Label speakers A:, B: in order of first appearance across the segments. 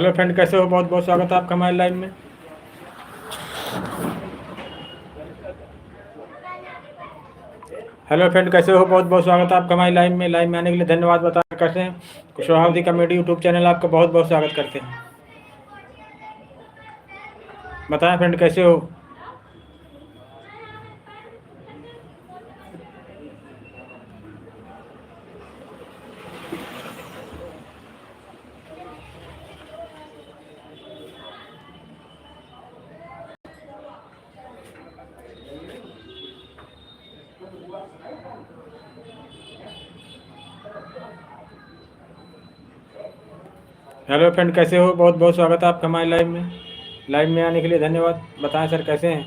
A: Hello friend, कैसे हो? बहुत बहुत स्वागत है आपका हमारे लाइव में। हेलो फ्रेंड, कैसे हो? बहुत बहुत स्वागत है आपका हमारे लाइव में आने के लिए धन्यवाद। बताएं कैसे हैं? कुशवाहा कॉमेडी यूट्यूब चैनल आपका बहुत बहुत स्वागत करते हैं। बताएं फ्रेंड, कैसे हो? हेलो फ्रेंड, कैसे हो? बहुत बहुत स्वागत है आपका हमारे लाइव में आने के लिए धन्यवाद। बताएं सर, कैसे हैं?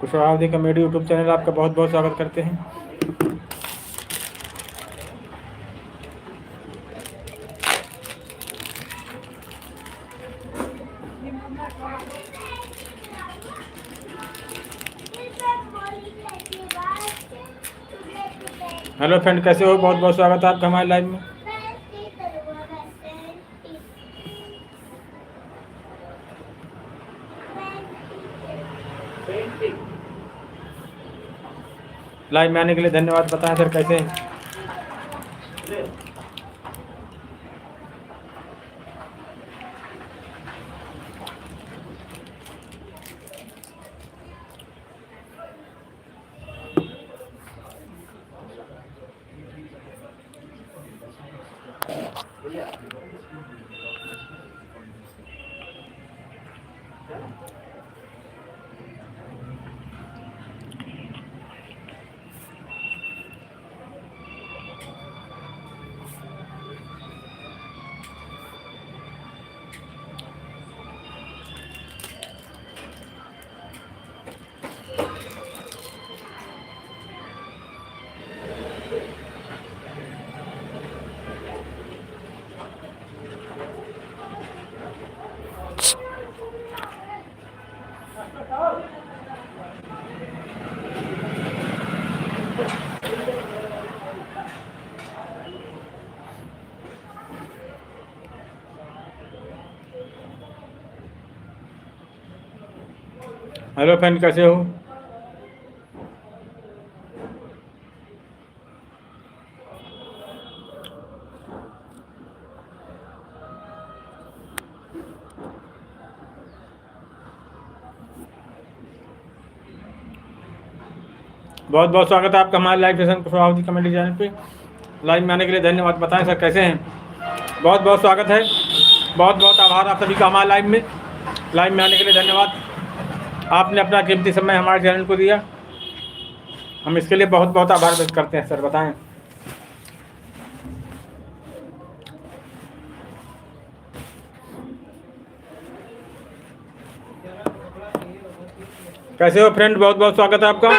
A: कुशवाहा कॉमेडी यूट्यूब चैनल आपका बहुत बहुत स्वागत करते हैं। हेलो फ्रेंड, कैसे हो? बहुत बहुत स्वागत है आपका हमारे लाइव में। लाइव में आने के लिए धन्यवाद। बताएं सर, कैसे हैं? हेलो फ्रेंड, कैसे हो? बहुत बहुत स्वागत है आपका हमारे live session Kushwaha comedy channel पे। लाइव में आने के लिए धन्यवाद। बताएं सर, कैसे हैं? बहुत बहुत स्वागत है। बहुत बहुत आभार आप सभी का हमारे लाइव में आने के लिए धन्यवाद। आपने अपना कीमती समय हमारे चैनल को दिया, हम इसके लिए बहुत बहुत आभार व्यक्त करते हैं। सर बताएं, कैसे हो फ्रेंड? बहुत बहुत स्वागत है आपका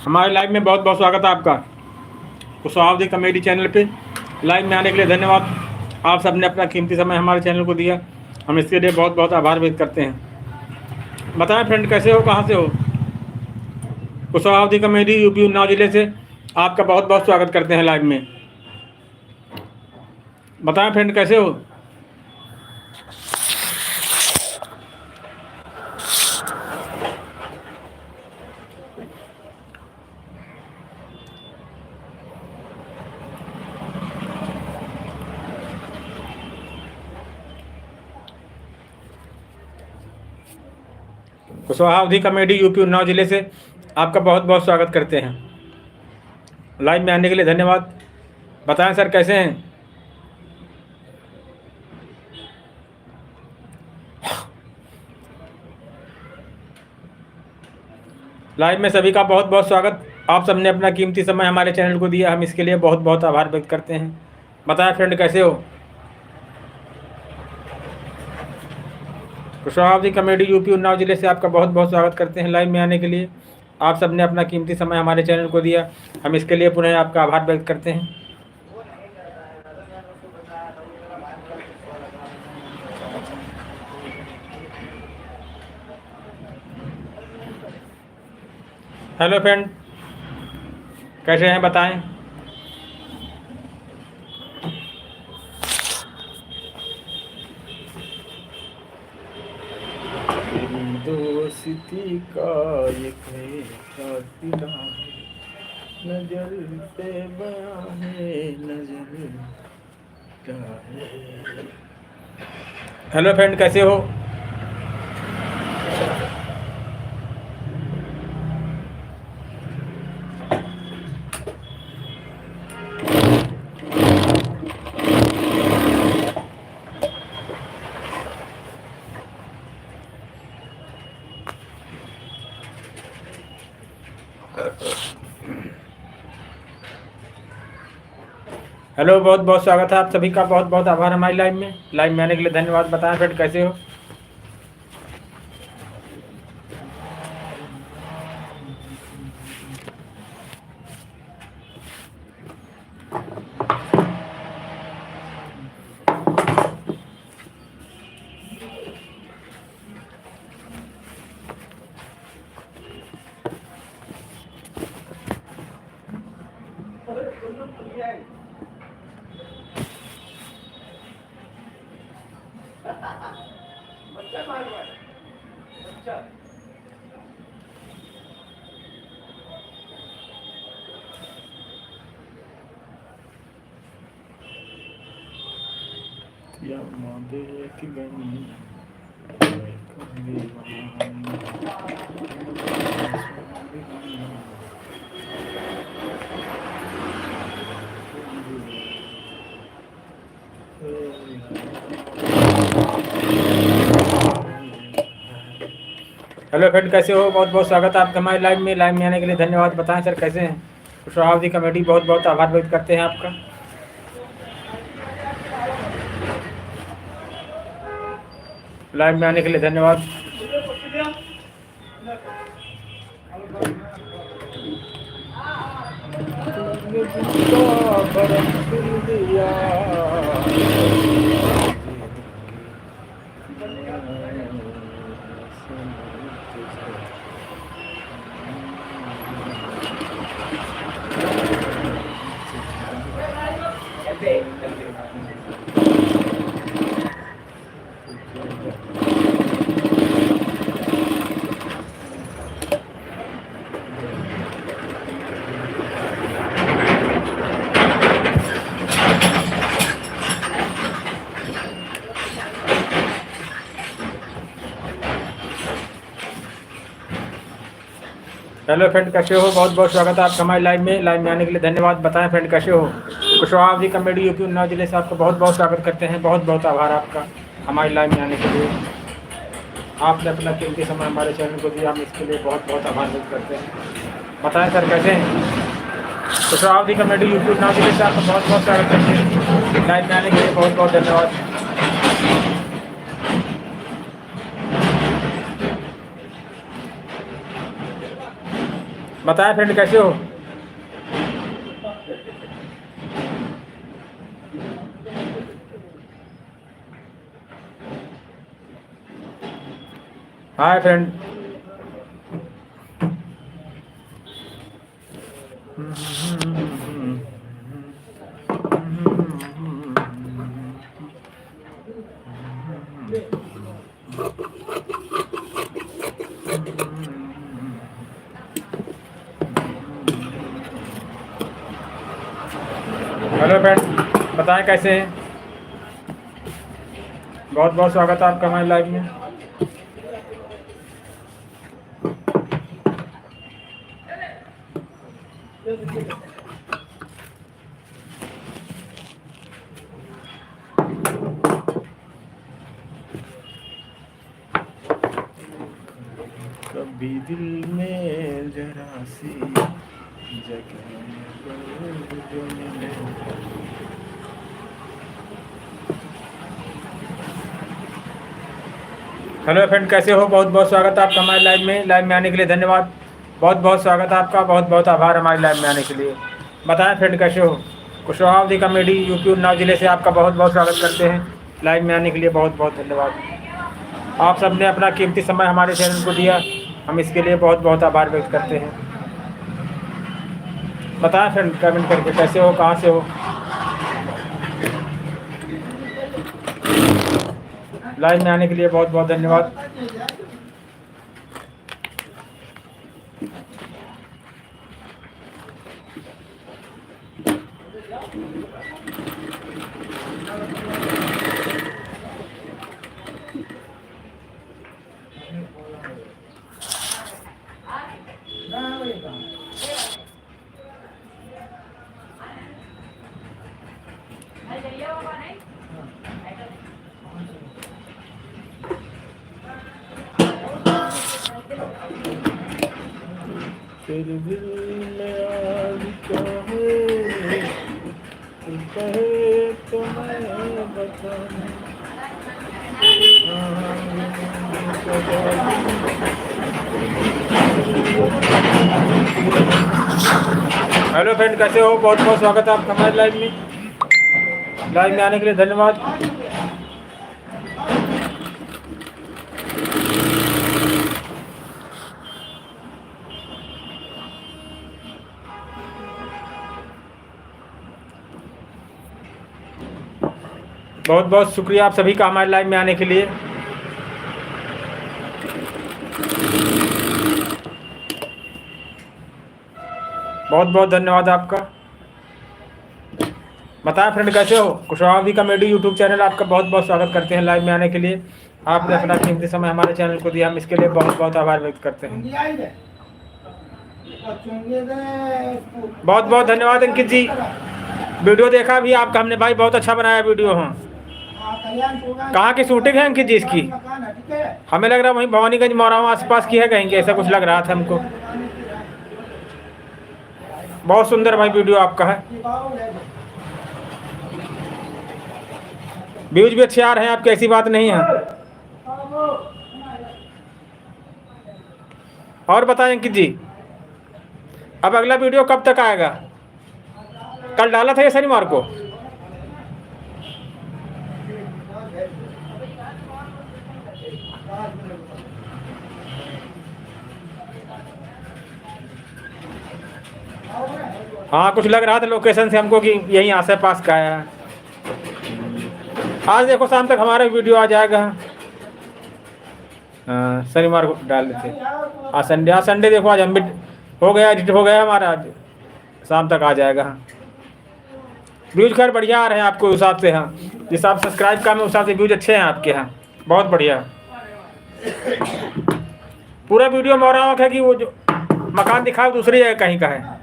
A: हमारे लाइव में। बहुत बहुत स्वागत है आपका कुशवाहा कॉमेडी चैनल पे। लाइव में आने के लिए धन्यवाद। आप सबने अपना कीमती समय हमारे चैनल को दिया, हम इसके लिए बहुत बहुत आभार व्यक्त करते हैं। बताएं फ्रेंड, कैसे हो? कहाँ से हो? कुशवाहा कॉमेडी यूपी उन्नाव जिले से आपका बहुत बहुत स्वागत करते हैं लाइव में। बताएं फ्रेंड, कैसे हो? कुशवाहा कॉमेडी यूपी उन्नाव जिले से आपका बहुत बहुत स्वागत करते हैं। लाइव में आने के लिए धन्यवाद। बताएं सर, कैसे हैं? लाइव में सभी का बहुत बहुत स्वागत। आप सबने अपना कीमती समय हमारे चैनल को दिया, हम इसके लिए बहुत बहुत आभार व्यक्त करते हैं। बताएं फ्रेंड, कैसे हो? कुशवाहा कॉमेडी यूपी उन्नाव जिले से आपका बहुत बहुत स्वागत करते हैं लाइव में आने के लिए। आप सबने अपना कीमती समय हमारे चैनल को दिया, हम इसके लिए पुनः आपका आभार व्यक्त करते हैं। हेलो फ्रेंड, कैसे हैं बताएं। दोस्ती का ये कैसा सिला है, नजर पे बयां है, नजर का है। हेलो फ्रेंड, कैसे हो? हेलो, बहुत बहुत स्वागत है आप सभी का। बहुत बहुत आभार हमारी लाइव में आने के लिए धन्यवाद। बताएं फ्रेंड कैसे हो? हेलो फ्रेंड कैसे हो? बहुत बहुत स्वागत है आपका हमारे लाइव में आने के लिए धन्यवाद। बताएं सर कैसे हैं? कुशवाहा कमेटी बहुत बहुत आभार व्यक्त करते हैं आपका। लाइव में आने के लिए धन्यवाद। हेलो फ्रेंड कैसे हो? बहुत बहुत स्वागत है आपका हमारे लाइव में आने के लिए धन्यवाद। बताएं फ्रेंड कैसे हो? कुशवाहा कमेटी यूपी उन्नाव जिले से आपका बहुत बहुत स्वागत करते हैं। बहुत बहुत आभार आपका हमारे लाइव में आने के लिए। आपने अपना कीमती समय हमारे चैनल को दिया, हम इसके लिए बहुत बहुत आभार व्यक्त करते हैं। बताएं सर कैसे हैं? कुशवाहा कमेटी यूपी उन्नाव जिले से आपका बहुत बहुत स्वागत करते हैं। लाइव में आने के लिए बहुत बहुत धन्यवाद। बताएं फ्रेंड कैसे हो? Hi friend. हेलो फ्रेंड, बताएं कैसे हैं? बहुत बहुत स्वागत है आपका हमारे लाइव में। कभी दिल में जरा सी जगह जो मिले। हेलो फ्रेंड कैसे हो? बहुत बहुत स्वागत है आपका हमारे लाइव में आने के लिए धन्यवाद। बहुत बहुत स्वागत है आपका। बहुत बहुत आभार हमारे लाइव में आने के लिए। बताएं फ्रेंड कैसे हो? कुशवाहा कमेटी यूपी उन्नाव जिले से आपका बहुत बहुत स्वागत करते हैं। लाइव में आने के लिए बहुत बहुत धन्यवाद। आप सब ने अपना कीमती समय हमारे चैनल को दिया, हम इसके लिए बहुत बहुत आभार व्यक्त करते हैं। बताएं फ्रेंड कमेंट करके कैसे हो, कहाँ से हो। लाइव में आने के लिए बहुत बहुत धन्यवाद। तेरे दिल में आज क्या है, तू कहे तो मैं बताऊं। हेलो फ्रेंड, कैसे हो? बहुत बहुत स्वागत है आपका हमारे लाइव में आने के लिए धन्यवाद। बहुत बहुत शुक्रिया आप सभी का हमारे लाइव में आने के लिए। बहुत बहुत धन्यवाद आपका। बताएं फ्रेंड कैसे हो? कुशवाहा कॉमेडी यूट्यूब चैनल आपका बहुत बहुत स्वागत करते हैं लाइव में आने के लिए। आपने अपना कीमती समय हमारे चैनल को दिया, हम इसके लिए बहुत बहुत आभार व्यक्त करते हैं। बहुत बहुत धन्यवाद अंकित जी, वीडियो देखा भी आपका हमने भाई, बहुत अच्छा बनाया वीडियो। हाँ, कहाँ की शूटिंग है अंकित जी इसकी? हमें लग रहा है वहीं भवानीगंज मोरावा आसपास की है कहीं की, ऐसा कुछ लग रहा था हमको। बहुत सुंदर भाई वीडियो आपका है, व्यूज भी अच्छे आ रहे हैं आपके, ऐसी बात नहीं है। और बताएं अंकित जी, अब अगला वीडियो कब तक आएगा? कल डाला था ये शनिवार को। हाँ, कुछ लग रहा था लोकेशन से हमको कि यहीं आस पास का है। आज देखो शाम तक हमारा वीडियो आ जाएगा। हाँ, शनिवार को डाल देते। आज संडे, आज संडे देखो, आज हम भी हो गया, एडिट हो गया हमारा, आज शाम तक आ जाएगा। व्यूज खैर बढ़िया आ रहे हैं आपको हिसाब से। हाँ, जिस हिसाब सब्सक्राइब का में उस हिसाब से व्यूज अच्छे हैं आपके यहाँ, बहुत बढ़िया। पूरा वीडियो मोरावा है कि वो जो मकान दिखा दूसरी जगह कहीं का है?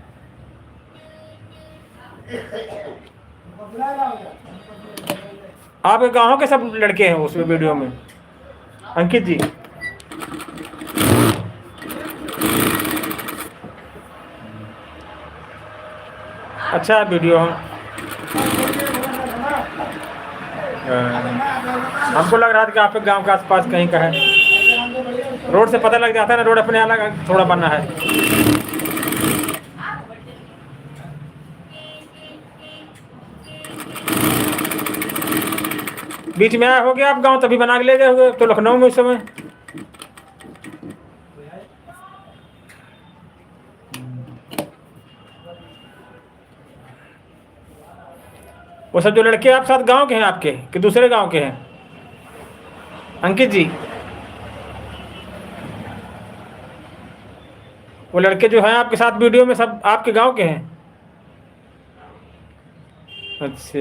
A: आपके गाँव के सब लड़के हैं उस वीडियो में अंकित जी? अच्छा वीडियो। हमको लग रहा था कि आपके गांव के आसपास कहीं का है। रोड से पता लग जाता है ना, रोड अपने अलग थोड़ा बना है। बीच में आया हो गया आप गांव, तभी बना के ले गए होगे तो लखनऊ में उस समय। वो सब जो लड़के आप साथ गांव के हैं आपके कि दूसरे गांव के हैं अंकित जी? वो लड़के जो हैं आपके साथ वीडियो में सब आपके गांव के हैं? अच्छा,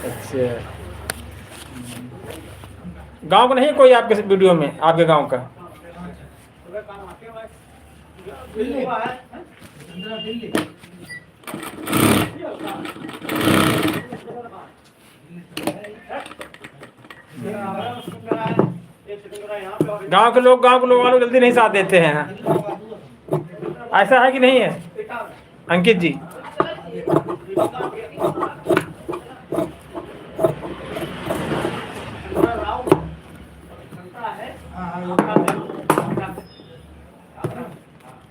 A: अच्छा, गांव का नहीं कोई आपके वीडियो में, आपके गांव का? गांव के लोग वालों जल्दी नहीं साथ देते हैं। ऐसा है कि नहीं है अंकित जी?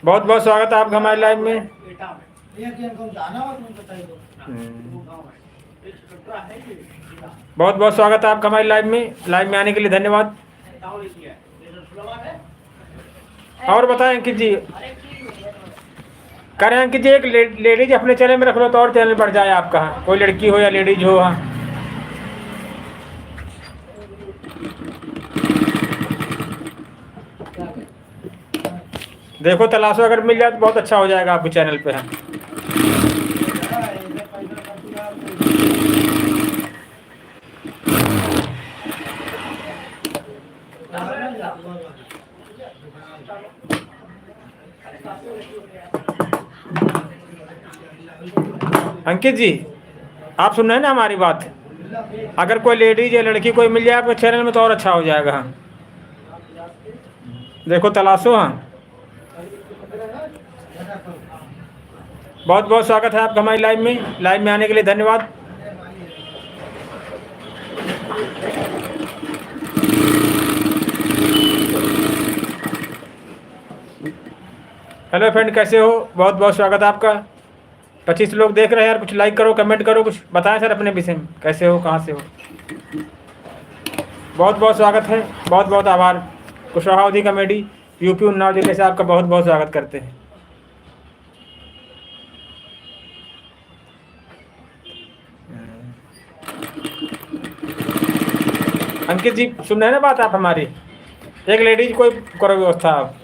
A: बहुत बहुत स्वागत है आपका हमारे लाइव में। बहुत बहुत स्वागत है आपका हमारी लाइव में आने के लिए धन्यवाद। और बताएं अंकित जी, कह रहे हैं अंकित जी एक लेडीज अपने चैनल में रख लो तो और चैनल बढ़ जाए आपका, कोई लड़की हो या लेडीज हो। हाँ देखो तलाशो, अगर मिल जाए तो बहुत अच्छा हो जाएगा आपके चैनल पे। है अंकित जी, आप सुन रहे हैं ना हमारी बात? अगर कोई लेडीज या लड़की कोई मिल जाए आपके चैनल में तो और अच्छा हो जाएगा। हाँ देखो तलाशो। हाँ बहुत बहुत स्वागत है आपका हमारी लाइव में आने के लिए धन्यवाद। हेलो फ्रेंड, कैसे हो? बहुत बहुत स्वागत है आपका। 25 लोग देख रहे हैं यार, कुछ लाइक करो, कमेंट करो, कुछ बताएं सर अपने विषय में, कैसे हो, कहाँ से हो। बहुत बहुत स्वागत है, बहुत बहुत आभार। कुशवाहा कॉमेडी यूपी उन्नाव जिले से आपका बहुत बहुत स्वागत करते हैं। अंकित जी सुन रहे हैं ना बात आप हमारी? एक लेडीज कोई करो व्यवस्था, आप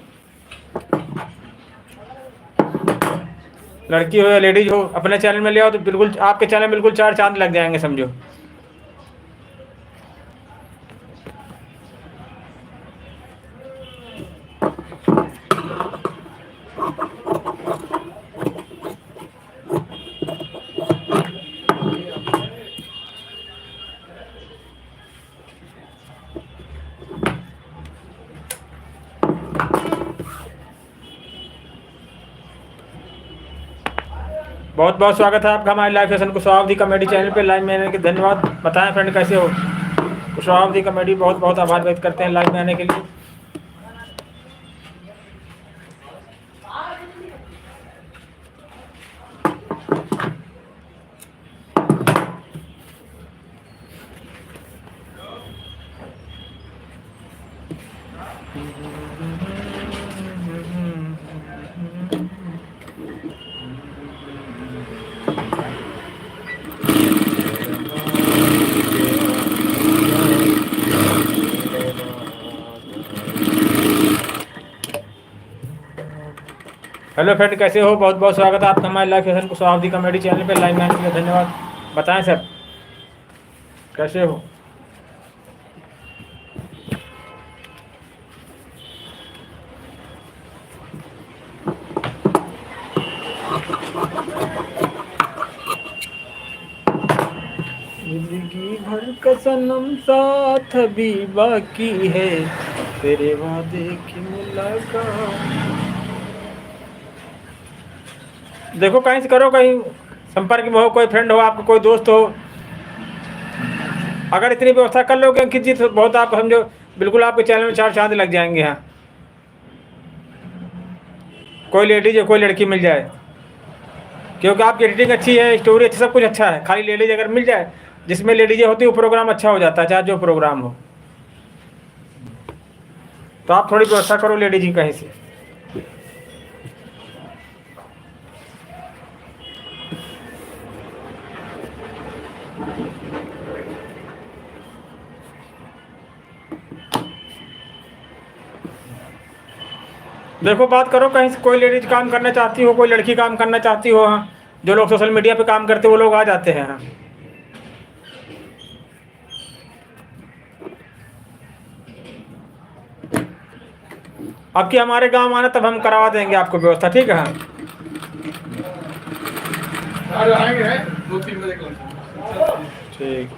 A: लड़की हो या लेडीज हो अपने चैनल में ले आओ तो बिल्कुल आपके चैनल में बिल्कुल 4 चांद लग जाएंगे समझो। बहुत बहुत स्वागत है आपका हमारे live session Kushwaha comedy channel पे लाइव में आने के धन्यवाद। बताएं फ्रेंड कैसे हो? कुशवाहा कॉमेडी बहुत बहुत आभार व्यक्त करते हैं लाइव में आने के लिए। हेलो फ्रेंड कैसे हो? बहुत बहुत स्वागत है आपका हमारे live session Kushwaha comedy channel पे लाइव में आने के लिए धन्यवाद। बताएं सर कैसे हो? जिंदगी भर का सनम साथ भी बाकी है, तेरे वादे की मुलाकात। देखो कहीं से करो, कहीं संपर्क में हो, कोई फ्रेंड हो आपका, कोई दोस्त हो, अगर इतनी व्यवस्था कर लोगे अंकित जी तो बहुत आप समझो बिल्कुल आपके चैनल में 4 चांद लग जाएंगे। हाँ कोई लेडीज या कोई लड़की मिल जाए, क्योंकि आपकी एडिटिंग अच्छी है, स्टोरी अच्छी, सब कुछ अच्छा है। खाली लेडीज अगर मिल जाए, जिसमें लेडीजें होती है वो प्रोग्राम अच्छा हो जाता है, चाहे जो प्रोग्राम हो। तो आप थोड़ी व्यवस्था करो लेडीज की कहीं से। देखो बात करो कहीं से, कोई लेडीज काम करना चाहती हो, कोई लड़की काम करना चाहती हो। हाँ जो लोग सोशल मीडिया पे काम करते वो लोग आ जाते हैं। हाँ आपकी हमारे गांव आना तब हम करवा देंगे आपको व्यवस्था, ठीक है? हाँ ठीक।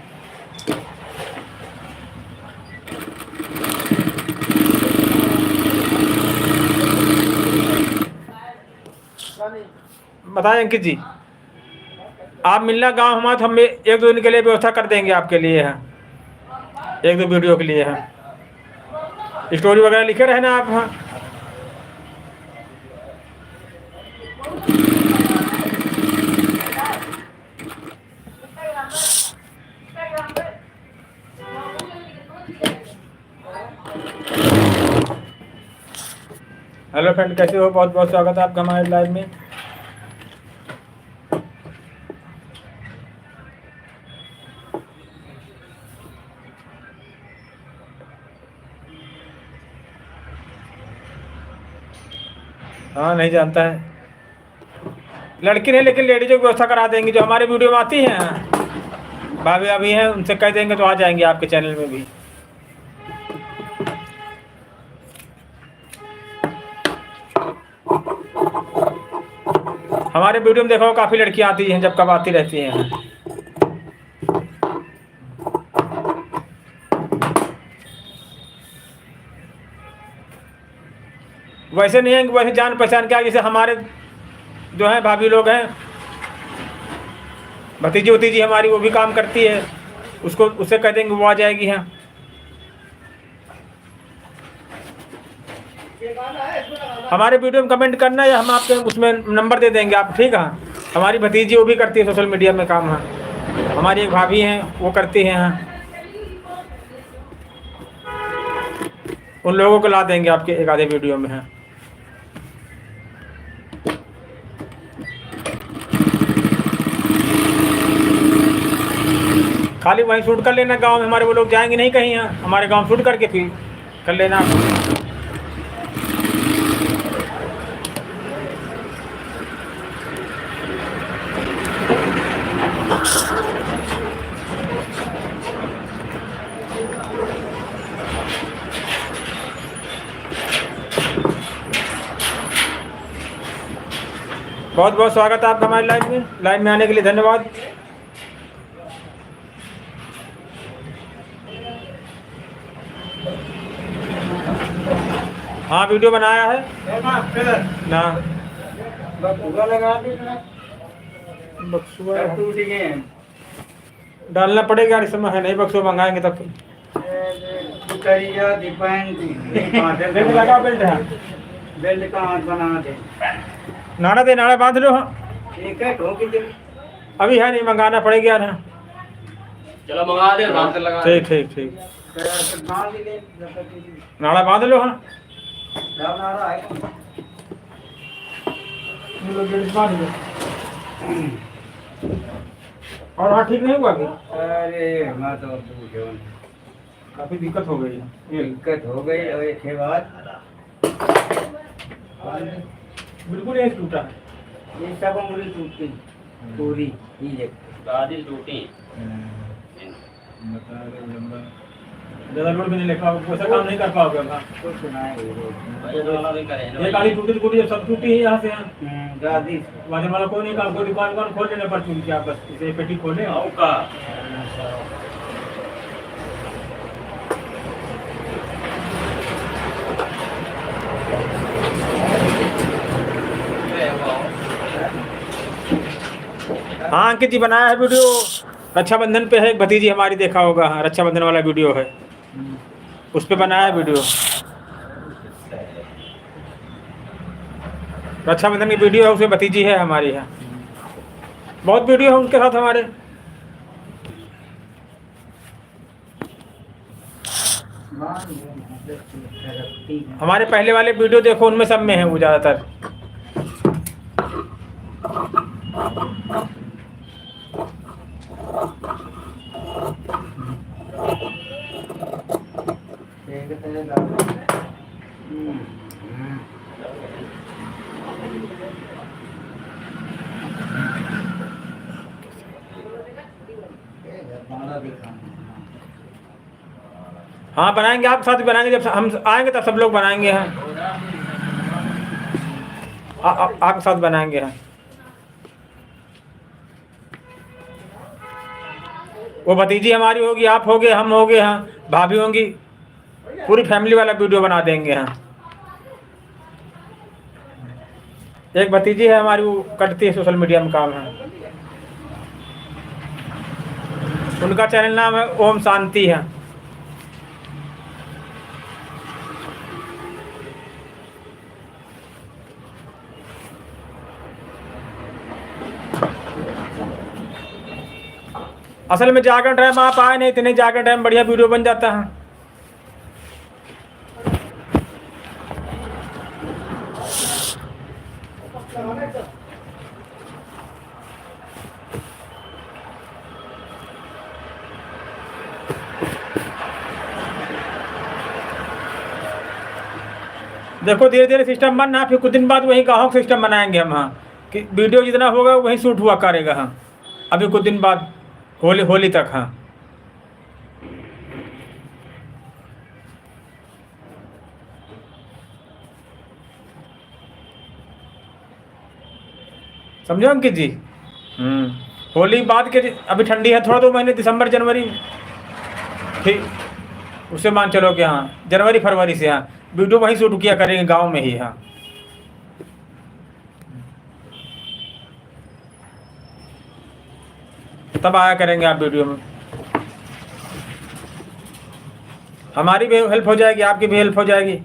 A: बताएं अंकित जी, आप मिलना गांव हमारा तो हम 1-2 दिन के लिए व्यवस्था कर देंगे आपके लिए। है 1-2 वीडियो के लिए। है स्टोरी वगैरह लिखे रहना आप। हाँ हेलो फ्रेंड, कैसे हो? बहुत बहुत स्वागत है आपका हमारे लाइव में। हाँ, नहीं जानता है, लड़की नहीं लेकिन लेडीजों की व्यवस्था करा देंगे जो हमारे वीडियो में आती हैं। भाभी अभी हैं, उनसे कह देंगे तो आ जाएंगे आपके चैनल में भी। हमारे वीडियो में देखो काफ़ी लड़कियां आती हैं, जब कब आती रहती हैं। वैसे नहीं है, वैसे जान पहचान क्या, जैसे हमारे जो हैं भाभी लोग हैं, भतीजी उतीजी हमारी, वो भी काम करती है, उसको उससे कह देंगे वो आ जाएगी। हाँ, हमारे वीडियो में कमेंट करना या हम आपके उसमें नंबर दे देंगे आप, ठीक है। हमारी भतीजी वो भी करती है सोशल मीडिया में काम। हाँ, हमारी एक भाभी हैं वो करती हैं। हाँ, उन लोगों को ला देंगे आपके एक आधे वीडियो में। हाँ, खाली वहीं शूट कर लेना, गांव में हमारे वो लोग जाएंगे नहीं कहीं। यहाँ हमारे गांव शूट करके फिर कर लेना। बहुत बहुत स्वागत है आपका हमारे लाइव में आने के लिए धन्यवाद। हाँ, वीडियो बनाया है ना, बक्सुआ डालना पड़ेगा, इस समय है नहीं, बक्सुआ मंगाएंगे तब। लगा बेल्ट है, बेल्ट का हाथ बना दे, नाड़ा बांध लो। हाँ, अभी है नहीं, मंगाना पड़ेगा यार। हाँ,
B: चलो मंगा दे।
A: ठीक नाड़ा बांध लो। हाँ, और हाँ, ठीक नहीं हुआ कि?
B: अरे मैं तो
A: काफी दिक्कत हो गई।
B: और एक बात
A: बिल्कुल यही टूटा है,
B: ये सब उंगली टूटी पूरी, ये दादी टूटी।
A: ज़्यादा लोड भी नहीं लेखा, वैसा काम नहीं कर पाओगे। हाँ,
B: कुछ सुनाए
A: ये गाड़ी टूटी है, सब टूटी है यहाँ से।
B: दादी
A: वजन वाला कोई नहीं काम, कोई दुकान खोल लेने पर टूट गया, बस इसे पेटी खोले। हाँ, अंकित जी बनाया है वीडियो, रक्षाबंधन पे है, एक भतीजी हमारी देखा होगा। हाँ, रक्षाबंधन वाला वीडियो है, उस पे बनाया है वीडियो। रक्षाबंधन की वीडियो है, उसमें भतीजी है हमारी। है बहुत वीडियो है उनके साथ हमारे। हमारे पहले वाले वीडियो देखो, उनमें सब में है वो ज़्यादातर। हाँ, बनाएंगे, आप साथ बनाएंगे, जब हम आएंगे तब सब लोग बनाएंगे। हैं आपके साथ बनाएंगे। हैं वो भतीजी हमारी होगी, आप होगे, हम होगे, हाँ भाभी होंगी, पूरी फैमिली वाला वीडियो बना देंगे। हाँ, एक भतीजी है हमारी, वो करती है सोशल मीडिया में काम। है उनका चैनल नाम है ओम शांति। है असल में जागरण टाइम आप आए नहीं, इतने जागरण टाइम बढ़िया वीडियो बन जाता है। देखो धीरे धीरे सिस्टम बनना, फिर कुछ दिन बाद वही गाँव सिस्टम बनाएंगे हम। हाँ कि वीडियो जितना होगा वही शूट हुआ करेगा। हाँ अभी कुछ दिन बाद होली तक। हाँ समझो अंकित जी। होली बाद के अभी ठंडी है थोड़ा, 2 महीने दिसंबर जनवरी, ठीक उससे मान चलो कि हाँ जनवरी फरवरी से हाँ वीडियो वहीं शूट किया करेंगे गांव में ही। हाँ तब आया करेंगे आप वीडियो में, हमारी भी हेल्प हो जाएगी, आपकी भी हेल्प हो जाएगी।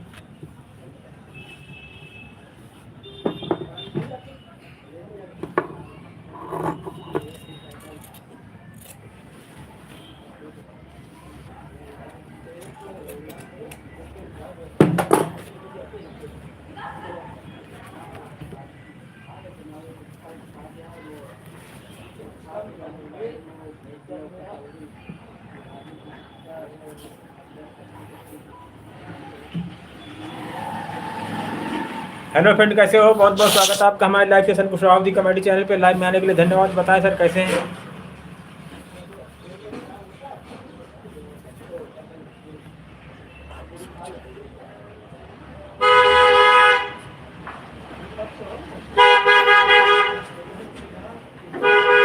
A: हेलो फ्रेंड, कैसे हो? बहुत बहुत स्वागत है आपका हमारे live session Kushwaha comedy channel पे। लाइव में आने के लिए धन्यवाद। बताएं सर कैसे हैं?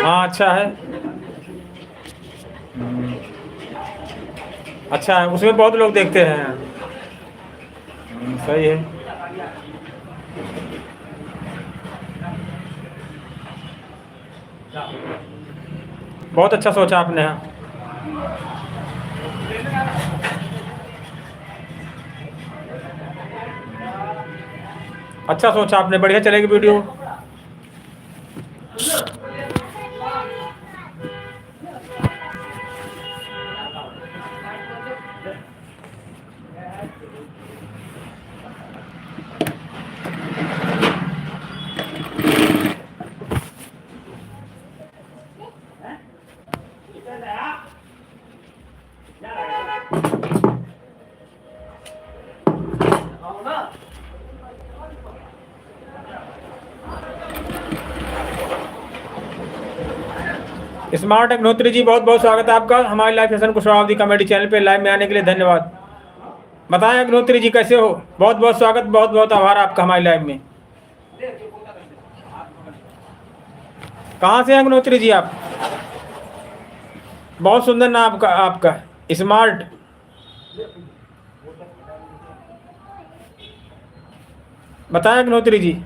A: हाँ अच्छा है। अच्छा है, उसमें बहुत लोग देखते हैं। सही है। बहुत अच्छा सोचा आपने। हाँ अच्छा सोचा आपने, बढ़िया चलेगी वीडियो। स्मार्ट अग्निहोत्री जी, बहुत बहुत स्वागत है आपका हमारे live session Kushwaha comedy channel पे। लाइव में आने के लिए धन्यवाद। बताएं अग्निहोत्री जी कैसे हो? बहुत बहुत स्वागत, बहुत बहुत आभार आपका हमारे लाइव में। कहाँ से हैं अग्निहोत्री जी आप? बहुत सुंदर नाम आपका स्मार्ट। बताएं अग्निहोत्री जी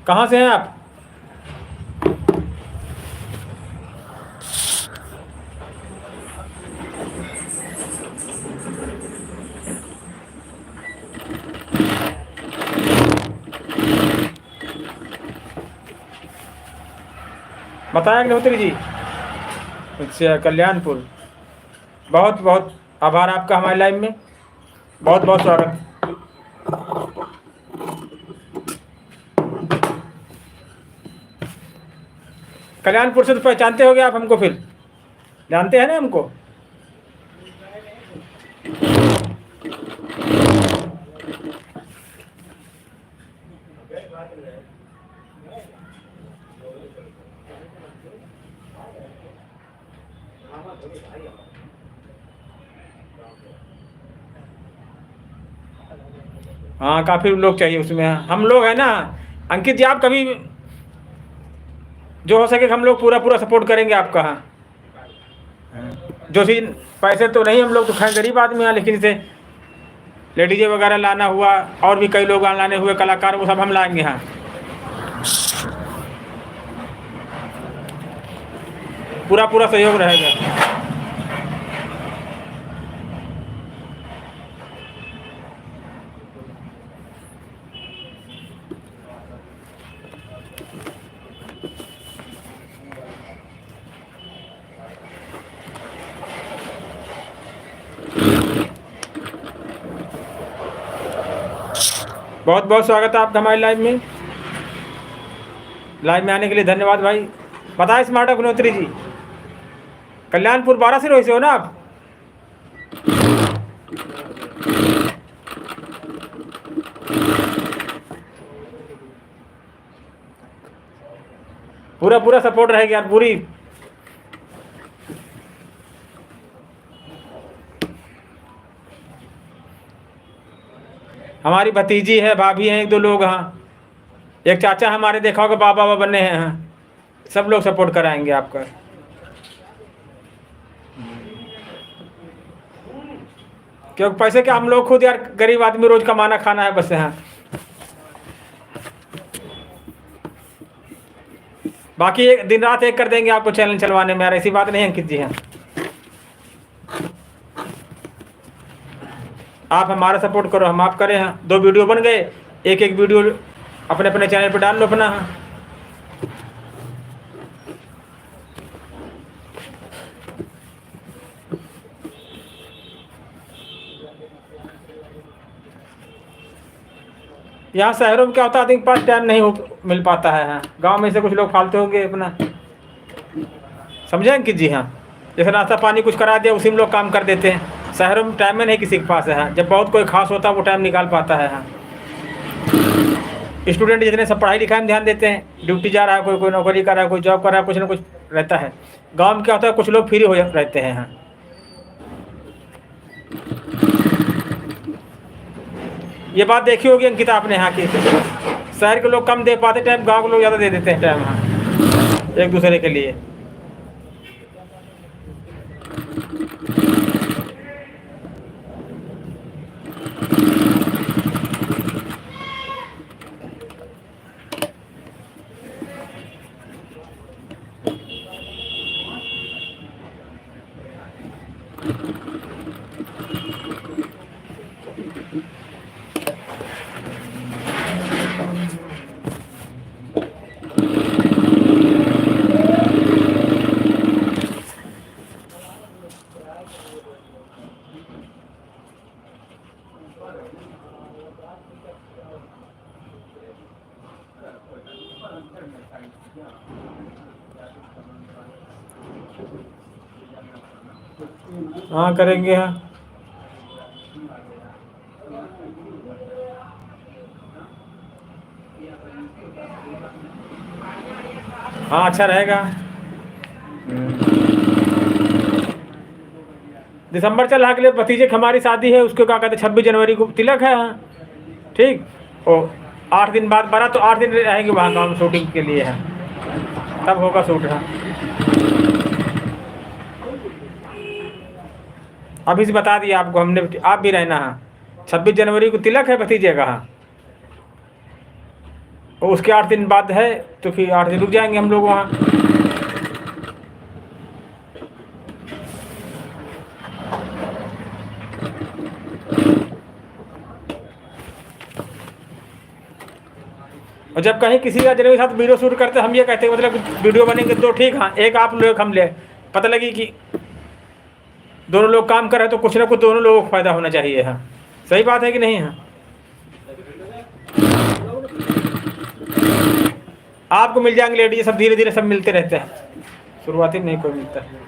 A: कहाँ से हैं आप? बताएं अग्निहोत्री जी। अच्छा कल्याणपुर, बहुत बहुत आभार आपका हमारे लाइव में। बहुत बहुत स्वागत। कल्याणपुर से तो पहचानते होगे आप हमको, फिर जानते हैं ना हमको। हाँ काफ़ी लोग चाहिए उसमें। हम लोग हैं ना अंकित जी, आप कभी जो हो सके हम लोग पूरा पूरा सपोर्ट करेंगे आपका। हाँ जो चीज़, पैसे तो नहीं, हम लोग तो खैर गरीब आदमी हैं, लेकिन इसे लेडीजे वगैरह लाना हुआ और भी कई लोग लाने हुए, कलाकार, वो सब हम लाएंगे। हाँ पूरा पूरा सहयोग रहेगा। बहुत बहुत स्वागत है आपका हमारे लाइव में। लाइव में आने के लिए धन्यवाद भाई। बताएं स्मार्ट अग्नोत्री जी, कल्याणपुर 12 सिरोही से हो ना आप? पूरा पूरा सपोर्ट रहेगी यार, पूरी। हमारी भतीजी है, भाभी हैं, एक दो लोग, हाँ एक चाचा हमारे देखा होगा बाबा बाबा बने हैं, हाँ सब लोग सपोर्ट कराएंगे आपका। क्योंकि पैसे क्या, हम लोग खुद यार गरीब आदमी, रोज कमाना खाना है बस। यहाँ बाकी एक दिन रात एक कर देंगे आपको चैनल चलवाने में यार, ऐसी बात नहीं है अंकित जी। हैं आप हमारा सपोर्ट करो, हम आप करें। हाँ 2 वीडियो बन गए, एक एक वीडियो अपने अपने चैनल पर डाल लो अपना। हाँ यहाँ शहरों में क्या होता है, आदमी के पास टाइम नहीं हो मिल पाता है। हाँ गाँव में से कुछ लोग फालतू होंगे अपना, समझे अंकित जी। हाँ जैसे नाश्ता पानी कुछ करा दिया, उसी में लोग काम कर देते हैं। शहरों में टाइम में नहीं किसी के पास है। हाँ जब बहुत कोई खास होता है वो टाइम निकाल पाता है। हाँ स्टूडेंट जितने सब पढ़ाई लिखाई में ध्यान देते हैं, ड्यूटी जा रहा है, कोई कोई नौकरी कर रहा है, कोई जॉब कर रहा है, कुछ ना कुछ रहता है। गाँव में क्या होता है, कुछ लोग फ्री हो रहते हैं। हाँ ये बात देखी होगी अंकिता आपने यहाँ की, शहर के लोग कम दे पाते टाइम, गांव के लोग ज़्यादा दे देते हैं टाइम। हाँ एक दूसरे के लिए। हाँ करेंगे। हाँ हाँ अच्छा रहेगा। दिसंबर चल रहा, के लिए भतीजे की हमारी शादी है, उसको क्या कहते हैं 26 जनवरी को तिलक है। हाँ ठीक, और 8 दिन बाद 12, तो 8 दिन रहेंगे वहाँ गाँव में शूटिंग के लिए। है तब होगा शूट। हाँ अभी से बता दिया आपको हमने, आप भी रहना। हाँ 26 जनवरी को तिलक है भतीजे का। हाँ और उसके 8 दिन बाद है, तो फिर 8 दिन रुक जाएंगे हम लोग वहाँ। और जब कहीं किसी का जनवरी के साथ वीडियो शूट करते, हम ये कहते हैं मतलब वीडियो बनेंगे 2 ठीक। हाँ एक आप लोग हम ले, पता लगी कि दोनों लोग काम कर रहे हैं, तो कुछ ना कुछ दोनों लोगों को फायदा होना चाहिए। हाँ सही बात है कि नहीं। हाँ आपको मिल जाएंगे लेडीज, सब धीरे धीरे सब मिलते रहते हैं, शुरुआती में नहीं कोई मिलता है।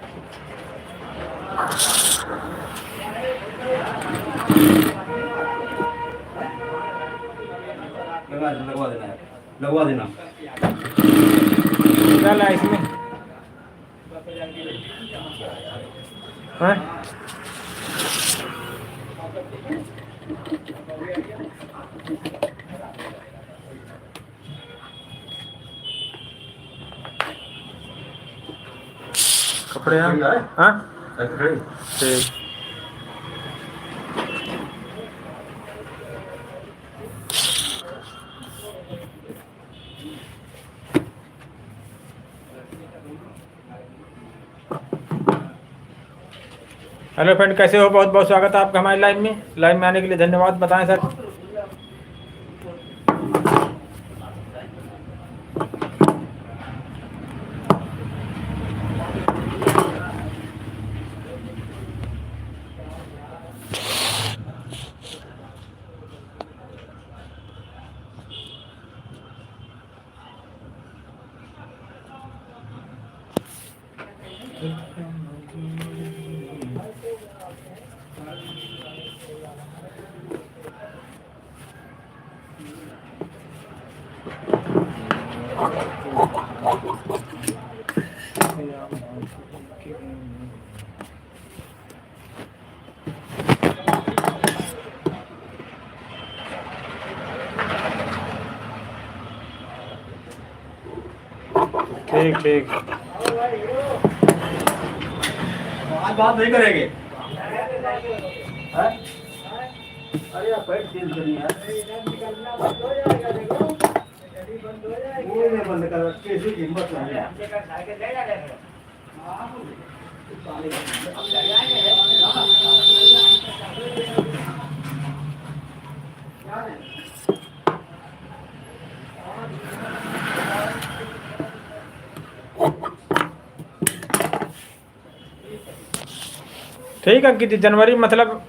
B: लगवा देना
A: क्या ला इसमें। हाँ कपड़े। हाँ ठीक। हेलो फ्रेंड, कैसे हो? बहुत बहुत स्वागत है आपका हमारे लाइव में आने के लिए धन्यवाद। बताएं सर। ठीक ठीक।
B: आज बात नहीं करेंगे। अरे यार पैर चेंज करनी है। वो नहीं बंद कर, कैसी कीमत है?
A: ठीक है अंकित जी, जनवरी मतलब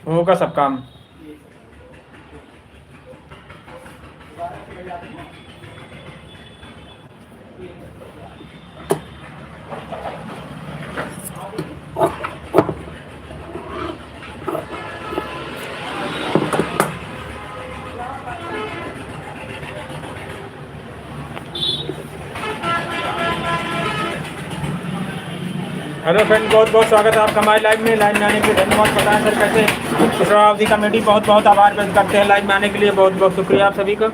A: होगा सब काम। हेलो फ्रेंड, बहुत बहुत स्वागत है आपका हमारे लाइव में आने के लिए धन्यवाद। बताएं सर कैसे कुशवाहा कमेटी, बहुत बहुत आभार व्यक्त करते हैं लाइव में आने के लिए, बहुत बहुत शुक्रिया आप सभी का।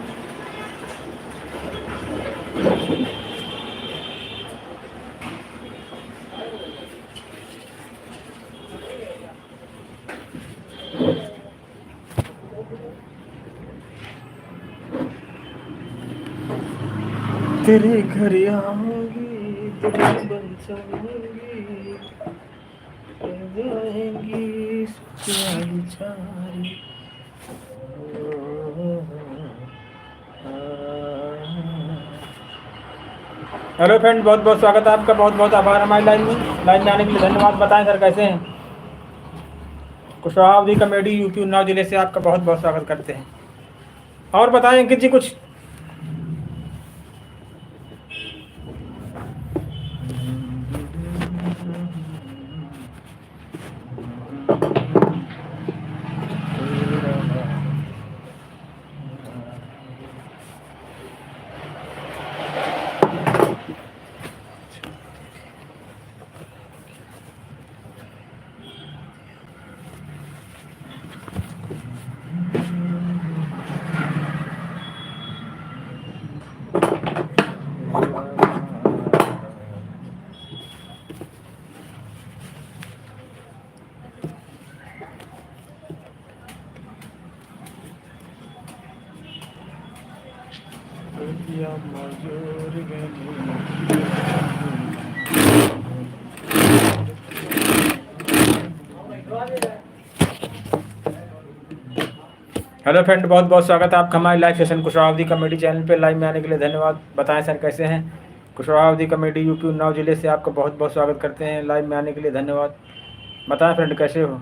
A: तेरे घर आऊंगी, तेरे बन जाऊंगी, जाएंगी सच्चाई सारी। हेलो फ्रेंड, बहुत बहुत स्वागत है आपका, बहुत बहुत आभार हमारे लाइन में आने के लिए धन्यवाद। बताएं सर कैसे हैं? कुशवाहा कमेटी यूपी उन्नाव जिले से आपका बहुत बहुत स्वागत करते हैं। और बताएं अंकित जी कुछ। हेलो फ्रेंड, बहुत बहुत स्वागत है आपका हमारे live session Kushwaha committee channel पे लाइव में आने के लिए धन्यवाद। बताएं सर कैसे हैं? कुशवाहा कमेटी यूपी उन्नाव जिले से आपका बहुत बहुत स्वागत करते हैं लाइव में आने के लिए धन्यवाद। बताएं फ्रेंड कैसे हो?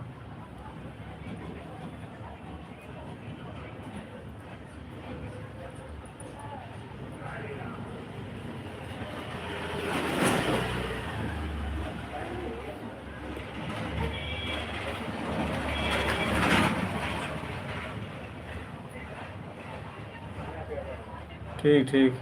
A: ठीक ठीक।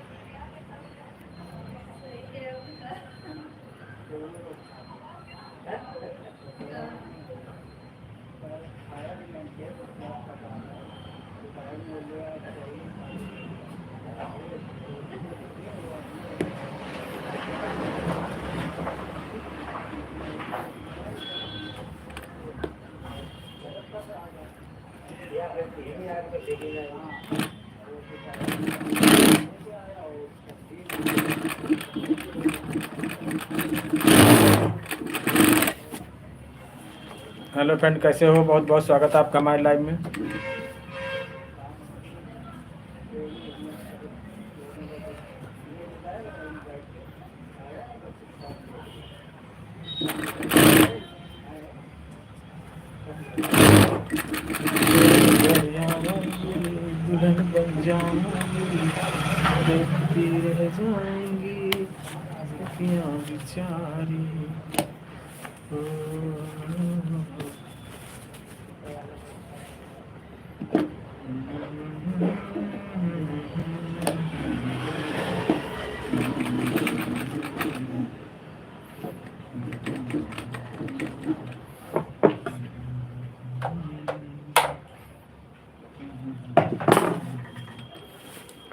A: हेलो फ्रेंड कैसे हो? बहुत बहुत स्वागत है आपका हमारे लाइव में। दुल्हन बन जाऊंगी, देखती रह जाएंगी, अखियाँ बेचारी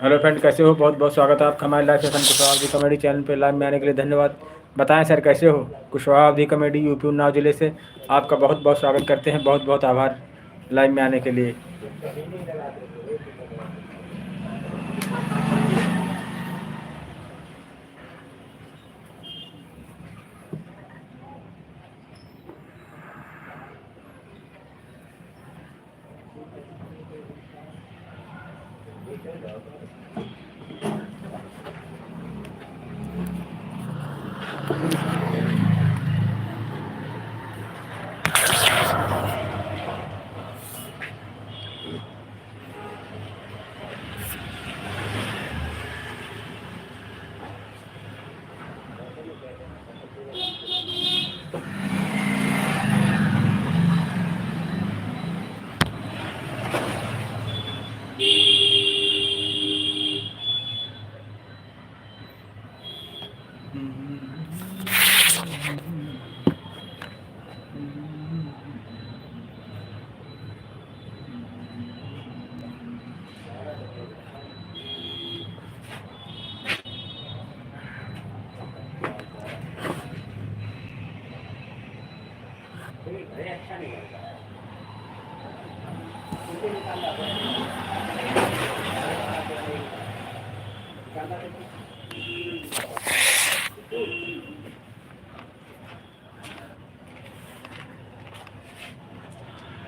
A: हेलो फ्रेंड, कैसे हो? बहुत बहुत स्वागत है आपका हमारे लाइव सेशन कुशवाहा अवधी कॉमेडी चैनल पे। लाइव में आने के लिए धन्यवाद। बताएं सर कैसे हो? कुशवाहा अवधी कॉमेडी यूपी उन्नाव जिले से आपका बहुत बहुत स्वागत करते हैं। बहुत बहुत आभार लाइव में आने के लिए।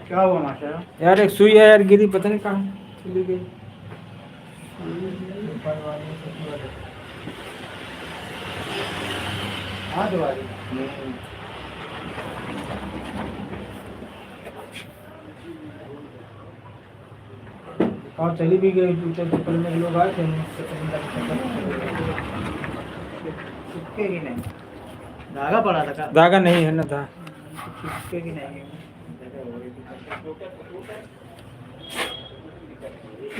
B: क्या हुआ मास्टर?
A: यार एक सुई है यार, गिरी, पता नहीं कहाँ चली गई।
B: हाँ दवाई
A: और चली भी गई। पेपर में लोग आए थे,
B: चिपकेगी नहीं। धागा पड़ा था का?
A: धागा नहीं है ना था।
B: चिपकेगी नहीं।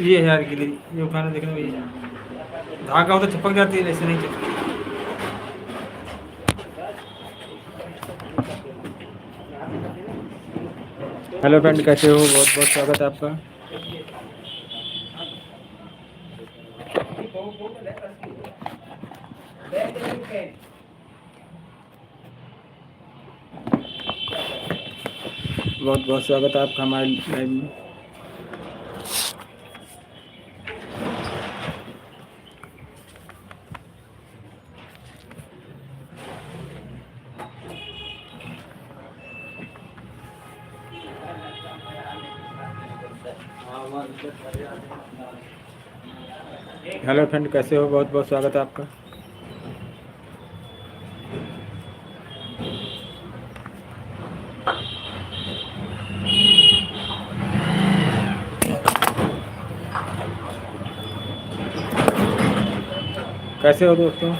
A: ये है यार गिरी, ये उठाना देखना भैया। धागा हो तो चिपक जाती है, ऐसे नहीं चिपक। हेलो फ्रेंड, कैसे हो? बहुत बहुत स्वागत है आपका। बहुत बहुत स्वागत है आपका हमारे लाइव में। हेलो फ्रेंड, कैसे हो? बहुत बहुत स्वागत है आपका। कैसे हो दोस्तों?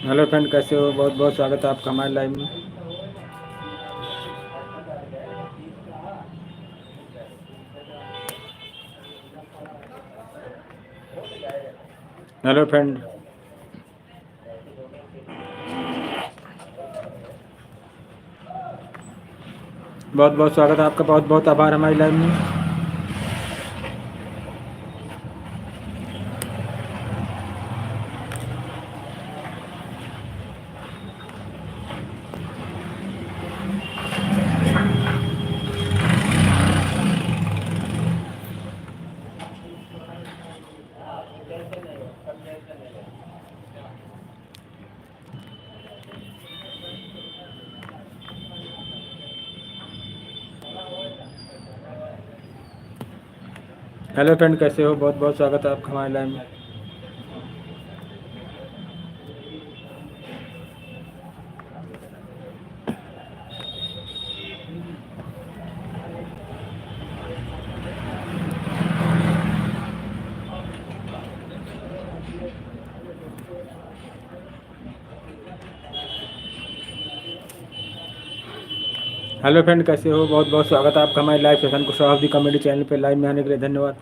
A: हेलो फ्रेंड, कैसे हो? बहुत बहुत स्वागत है आपका हमारे लाइव में। हेलो फ्रेंड, बहुत बहुत स्वागत है आपका। बहुत बहुत आभार हमारी लाइव में। हेलो फ्रेंड, कैसे हो? बहुत बहुत स्वागत है आपका हमारे लाइव में। हेलो फ्रेंड, कैसे हो? बहुत बहुत स्वागत है आपका हमारे live session Kushwaha comedy channel पे। लाइव में आने के लिए धन्यवाद।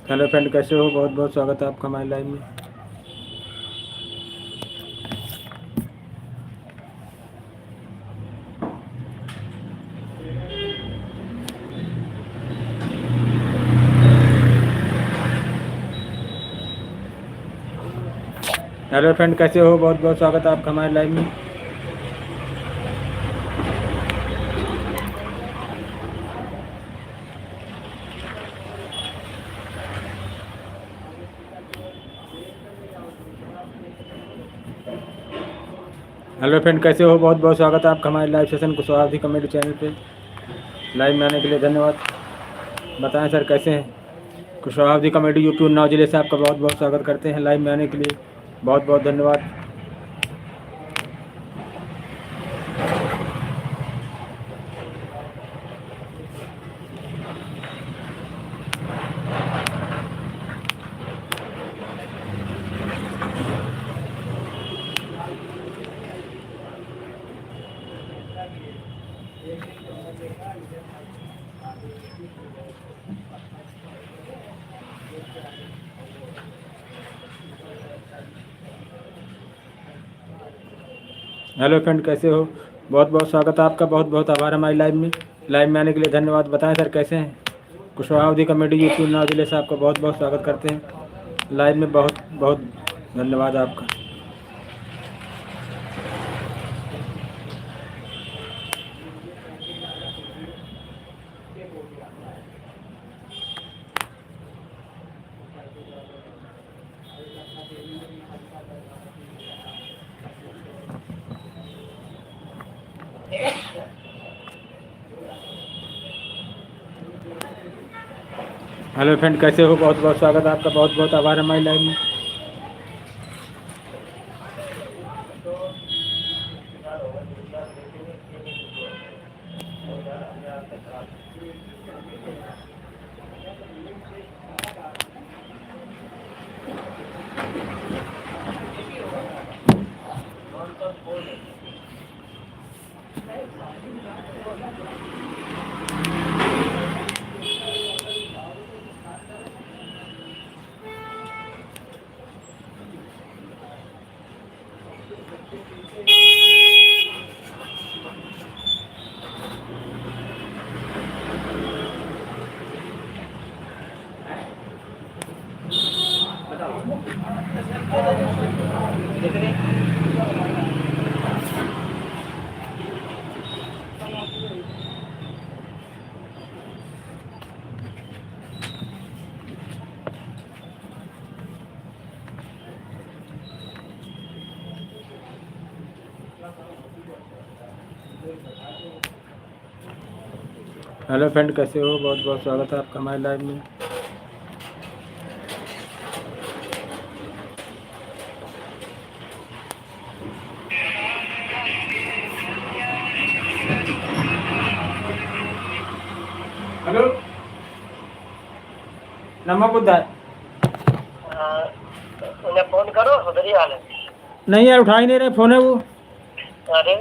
A: हेलो फ्रेंड, कैसे हो? बहुत बहुत स्वागत है आपका हमारे लाइव में। हेलो फ्रेंड, कैसे हो? बहुत बहुत स्वागत है आपका हमारे लाइव में। हेलो फ्रेंड, कैसे हो? बहुत बहुत स्वागत है आपका हमारे live session Kushwaha comedy channel पे। लाइव में आने के लिए धन्यवाद। बताएं सर, कैसे हैं? कुशवाहा कॉमेडी यूपी उन्नाव जिले से आपका बहुत बहुत स्वागत करते हैं। लाइव में आने के लिए बहुत बहुत धन्यवाद। हेलो फ्रेंड, कैसे हो? बहुत बहुत स्वागत है आपका। बहुत बहुत आभार हमारी लाइव में आने के लिए धन्यवाद। बताएं सर, कैसे हैं? कुशवाहा कॉमेडी यूपी उन्नाव जिले से आपका बहुत बहुत स्वागत करते हैं। लाइव में बहुत बहुत धन्यवाद आपका। हेलो फ्रेंड, कैसे हो? बहुत बहुत स्वागत है आपका। बहुत बहुत आभार हमारी लाइव में। हेलो फ्रेंड, कैसे हो? बहुत बहुत स्वागत है आपका हमारे लाइव में। हेलो, नमो बुद्धाय।
B: उन्हें फोन करो, उधर ही आने।
A: नहीं यार, उठा ही नहीं रहे, फोन है वो।
B: अरे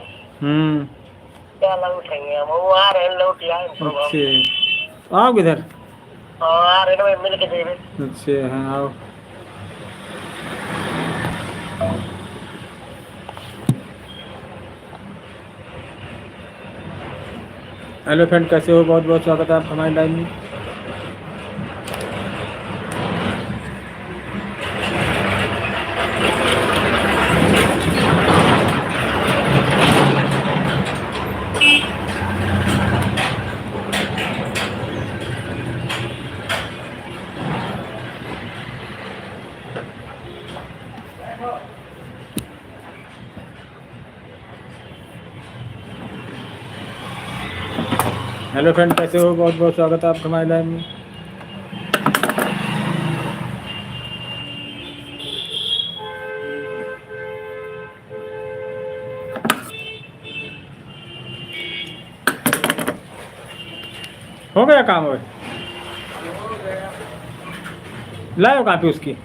B: क्या लग उठेंगे हम, वो आ रहे हैं, लौट आए
A: अच्छा, आओ किधर?
B: आ रहे हैं, मिल के देवे।
A: अच्छा, हाँ आओ। हेलो फ्रेंड, कैसे हो? बहुत बहुत स्वागत है आपका हमारी लाइव में। हेलो फ्रेंड, कैसे हो? बहुत बहुत स्वागत है आपका हमारी लाइव में। हो गया काम? हो लाओ कॉपी उसकी।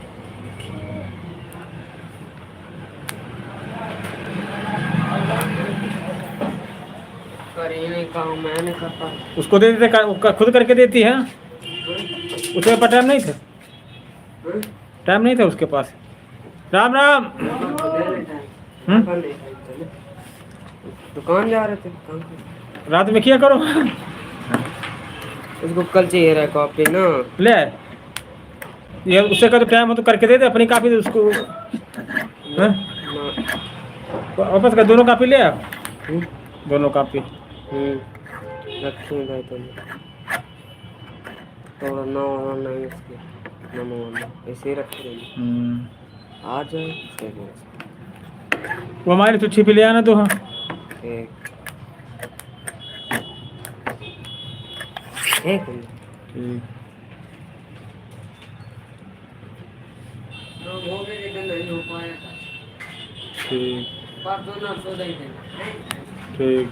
B: काम मैं नहीं करता।
A: उसको दे देते, खुद करके देती है। उसके पास टाइम नहीं था, टाइम नहीं था उसके पास। राम राम।
B: दुकान जा रहे थे।
A: रात में किया करो।
B: उसको कल चाहिए रहा कॉपी ना।
A: ले आए। ये उससे का तो टाइम हो तो करके दे दे, अपनी कॉपी दे उसको। हाँ? वापस कर, दोनों कॉपी ले आ। दोनों कॉपी
B: रखूंगा तो थोड़ा नहीं इसके ऐसे ही रख देंगे। आ जाए
A: वो हमारी तो छिपी ले आना तो। हाँ
B: एक मिनट। नहीं हो पाया था।
A: ठीक
B: परसों नरसों दे देंगे।
A: ठीक।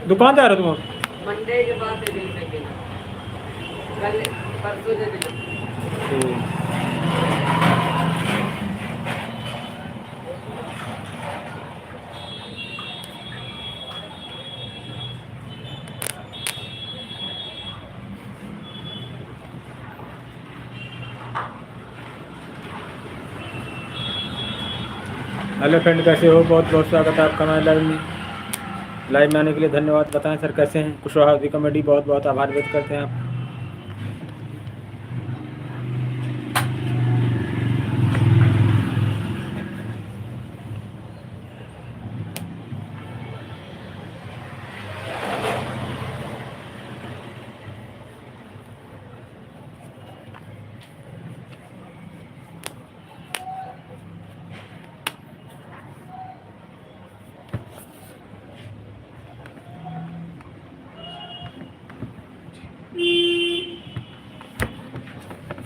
A: दुकान जा रहे हो तुम?
B: मंडे के बाद दे देंगे। कल परसों दे देंगे।
A: ठीक। हेलो फ्रेंड, कैसे हो? बहुत बहुत स्वागत है आपका हमारे लाइव में आने के लिए धन्यवाद। बताएं सर कैसे हैं? कुशवाहा कॉमेडी, बहुत बहुत आभार व्यक्त करते हैं आप।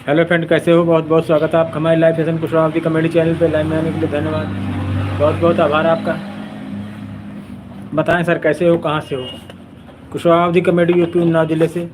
A: हेलो फ्रेंड, कैसे हो? बहुत बहुत स्वागत है आपका हमारे live session Kushwaha comedy channel पे। लाइव में आने के लिए धन्यवाद, बहुत बहुत आभार आपका। बताएं सर कैसे हो, कहाँ से हो? कुशवाहा कॉमेडी, यूपी उन्नाव जिले से।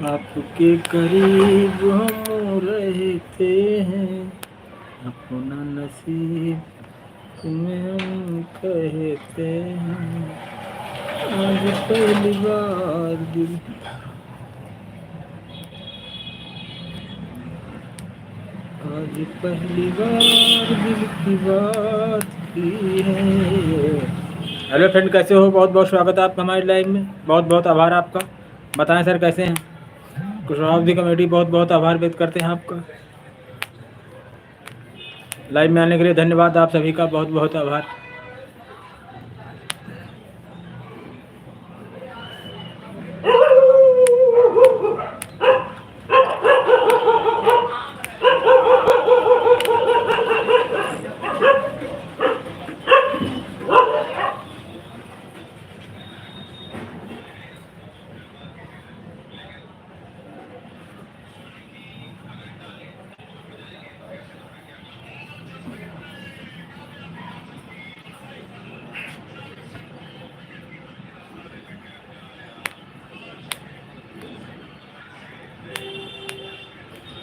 A: आपके करीब हम रहते हैं, अपना नसीब तुम्हें हम कहते हैं। आज पहली बार दिल की बात की है। हेलो फ्रेंड, कैसे हो? बहुत बहुत स्वागत है आपका हमारे लाइव में, बहुत बहुत आभार आपका। बताएं सर कैसे हैं? कुशवाहा कॉमेडी, बहुत बहुत आभार व्यक्त करते हैं आपका। लाइव में आने के लिए धन्यवाद आप सभी का, बहुत बहुत आभार।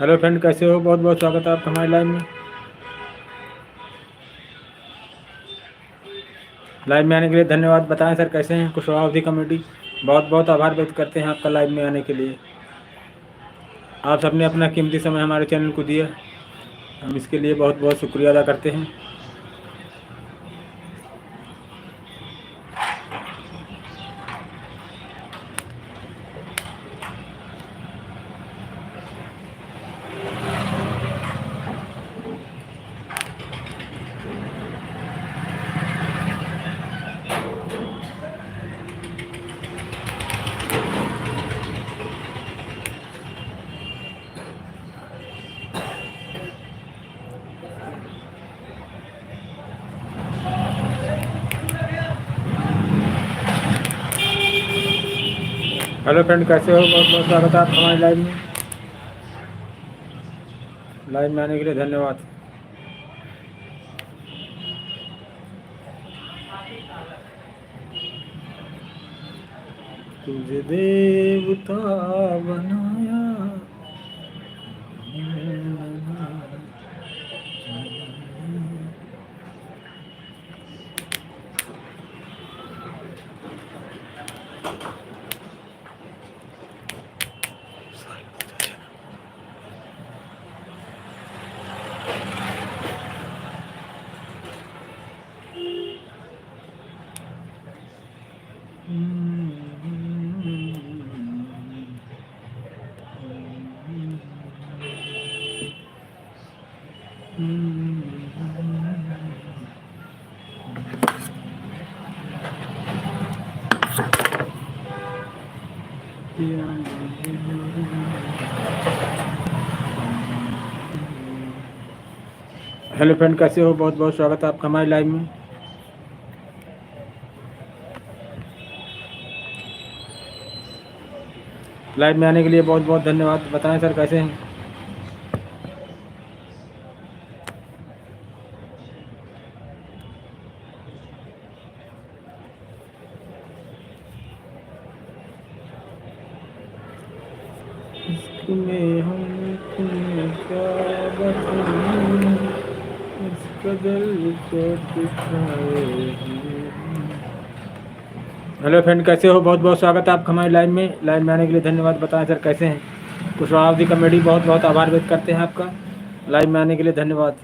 A: हेलो फ्रेंड, कैसे हो? बहुत बहुत स्वागत है आपका हमारे लाइव में। लाइव में आने के लिए धन्यवाद। बताएं सर कैसे हैं? कुशवाहा कमेटी, बहुत बहुत आभार व्यक्त करते हैं आपका लाइव में आने के लिए। आप सबने अपना कीमती समय हमारे चैनल को दिया, हम इसके लिए बहुत बहुत शुक्रिया अदा करते हैं। हेलो फ्रेंड, कैसे हो? बहुत बहुत स्वागत है आपका हमारे लाइव में। लाइव में आने के लिए धन्यवाद। तुझे देवता बनाया, हेलो फ्रेंड, कैसे हो? बहुत बहुत स्वागत है आपका हमारे लाइव में। लाइव में आने के लिए बहुत बहुत धन्यवाद। बताएं सर कैसे हैं? में हम तुम्हें क्या बताएं, इस कदर को दिखाए। हेलो फ्रेंड, कैसे हो? बहुत बहुत स्वागत है आपका हमारे लाइव में। लाइव में आने के लिए धन्यवाद। बताएं सर कैसे हैं? कुशवाहा कमेटी, बहुत बहुत आभार व्यक्त करते हैं आपका। लाइव में आने के लिए धन्यवाद।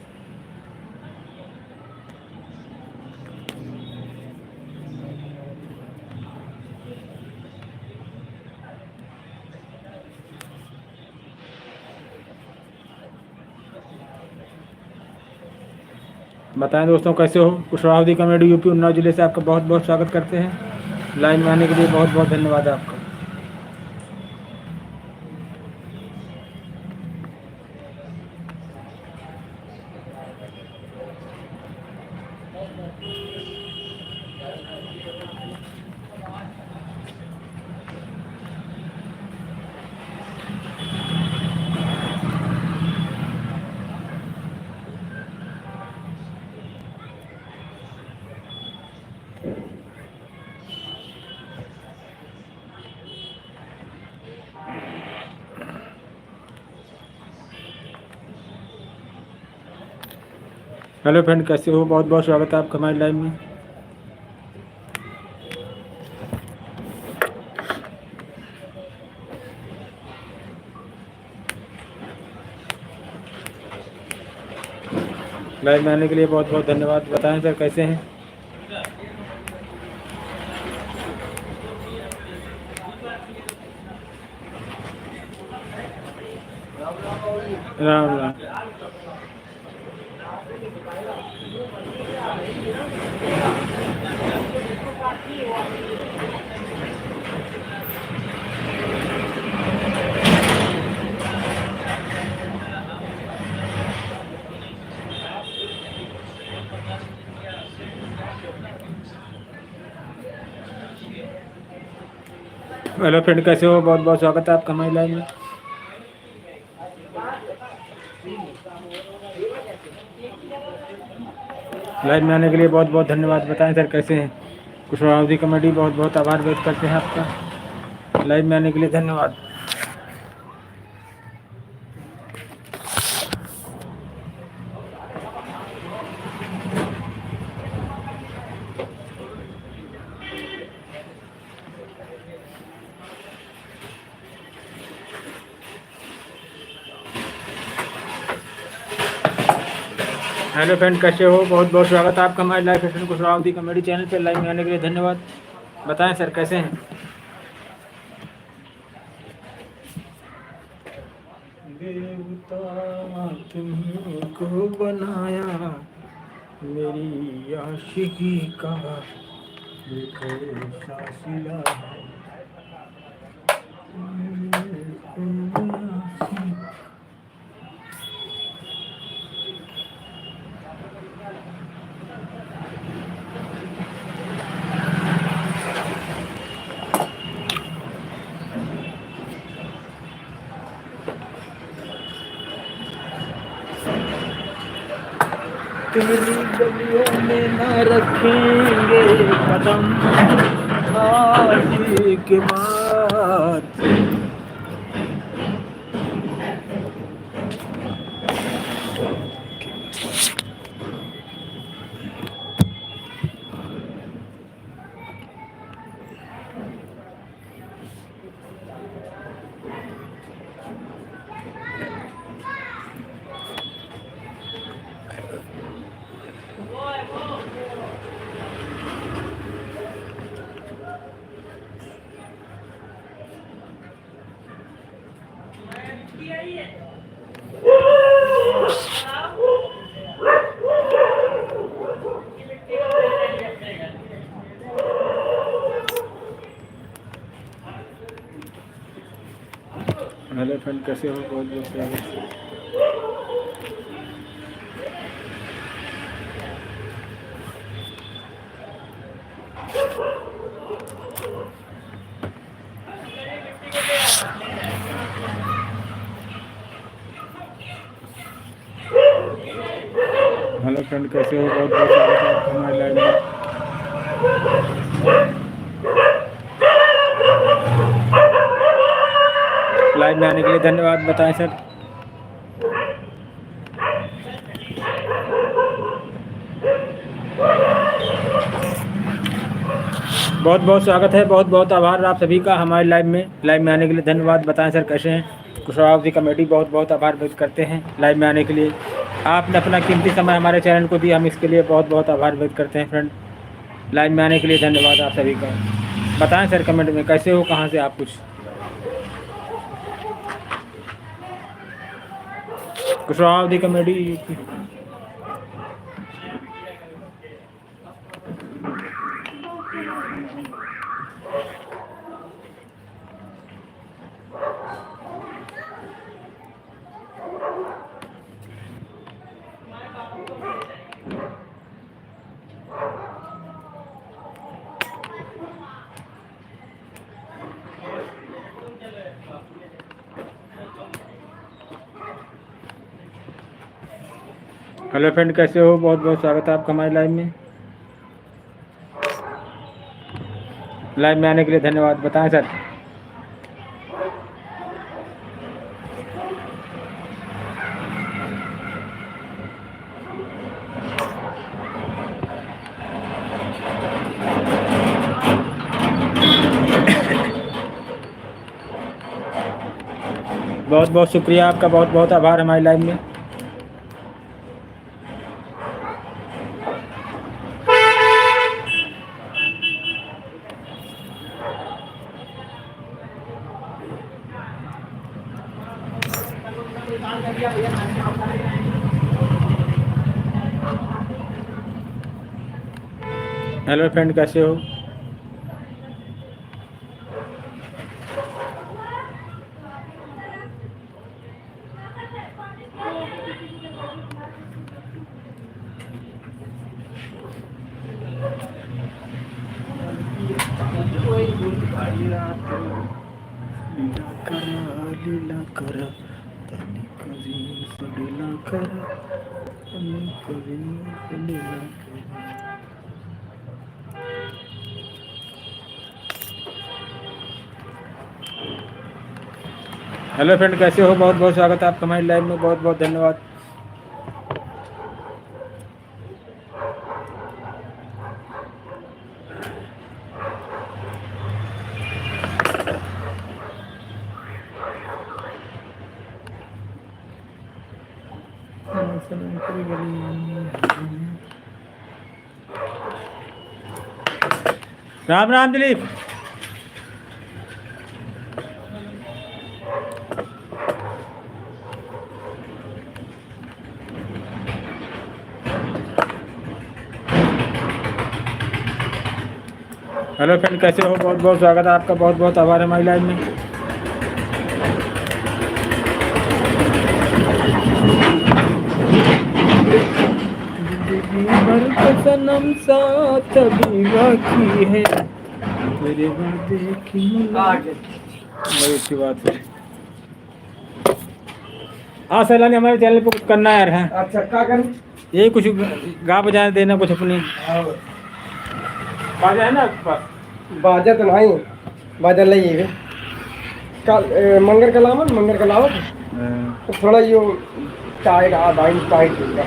A: बताएं दोस्तों कैसे हो? कुशवाहा कमेटी यूपी उन्नाव जिले से आपका बहुत बहुत स्वागत करते हैं। लाइव में आने के लिए बहुत बहुत धन्यवाद आपका। हेलो फ्रेंड, कैसे हो? बहुत बहुत स्वागत है आपका हमारे लाइव में। लाइव में आने के लिए बहुत बहुत धन्यवाद। बताएं सर कैसे हैं? राम राम। हेलो फ्रेंड, कैसे हो? बहुत बहुत स्वागत है आपका हमारी लाइव में। लाइव में आने के लिए बहुत बहुत धन्यवाद। बताएं सर कैसे हैं? कुशवाहा कॉमेडी, बहुत बहुत आभार व्यक्त करते हैं आपका। लाइव में आने के लिए धन्यवाद। हेलो फ्रेंड, कैसे हो? बहुत बहुत स्वागत है आपका हमारे live session Kushwaha comedy channel पे। लाइव में आने के लिए धन्यवाद। बताएं सर कैसे हैं? देवता तुमको बनाया, मेरी आशिकी का देखो शासिला है। तेरी गलियों में न रखेंगे कदम आज के बाद। हेलो फ्रेंड, कैसे हो? बहुत बहुत स्वागत। हेलो फ्रेंड, कैसे हो? बहुत बहुत स्वागत है आपका हमारे लाइव में। लाइव में आने के लिए धन्यवाद। बताएं सर। बहुत बहुत स्वागत है, बहुत बहुत आभार आप सभी का हमारे लाइव में आने के लिए धन्यवाद। बताएं सर कैसे हैं? कुशवाहा कॉमेडी, बहुत बहुत आभार व्यक्त करते हैं लाइव में आने के लिए। आपने अपना कीमती समय हमारे चैनल को दिया, हम इसके लिए बहुत बहुत आभार व्यक्त करते हैं फ्रेंड। लाइव में आने के लिए धन्यवाद आप सभी का। बताएं सर कमेंट में कैसे हो, कहाँ से आप कुछ। कुशवाहा कॉमेडी। हेलो फ्रेंड, कैसे हो? बहुत बहुत स्वागत है आपका हमारे लाइव में। लाइव में आने के लिए धन्यवाद। बताएं सर। बहुत बहुत शुक्रिया आपका, बहुत बहुत आभार हमारे लाइव में। हेलो फ्रेंड, कैसे हो? हेलो फ्रेंड, कैसे हो? बहुत बहुत स्वागत है आपका हमारी लाइव में। बहुत बहुत धन्यवाद। राम राम दिलीप। हेलो फ्रेंड, कैसे हो? बहुत बहुत स्वागत है आपका। बहुत बहुत आभार है हमारी लाइव में। सनम साथ अभी बाकी है, तेरे वादे की बड़ी अच्छी बात है। हाँ सैलानी, हमारे चैनल पे कुछ करना है यार। है
B: अच्छा, क्या करें?
A: यही कुछ गा बजा देना कुछ अपनी। बाजा है ना आपके पास?
B: बाजा तो नहीं, बाजा लइए कल मंगर कलावत तो थोड़ा यो टाइट भाई टाइट होगा।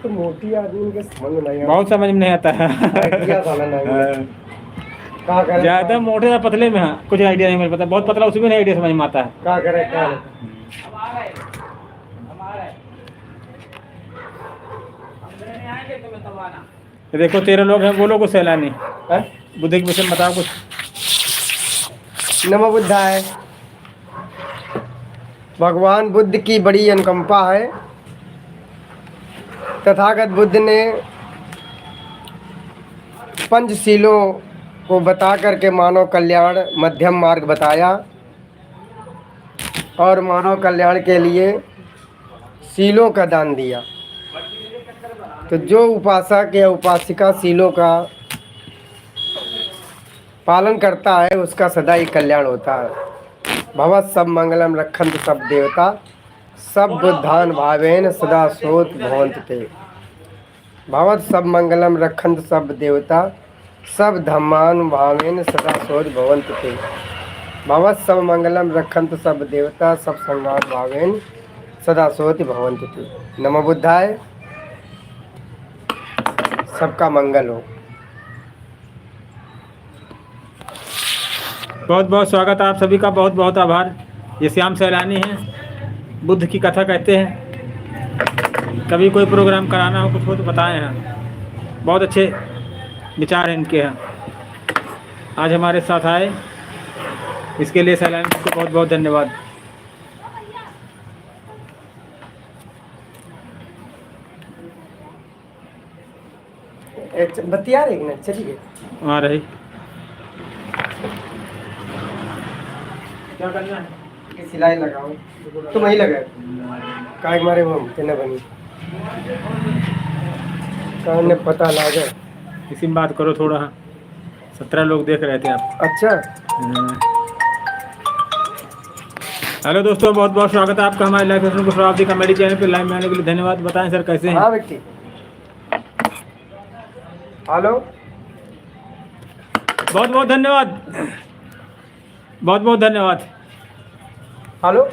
B: तो मोटी आदमी के समझ में नहीं आता।
A: बहुत समझ में नहीं आता है।
B: आइडिया वाला नहीं। क्या करें?
A: ज्यादा मोटे या पतले में कुछ आइडिया नहीं मिल पाता। बहुत पतला, उसमें नहीं आइडिया समझ में आता है।
B: क्या करें क्या?
A: देखो 13 लोग हैं, बोलो कुछ सैलानी। बुद्ध के विषय में बताओ कुछ।
B: नमो बुद्धाय। भगवान बुद्ध की बड़ी अनुकंपा है। तथागत बुद्ध ने पंचशीलों को बता करके मानव कल्याण मध्यम मार्ग बताया और मानव कल्याण के लिए शीलों का दान दिया। तो जो उपासक या उपासिका शीलों का पालन करता है उसका सदा ही कल्याण होता है। भवत सब मंगलम रक्षन्तु सब देवता सब बुद्धान भावेन सदा सोत भवन्तु ते। भवत सब मंगलम रक्षन्तु सब देवता सब धम्मान भावेन सदा सोत भवन्तु ते। भवत सब मंगलम रक्षन्तु सब देवता सब संगात भावेन सदा सोत भवन्तु ते। नमो बुद्धाय। सबका मंगल हो।
A: बहुत बहुत स्वागत है आप सभी का। बहुत बहुत आभार। ये श्याम सैलानी हैं, बुद्ध की कथा कहते हैं। कभी कोई प्रोग्राम कराना हो, कुछ हो तो बताएं हैं। बहुत अच्छे विचार हैं इनके हैं। आज हमारे साथ आए, इसके लिए सैलानी को बहुत बहुत धन्यवाद।
B: बतिया रही ना, चलिए
A: आ रही। क्या करना है?
B: ये सिलाई लगाओ तो वही लगा काय मारे वो तेना बनी कान ने पता लगा।
A: इसी में बात करो थोड़ा। 17 लोग देख रहे थे आप।
B: अच्छा।
A: हेलो दोस्तों, बहुत बहुत स्वागत है आपका हमारे live fashion Kushwaha comedy channel पे। लाइव में आने के लिए धन्यवाद। बताएं सर कैसे हैं?
B: हाँ बेटी। हेलो,
A: बहुत बहुत धन्यवाद। बहुत बहुत धन्यवाद।
B: हेलो।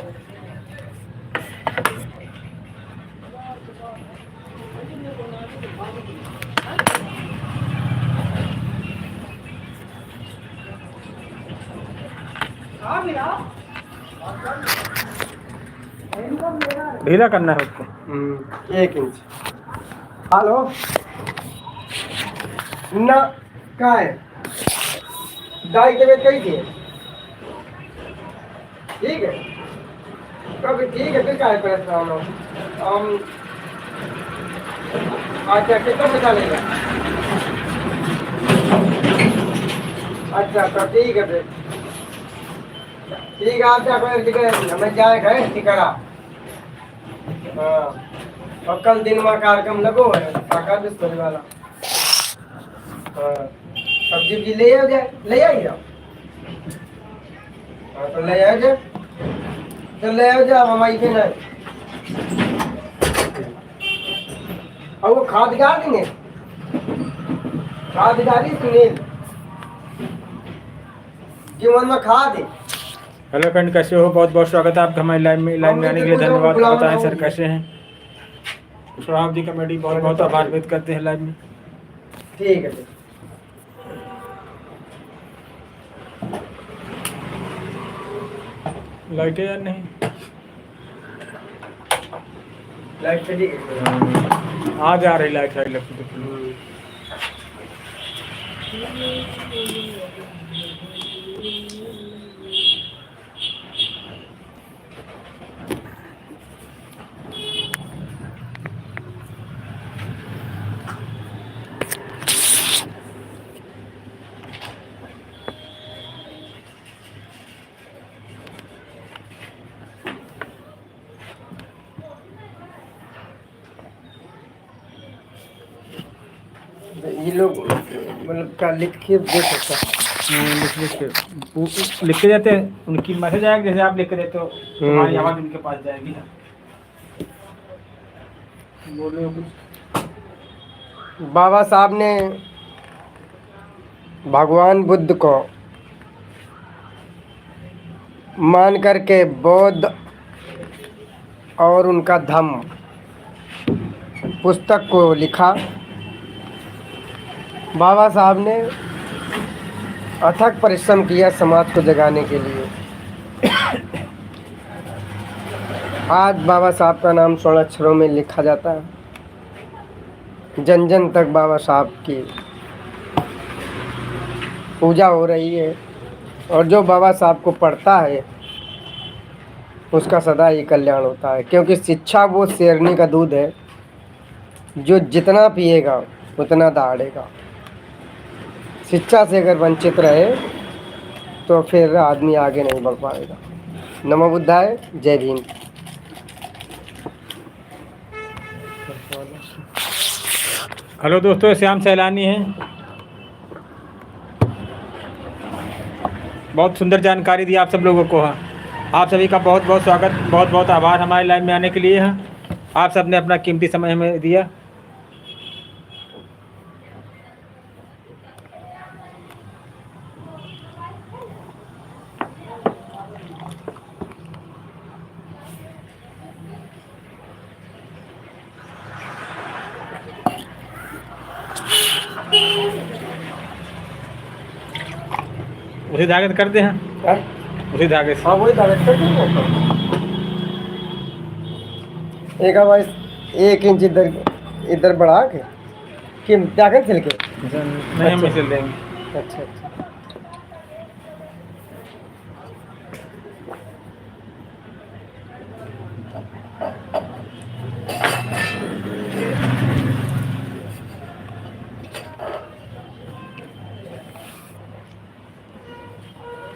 A: ढीला करना है उसको।
B: 1 इंच। हेलो ना का है दाई के कही थी। ठीक है, कभी ठीक है फिर का है परेशान हो। अच्छा कितना पैसा लेगा? अच्छा तो ठीक है फिर, ठीक है। आप जाकर हमें जाए गए टिकरा। हाँ, और कल दिन में कार्यक्रम लगो है काका बिस्तर वाला। हाँ, सब्जी उब्जी ले आओ जाए, ले आइए आप। हाँ तो ले आओ जाए, तो ले आओ जाए हमारी पे नहीं। और वो खाद डाल देंगे, खाद डाली सुनील जीवन में खाद है।
A: हेलो फ्रेंड, कैसे हो? बहुत बहुत स्वागत है आपका हमारे लाइव में आने के लिए धन्यवाद। बताएं सर कैसे हैं? सोहाब जी कमेटी बहुत बहुत आभार व्यक्त करते हैं लाइव में।
B: ठीक है ठीक।
A: लाइट है या नहीं?
B: लाइट चली गई।
A: आज आ रही लाइट, साइड लगती तो।
B: ये लोग मतलब क्या लिख के दे सकता है?
A: लिख के देते हैं, उनकी मैसेज आएगा। जैसे आप लिख के देते हो तुम्हारी आवाज़ उनके पास जाएगी। बोलो कुछ।
B: बाबा साहब ने भगवान बुद्ध को मान करके बौद्ध और उनका धम्म पुस्तक को लिखा। बाबा साहब ने अथक परिश्रम किया समाज को जगाने के लिए। आज बाबा साहब का नाम स्वर्ण अक्षरों में लिखा जाता है। जन जन तक बाबा साहब की पूजा हो रही है, और जो बाबा साहब को पढ़ता है उसका सदा ही कल्याण होता है। क्योंकि शिक्षा वो शेरनी का दूध है, जो जितना पिएगा उतना दहाड़ेगा। शिक्षा से अगर वंचित रहे तो फिर आदमी आगे नहीं बढ़ पाएगा। नमो बुद्धाय, जय भीम।
A: हेलो दोस्तों, श्याम सैलानी हैं। बहुत सुंदर जानकारी दी आप सब लोगों को। आप सभी का बहुत बहुत स्वागत, बहुत बहुत आभार हमारे लाइव में आने के लिए। आप सब ने अपना कीमती समय हमें दिया। उसी धागे से करते हैं, उसी धागे से।
B: हाँ वही धागे से एक आवाज 1 इंच इधर बढ़ा के कि धागे सिल के
A: नहीं हम सिल देंगे।
B: अच्छा अच्छा।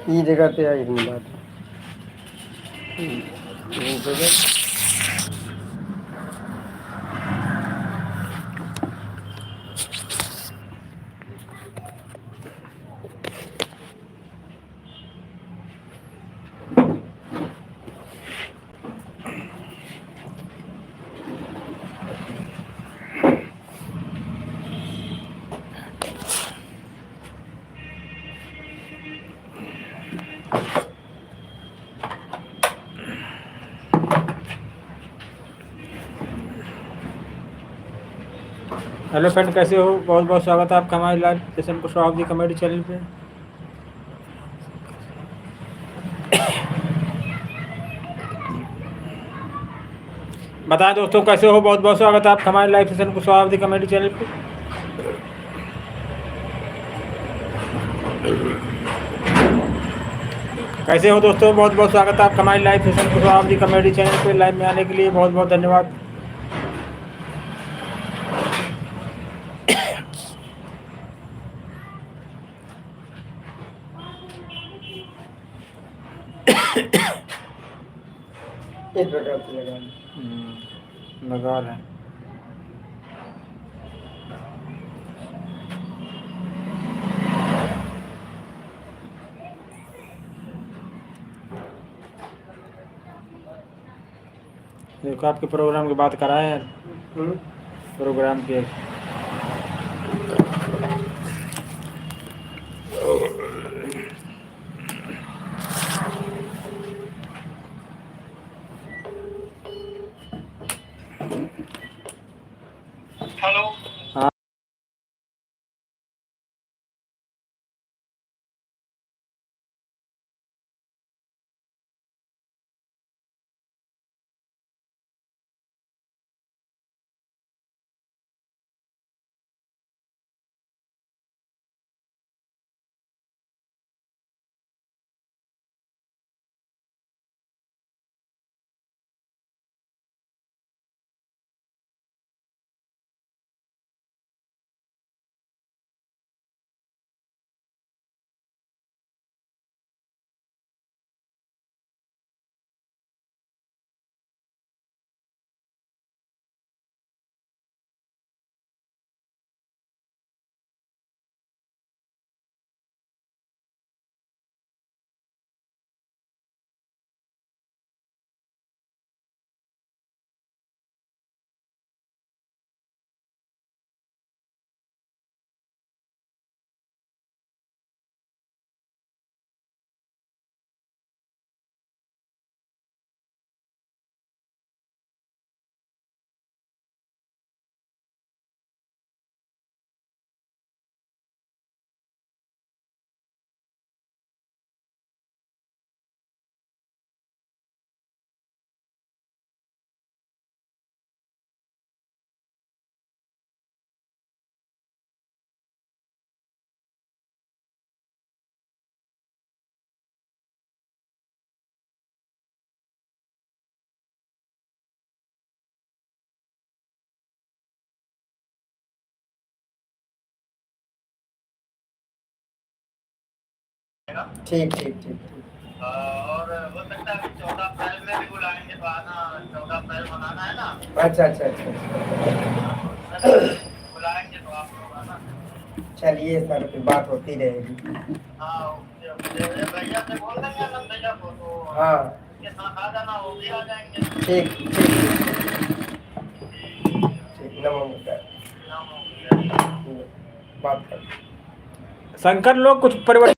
B: ये जगह पे आई नहीं बात। ये जगह
A: हेलो फ्रेंड, कैसे हो? बहुत बहुत स्वागत है आपका हमारे लाइव सेशन को सोहाब जी कमेटी चैनल पे। बताएं दोस्तों कैसे हो? बहुत बहुत स्वागत है आपका हमारे लाइव सेशन को सोहाब जी कमेटी चैनल पे। कैसे हो दोस्तों? बहुत बहुत स्वागत है आपका हमारे लाइव सेशन को सोहाब जी कमेटी चैनल पे। लाइव में आने के लिए बहुत बहुत धन्यवाद।
B: तो लगा ली।
A: लगा रहे हैं। देखो आपके प्रोग्राम की बात कराए हैं,
B: हम्म।
A: प्रोग्राम के।
B: हेलो।
A: हाँ।
B: ठीक ठीक ठीक ठीक। और हो सकता है 14 अप्रैल में भी बुलाएंगे, तो आना। 14 अप्रैल मनाना है ना। अच्छा अच्छा अच्छा। बुलाएंगे तो आप लोग आना। चलिए सर, फिर बात होती रहेगी। हाँ ओके ओके। भैया से बोल देंगे आनंद भैया को, तो हाँ उनके साथ आ जाना, वो भी आ जाएंगे। ठीक ठीक। नमो बुद्धाय। नमो बुद्धाय। बात कर।
A: शंकर लोग कुछ परिवर्तन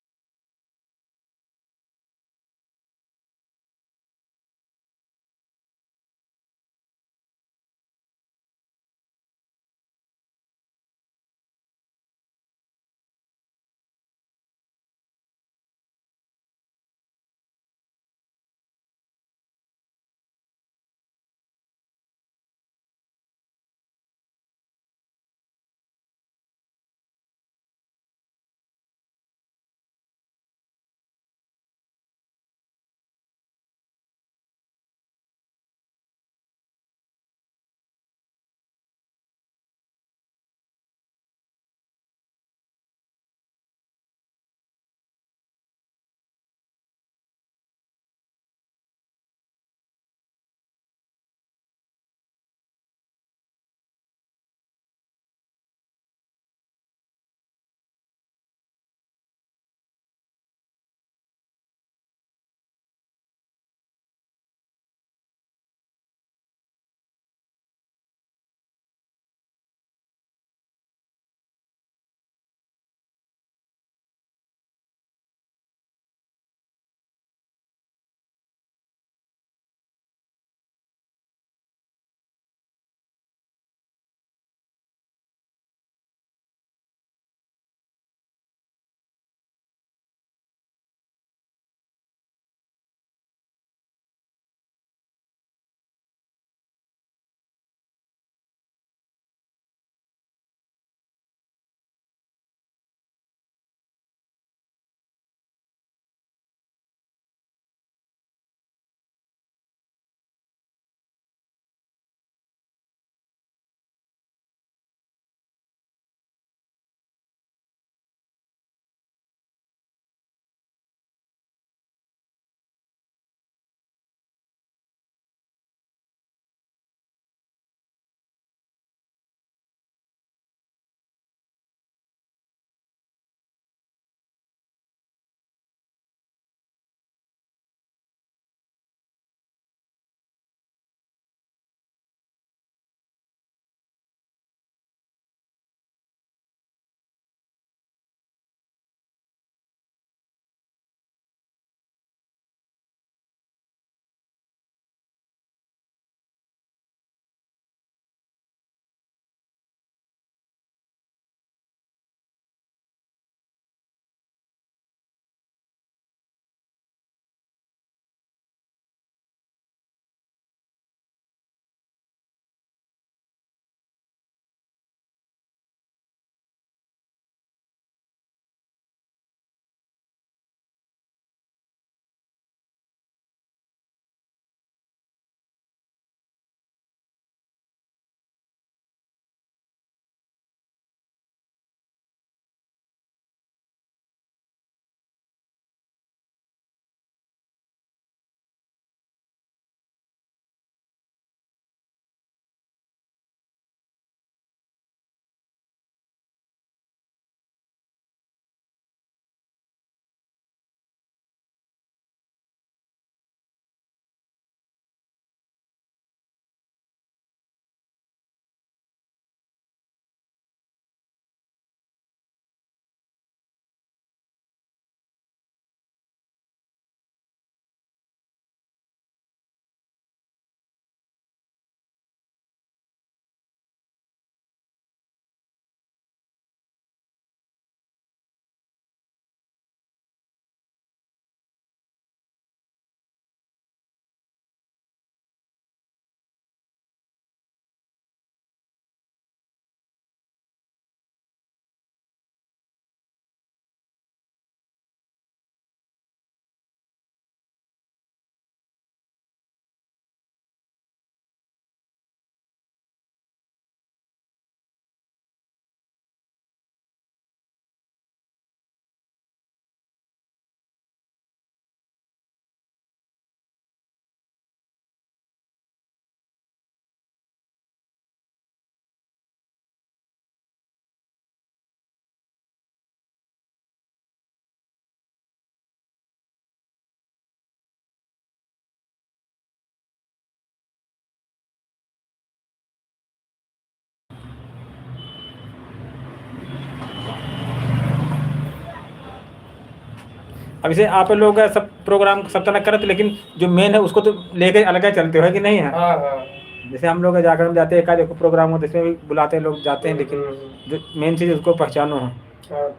A: अब इसे आप लोग सब प्रोग्राम सब तरह करते, लेकिन जो मेन है उसको तो लेके अलग ही चलते हो कि नहीं है।
B: हाँ हाँ।
A: जैसे हम लोग जागरण में जाते हैं, एक आध एक प्रोग्राम होता है इसमें भी बुलाते हैं लोग, जाते हैं, लेकिन जो मेन चीज़ उसको पहचानो है,
B: हाँ,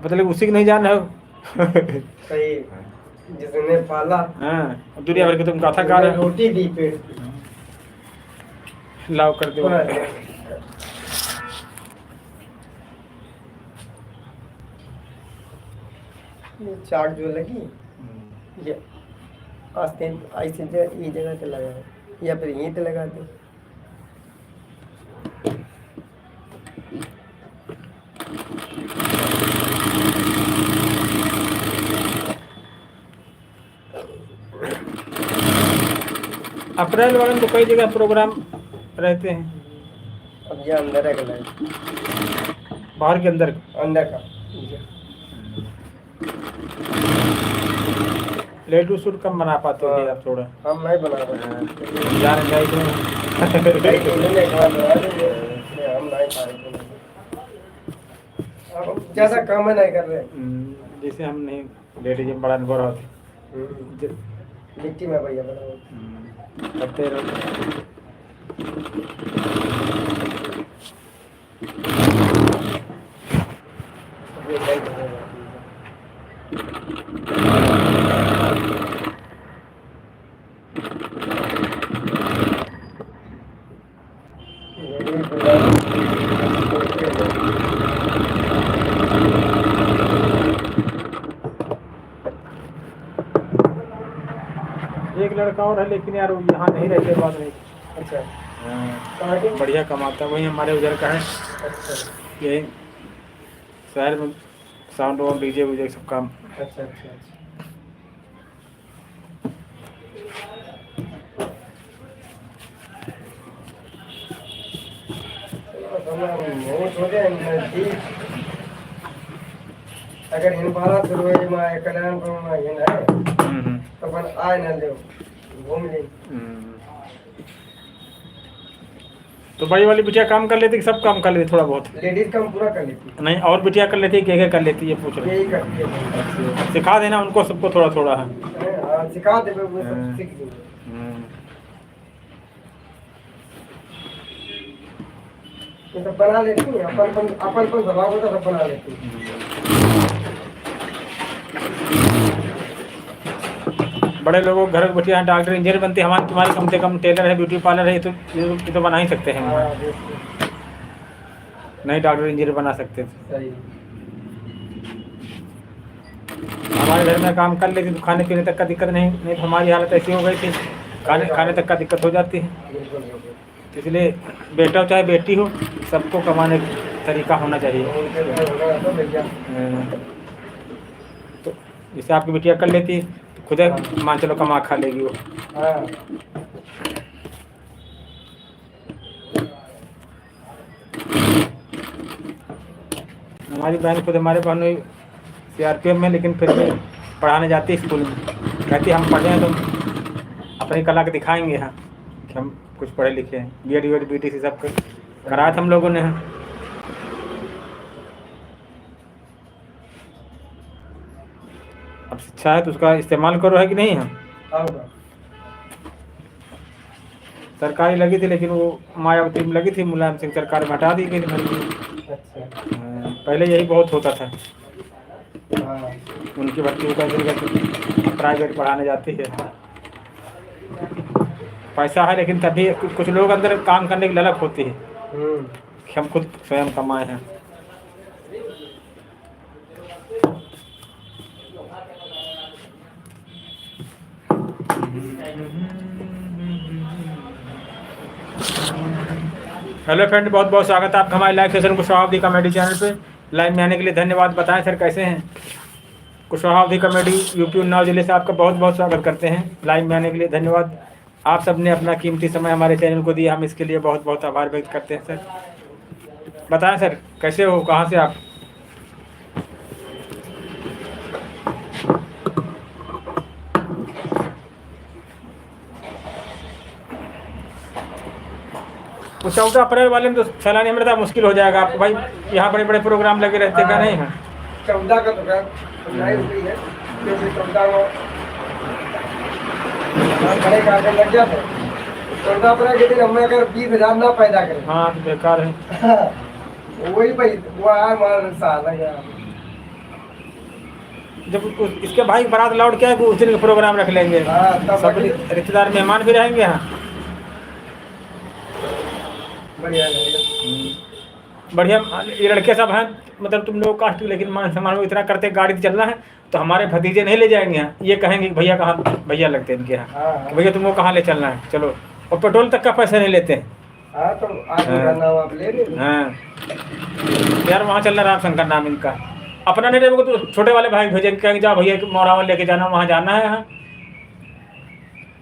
A: मतलब उसी की नहीं जान है।
B: सही। जिसने पाला,
A: हाँ, अब दुनिया भर के तुम गाथा गा रहे हो।
B: रोटी दी पेट की।
A: लाओ कर दो।
B: ये चार्ट जो लगी, ये आस्तीन ऐसे ये जगह पे लगा है, या फिर यहीं पे लगा दे।
A: अप्रैल वाले में तो कई जगह प्रोग्राम रहते हैं।
B: अब ये अंदर है गला,
A: बाहर के अंदर
B: अंदर का ये।
A: लेट शूट कम बना पाते हो आप थोड़ा।
B: हम नहीं बना रहे
A: जाने जाए तो
B: हम नहीं खा रहे, अब ज्यादा काम है नहीं कर रहे।
A: जैसे हम नहीं लेडीज में बड़ा अनुभव होते
B: मिट्टी में भैया बनाओ
A: करते रहो।
B: ये नहीं करेगा।
A: एक लड़का और है, लेकिन यार वो यहाँ नहीं रहते, बात नहीं।
B: अच्छा,
A: बढ़िया कमाता है, वही हमारे उधर का है।
B: अच्छा
A: यही शहर में साउंड वाउंड डीजे वीजे सब काम।
B: अच्छा अच्छा। अगर इन बारा शुरू है में कल्याणपुर में इन है तो अपन आए न ले घूम ले।
A: तो बड़ी वाली बिटिया काम कर लेती कि सब काम कर लेती? थोड़ा बहुत
B: लेडीज काम पूरा कर लेती
A: नहीं, और बिटिया कर लेती है, क्या क्या कर लेती है पूछ रहे?
B: यही करती है।
A: सिखा देना उनको, सबको थोड़ा थोड़ा है।
B: हाँ, सिखा दे, वो सब सीख जाएंगे। ये सब बना लेती है, अपन स्वभाव होता सब बना लेती है।
A: बड़े लोगों घर बैठे हैं, डॉक्टर इंजीनियर बनते, हमारे तुम्हारी कम से कम टेलर है, ब्यूटी पार्लर है, ये तो बना ही सकते हैं।
B: हाँ,
A: नहीं डॉक्टर इंजीनियर बना सकते थे।
B: सही।
A: हमारे घर में काम कर लेती तो खाने पीने तक का दिक्कत नहीं तो हमारी हालत ऐसी हो गई थी, खाने तक का दिक्कत हो जाती है।
B: बिल्कुल बिल्कुल।
A: इसलिए बेटा हो चाहे बेटी हो, सबको कमाने का तरीका होना चाहिए। तो जैसे आपकी बेटियाँ कर लेती तो खुद मान चलो कमा खा लेगी वो।
B: हाँ।
A: हमारी बहन खुद, हमारे बहन CRPF में, लेकिन फिर भी पढ़ाने जाती है स्कूल में, कहती हम पढ़े हैं तो अपनी कला के दिखाएंगे यहाँ कि हम कुछ पढ़े लिखे हैं। BEd BTC सब कराया था हम लोगों ने। अब शिक्षा है तो उसका इस्तेमाल करो, है कि नहीं है? सरकारी लगी थी, लेकिन वो मायावती में लगी थी, मुलायम सिंह सरकार में हटा दी गई। पहले यही बहुत होता था, उनकी भर्ती प्राइवेट पढ़ाने जाती है। पैसा है, लेकिन तभी कुछ लोग अंदर काम करने की ललक होती है कि हम खुद स्वयं कमाए हैं। हेलो फ्रेंड, बहुत बहुत स्वागत है आपका हमारे live session Kushwaha comedy channel पे। लाइव में आने के लिए धन्यवाद। बताएं सर कैसे हैं? कुशवाहा कॉमेडी यूपी उन्नाव जिले से आपका बहुत बहुत स्वागत करते हैं। लाइव में आने के लिए धन्यवाद। आप सब ने अपना कीमती समय हमारे चैनल को दिया, हम इसके लिए बहुत बहुत आभार व्यक्त करते हैं। सर बताएं सर कैसे हो, कहाँ से आप? वो 14 अप्रैल वाले में तो सैलानी मृदा मुश्किल हो जाएगा आपको भाई, यहाँ बड़े बड़े प्रोग्राम लगे रहते क्या नहीं है?
B: 14 का तो नहीं हुई है क्योंकि सौदा वो खड़े कागज लग जाते सौदा पर के दिन हमें अगर 20,000 ना पैदा करें
A: हाँ तो बेकार है।
B: वही भाई वो आया हमारा साल है यार।
A: जब इसके भाई बारात लौट के आए उस दिन का प्रोग्राम रख लेंगे,
B: हाँ, तब
A: सब
B: रखेंगे।
A: रिश्तेदार मेहमान भी रहेंगे। हाँ
B: बढ़िया रहेगा।
A: बढ़िया। ये लड़के सब हैं मतलब तुम लोग कास्ट, लेकिन मान सम्मान में इतना करते गाड़ी से चलना है तो हमारे भतीजे नहीं ले जाएंगे यहाँ, ये कहेंगे कि भैया कहाँ, भैया लगते हैं इनके यहाँ,
B: हाँ, हाँ।
A: कि भैया तुमको कहाँ ले चलना है चलो, और पेट्रोल तक का पैसा नहीं लेते हैं।
B: हाँ तो आदमी का नाम आप ले लो।
A: हाँ यार वहाँ चलना, राम शंकर नाम इनका, अपना नहीं रहेगा तो छोटे वाले भाई भेजेंगे, कहेंगे जाओ भैया मोरावन लेके जाना, वहाँ जाना है। हाँ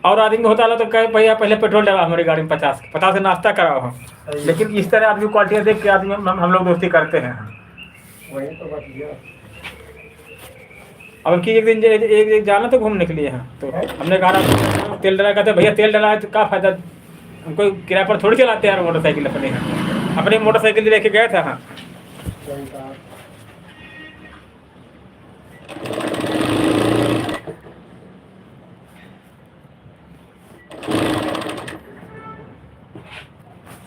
A: और आदमी होता है तो कहे भैया पहले पेट्रोल डलवा हमारी गाड़ी में 50 से नाश्ता कराओ। हम लेकिन इस तरह आदमी क्वालिटी देख के आदमी हम लोग दोस्ती करते हैं।
B: वही तो बढ़िया।
A: अब की एक दिन जाना तो घूमने के लिए। हाँ तो हमने कहा तेल डला, कहते भैया तेल डला है तो क्या फायदा, हमको किराए पर थोड़ी चलाते हैं यार मोटरसाइकिल अपने। हाँ अपनी मोटरसाइकिल लेके गए थे। हाँ
B: सही कहा।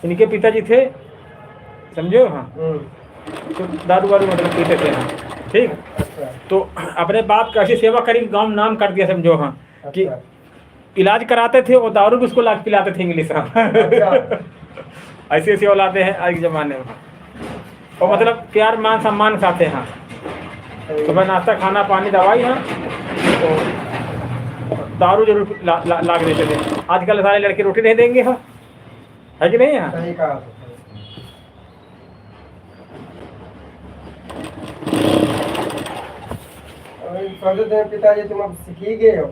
A: इनके पिताजी थे समझो। हाँ तो दारू वारू मतलब पीते थे। हाँ ठीक।
B: अच्छा
A: तो अपने बाप की ऐसी सेवा करी, गांव में नाम कर दिया समझो। हाँ कि इलाज कराते थे और दारू भी उसको ला के पिलाते थे इंग्लिश। हाँ ऐसी ऐसी औलादे हैं आज के ज़माने में। और मतलब प्यार मान सम्मान के साथ है। हाँ सुबह नाश्ता खाना पानी दवाई। हाँ तो दारू जरूर ला के देते थे। आजकल सारे लड़के रोटी नहीं देंगे। हाँ है कि नहीं। हाँ
B: सही कहा। सोचते हैं पिताजी तुम अब सीख ही गए हो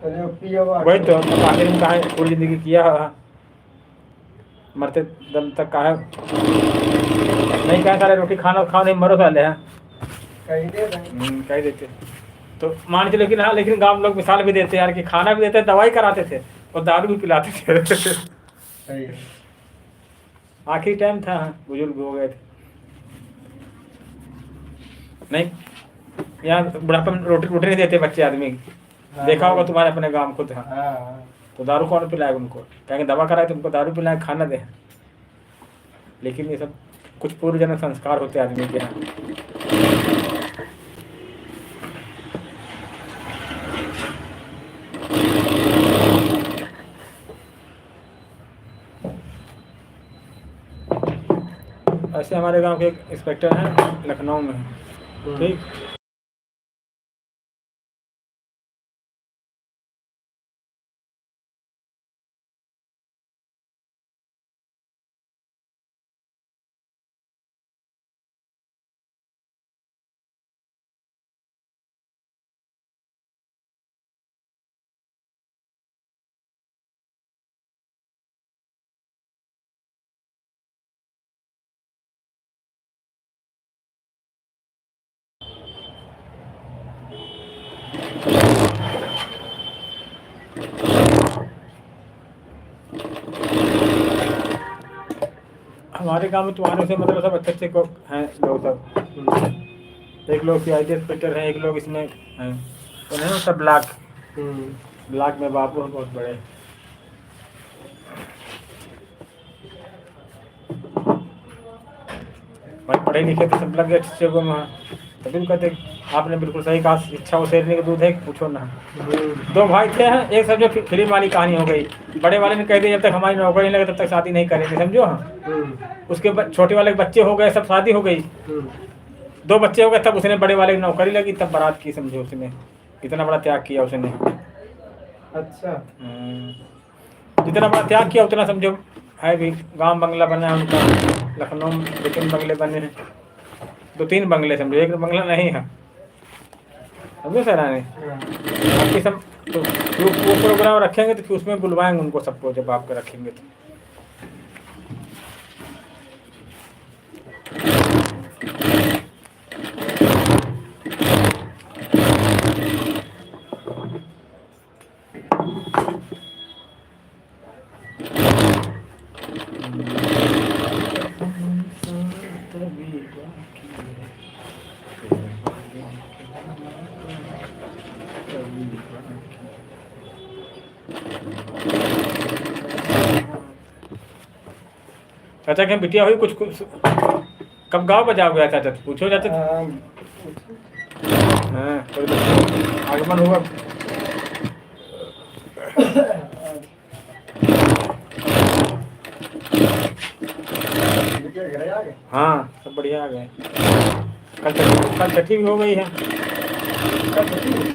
B: तो जो पियो
A: वही तो आखिर में कहा है पूरी जिंदगी किया है। मरते दम तक कहा है नहीं, कहा सारे रोटी खाना खाओ नहीं मरो साले। हैं कह देते तो मान चलो। लेकिन हाँ लेकिन गाँव लोग मिसाल भी देते यार कि खाना भी देते, दवाई कराते थे और दारू भी पिलाते थे।
B: सही है।
A: आखिरी टाइम था। हाँ बुजुर्ग हो गए थे। नहीं यार बुढ़ापा में रोटी रोटी नहीं देते बच्चे आदमी। देखा होगा तुम्हारे अपने गाँव खुद। हाँ
B: हाँ
A: तो दारू कौन पिलाएगा उनको, कहेंगे दवा कराए तो उनको दारू पिलाए खाना दे। लेकिन ये सब कुछ पूर्वजन्म संस्कार होते आदमी के। यहाँ ऐसे हमारे गांव के एक इंस्पेक्टर हैं लखनऊ में। ठीक हमारे गांव में तुम्हारे से मतलब सब अच्छे अच्छे को हैं लोग सब। एक लोग CID इंस्पेक्टर हैं, एक लोग इसमें हैं तो नहीं सब ब्लॉक में बाबू हैं बहुत बड़े। भाई पढ़े लिखे तो सब लग गए अच्छे को वहाँ। तभी कहते आपने बिल्कुल सही कहा, इच्छा वो शेरनी का दूध है पूछो ना। दो भाई थे। हैं एक समझो फिल्म वाली कहानी हो गई। बड़े वाले ने कह दिया जब तक हमारी नौकरी नहीं लगे तब तक शादी नहीं करेंगे समझो। हाँ उसके छोटे वाले के बच्चे हो गए, सब शादी हो गई, 2 बच्चे हो गए, तब उसने बड़े वाले की नौकरी लगी, तब बारात की समझो। उसने कितना बड़ा त्याग किया उसने।
B: अच्छा
A: जितना बड़ा त्याग किया उतना समझो है भी। गांव बंगला बना है उनका लखनऊ में, 2-3 बंगले बने हैं। 2-3 बंगले समझो, एक बंगला नहीं है समझो सर। आने बाकी सब तो वो प्रोग्राम रखेंगे तो फिर उसमें बुलवाएंगे उनको सबको, जब आपको रखेंगे तो। चाचा के बिटिया हुई कुछ कब गाँव बजाओगे चाचा पूछो चाचा। हाँ कोई आगमन हुआ। हाँ सब बढ़िया आ गए। कल छठी भी हो गई है।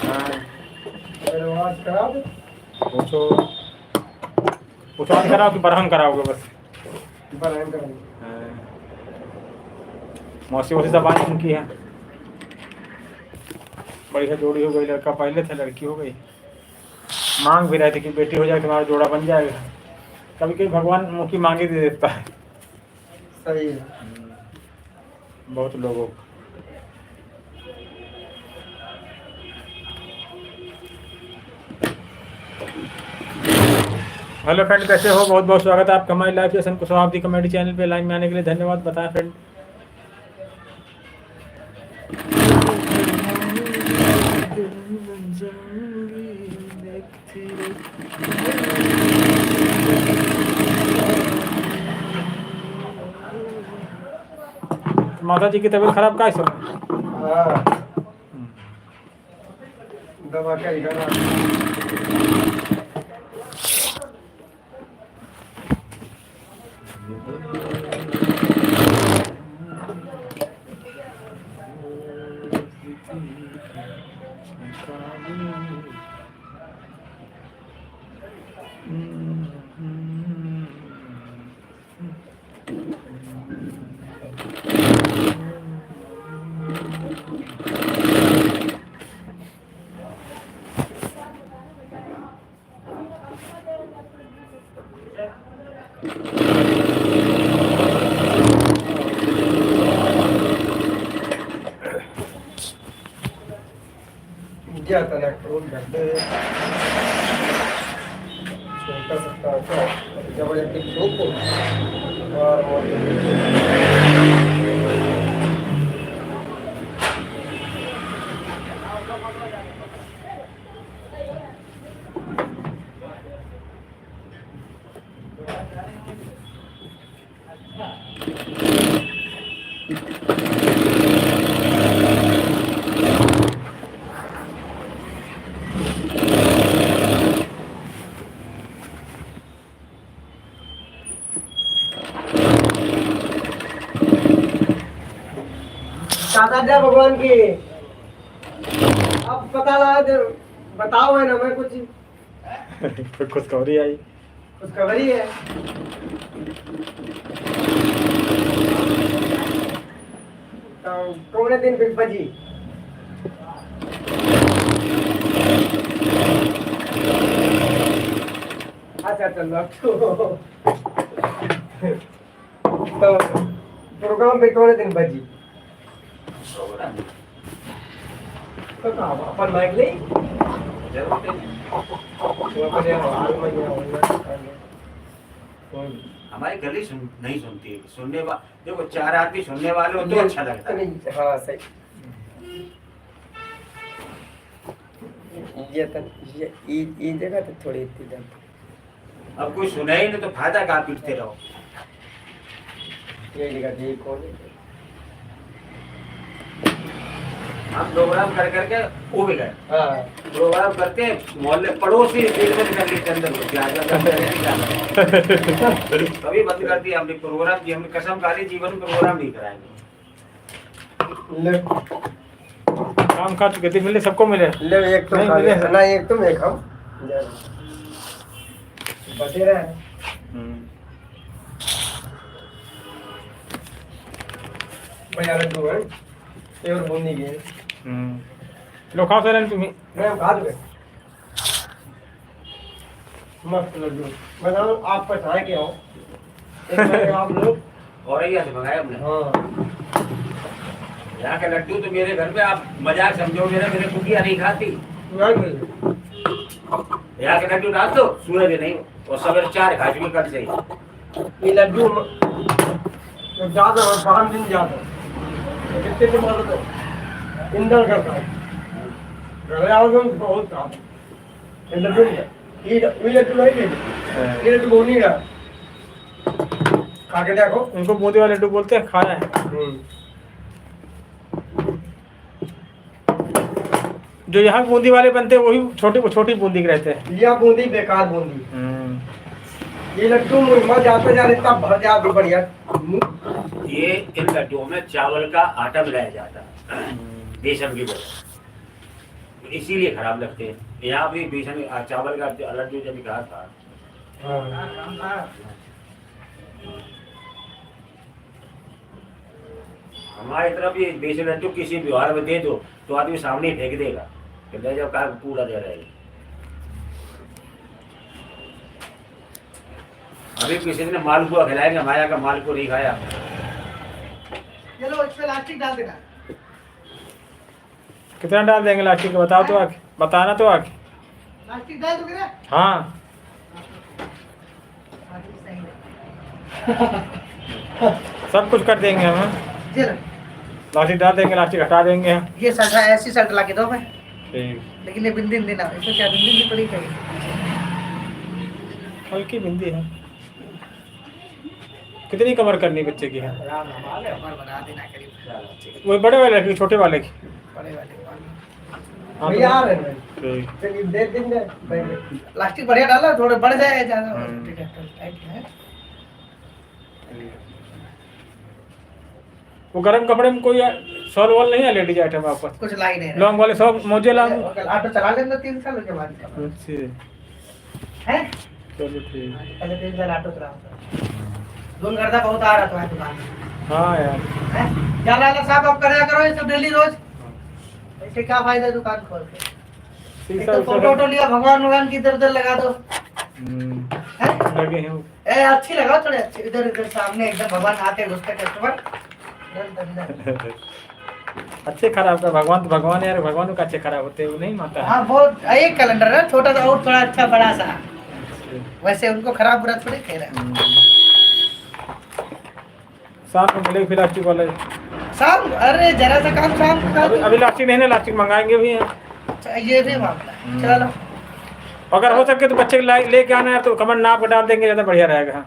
A: हाँ पूछो पूछो हम कराओ कि बरहम कराओगे बस। हाँ मौसी वौसी सब आज उनकी है। बढ़िया जोड़ी हो गई। लड़का पहले थे लड़की हो गई। मांग भी रहे थे कि बेटी हो जाए तुम्हारा जोड़ा बन जाएगा। कभी कभी भगवान मुँह की मांगी दे देता है।
B: सही है।
A: बहुत लोगों को। हेलो फ्रेंड कैसे हो। बहुत बहुत स्वागत है आपका हमारे live session Kushwaha comedy channel पे। लाइन में आने के लिए धन्यवाद। बताएं फ्रेंड। माता जी की तबीयत खराब का समय।
B: हाँ दवा क्या क्या था छोटा सकता जबरदस्ती ठोको और दादा जय भगवान की। अब पता लगा बताओ है ना मैं कुछ
A: खुशखबरी आई।
B: खुशखबरी है। तो कौन दिन फिर बजी अच्छा चलो तो प्रोग्राम पे कौन दिन बजी तो अपन माइक ले
C: हमारी गली नहीं सुनती है। सुनने वाले देखो 4 आदमी सुनने वाले हो तो अच्छा लगता है।
B: हाँ सही। ये जगह तो थोड़ी इतनी
C: अब कोई सुना ही नहीं तो फायदा कहाँ पीटते रहो।
B: ये जगह ठीक कौन
C: हम प्रोग्राम कर करके वो भी गए।
B: हाँ
C: प्रोग्राम करते मोहल्ले पड़ोसी कर लेते अंदर कभी बंद कर दिया हमने प्रोग्राम की। हमने कसम खा ली जीवन में प्रोग्राम नहीं कराएंगे।
A: काम खा चुके थे मिले सबको मिले।
B: ले एक तो खा ले ना एक तुम एक हम बचे रहे। भैया लड्डू है ये और बूंदी के
A: लो खाओ सर तुम्हें।
B: मैं खा दूंगा मस्त लड्डू। बताओ आप पछाए के हो एक बार आप लोग
C: और यहाँ से मंगाया हमने।
B: हाँ
C: यहाँ के लड्डू तो मेरे घर में आप मजाक समझो मेरे कुटिया नहीं खाती। यहाँ के लड्डू डाल दो सूरज नहीं और सवेरे 4 खा चुके कल से ही।
B: ये लड्डू ज्यादा 5 दिन ज्यादा कितने दिन मारो तो इंदर करता है बहुत काम ये लड्डू नहीं है। ये लड्डू नहीं ये लड्डू नहीं है खा के देखो।
A: इनको बूंदी वाले लड्डू बोलते हैं, खाया है। जो यहाँ बूंदी वाले बनते हैं वही छोटी छोटी बूंदी के रहते हैं।
B: यह बूंदी बेकार बूंदी। ये लड्डू मुँह जाते जा इतना भर जाते बढ़िया।
C: ये इन लड्डुओं में चावल का आटा मिलाया जाता है, बेसन की वजह, इसीलिए खराब लगते हैं। यहाँ भी बेसन चावल का लड्डू जब कहा था। हमारी तरफ ये बेसन लड्डू किसी व्यवहार में दे दो तो आदमी सामने ही फेंक देगा, ले जाओ कहा पूरा दे रहे। अभी किसी ने मालपुआ खिलाएंगे, माया का मालपुआ नहीं खाया।
D: चलो इसमें लास्टिक डाल देना।
A: कितना डाल देंगे लास्टिक का बताओ तो आके, बताना तो आके।
D: लास्टिक डाल दोगे ना?
A: हाँ सब कुछ कर देंगे हम।
D: चलो
A: लास्टिक डाल देंगे, लास्टिक हटा देंगे हम।
D: ये शर्ट ऐसी शर्ट ला के दो मैं,
A: ठीक,
D: लेकिन ये बिंदी ना, इसमें क्या बिंदी पड़ी चाहिए।
A: हल्की बिंदी है। कितनी कमर करनी बच्चे की है?
D: और बना देना करीब
A: वो बड़े वाले की छोटे वाले की?
D: बड़े वाले।
A: हाँ,
B: भैया आ रहे हैं।
A: ठीक।
B: चलिए दे देंगे।
D: प्लास्टिक बढ़िया डाला, थोड़े बढ़ जाए ज्यादा। ठीक है, टाइट है।
A: वो गर्म कपड़े में कोई शॉल वॉल नहीं है लेडीज आइटम आपका?
D: कुछ ला ही नहीं
A: लॉन्ग वाले सब मोजे लॉन्ग।
D: ऑटो चला लेंगे 3 साल के बाद
A: अच्छा
D: है।
A: चलो ठीक।
D: पहले 3 साल ऑटो चलाऊंगा। लोन करता बहुत आ रहा तुम्हारी दुकान में।
A: हाँ यार
D: हैं? क्या लाला साहब आप करया करो ये सब डेली रोज, ऐसे क्या फायदा है दुकान खोल के। एक
A: शीशा
D: तो
A: उसा
D: फोटो वोटो लिया, भगवान की इधर उधर लगा दो।
A: लगे हैं।
D: ए अच्छी लगाओ थोड़े, अच्छे इधर इधर सामने एकदम भगवान आते घुसते कस्टमर।
A: अच्छे खराब का भगवान तो भगवान है यार, भगवानों का अच्छे खराब होते हैं, वो नहीं मानता है।
D: हाँ बहुत एक कैलेंडर है छोटा सा और थोड़ा अच्छा बड़ा सा, वैसे उनको खराब बुरा थोड़ी कह रहे हैं।
A: शाम को मिलेगी फिर लास्टिक वाले।
D: शाम, अरे जरा सा काम शाम को कर दो।
A: अभी लास्टिक नहीं है, लास्टिक मंगाएंगे भी हैं।
D: अच्छा, ये भी मामला है। चलो
A: अगर हो सके तो बच्चे लेके आना है तो कमर नाप के डाल देंगे, ज़्यादा बढ़िया रहेगा।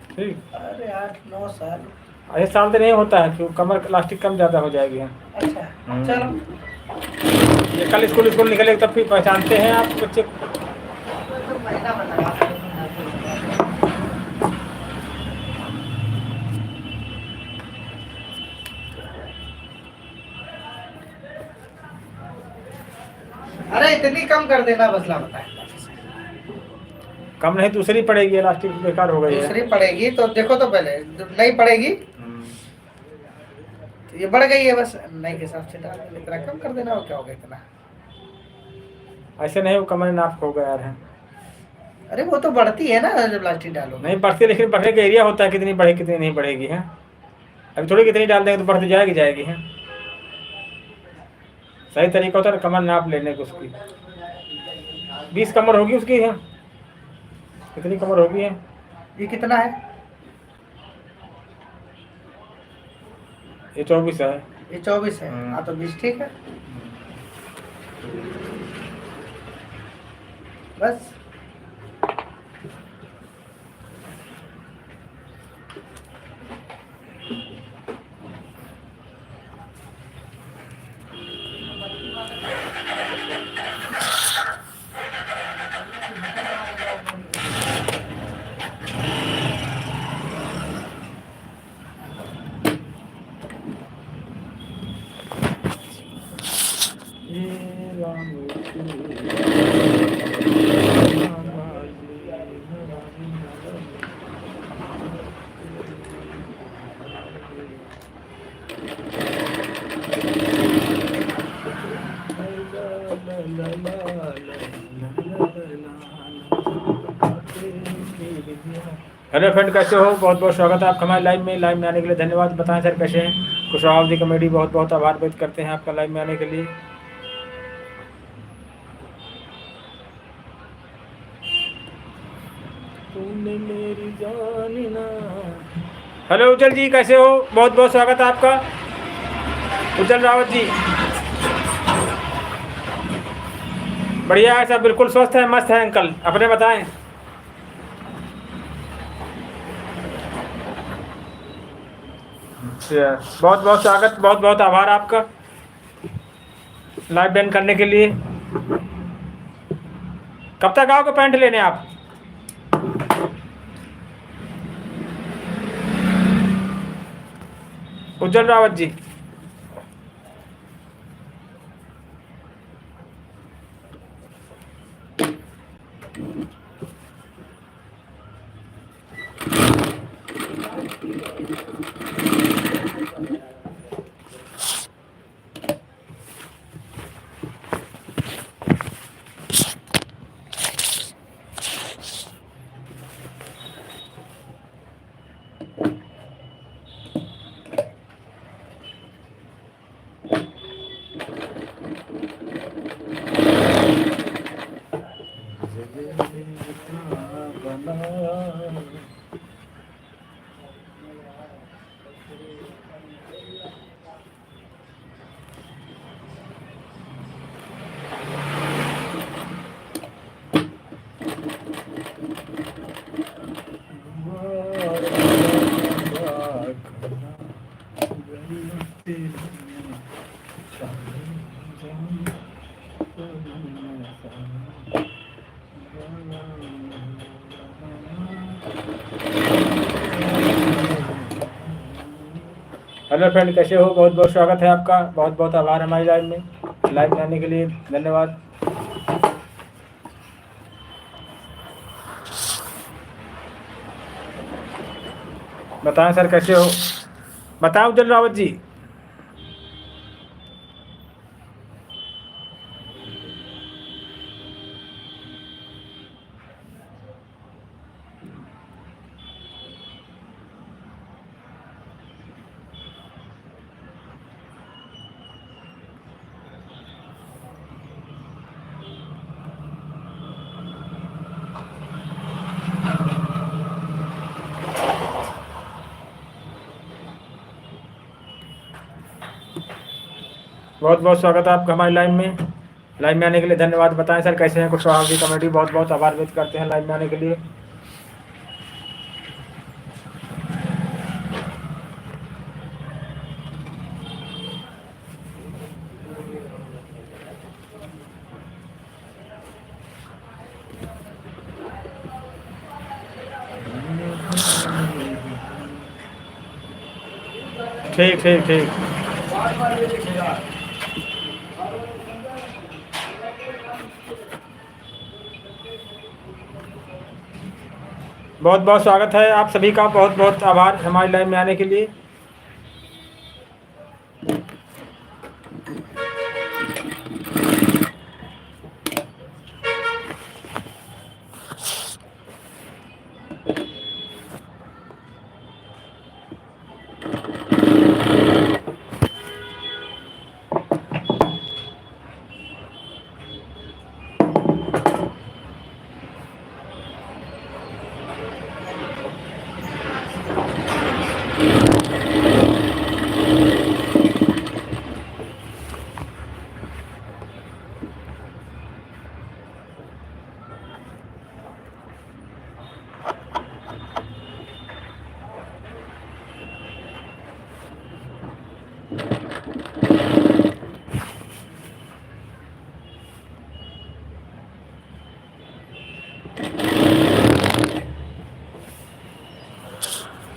A: ठीक।
D: अरे 8-9 साल।
A: ऐसे साल तो नहीं होता है क्यों, कमर प्लास्टिक कम ज़्यादा हो जाएगी।
D: अच्छा चलो,
A: ये कल स्कूल निकले तब भी पहचानते हैं आप बच्चे को?
D: तो महीना बता। अरे इतनी कम कर देना बसला बताए।
A: कम नहीं दूसरी पड़ेगी, इलास्टिक बेकार हो गई है।
D: दूसरी पड़ेगी तो देखो तो पहले, नहीं पड़ेगी तो ये बढ़ गई है, बस नहीं के हिसाब से डाल दो। इतना कम कर देना, और क्या होगा इतना।
A: ऐसे नहीं, वो कमर नाप हो गया है।
D: अरे वो तो बढ़ती है ना जब प्लास्टिक डालो।
A: नहीं बढ़ती, लेकिन बढ़ने का एरिया होता है, कितनी बढ़े कितनी नहीं बढ़ेगी है। अभी थोड़ी कितनी डाल देंगे तो बढ़ती जाएगी है। सही तरीका होता है कमर नाप लेने को उसकी। 20 कमर होगी उसकी है। कितनी कमर होगी है?
D: ये कितना है?
A: ये 24 है।
D: ये 24 है। हाँ तो 20 ठीक है बस।
A: हेलो फ्रेंड, कैसे हो? बहुत बहुत स्वागत है आपका हमारे लाइव में आने के लिए धन्यवाद। बताएं सर कैसे हैं? कुशवाहा कॉमेडी बहुत बहुत आभार व्यक्त करते हैं आपका लाइव में आने के लिए। हेलो उज्जवल जी, कैसे हो? बहुत बहुत स्वागत है आपका, उज्जवल रावत जी। बढ़िया है सब, बिल्कुल स्वस्थ है, मस्त है अंकल। अपने बताएं। बहुत बहुत स्वागत, बहुत बहुत आभार आपका लाइव बैन करने के लिए। कब तक आओगे पैंट लेने आप? उज्जवल रावत जी, हेलो फ्रेंड, कैसे हो? बहुत बहुत स्वागत है आपका, बहुत बहुत आभार हमारी लाइव में आने के लिए, धन्यवाद। बताएं सर कैसे हो? बताओ उज्जवल रावत जी। बहुत बहुत स्वागत है आपका हमारी लाइव में आने के लिए, धन्यवाद। बताएं सर कैसे हैं? कुशवाहा की कमेटी बहुत बहुत आभार व्यक्त करते हैं लाइव में आने के लिए। ठीक ठीक ठीक, बहुत बहुत स्वागत है आप सभी का, बहुत बहुत आभार हमारी लाइव में आने के लिए।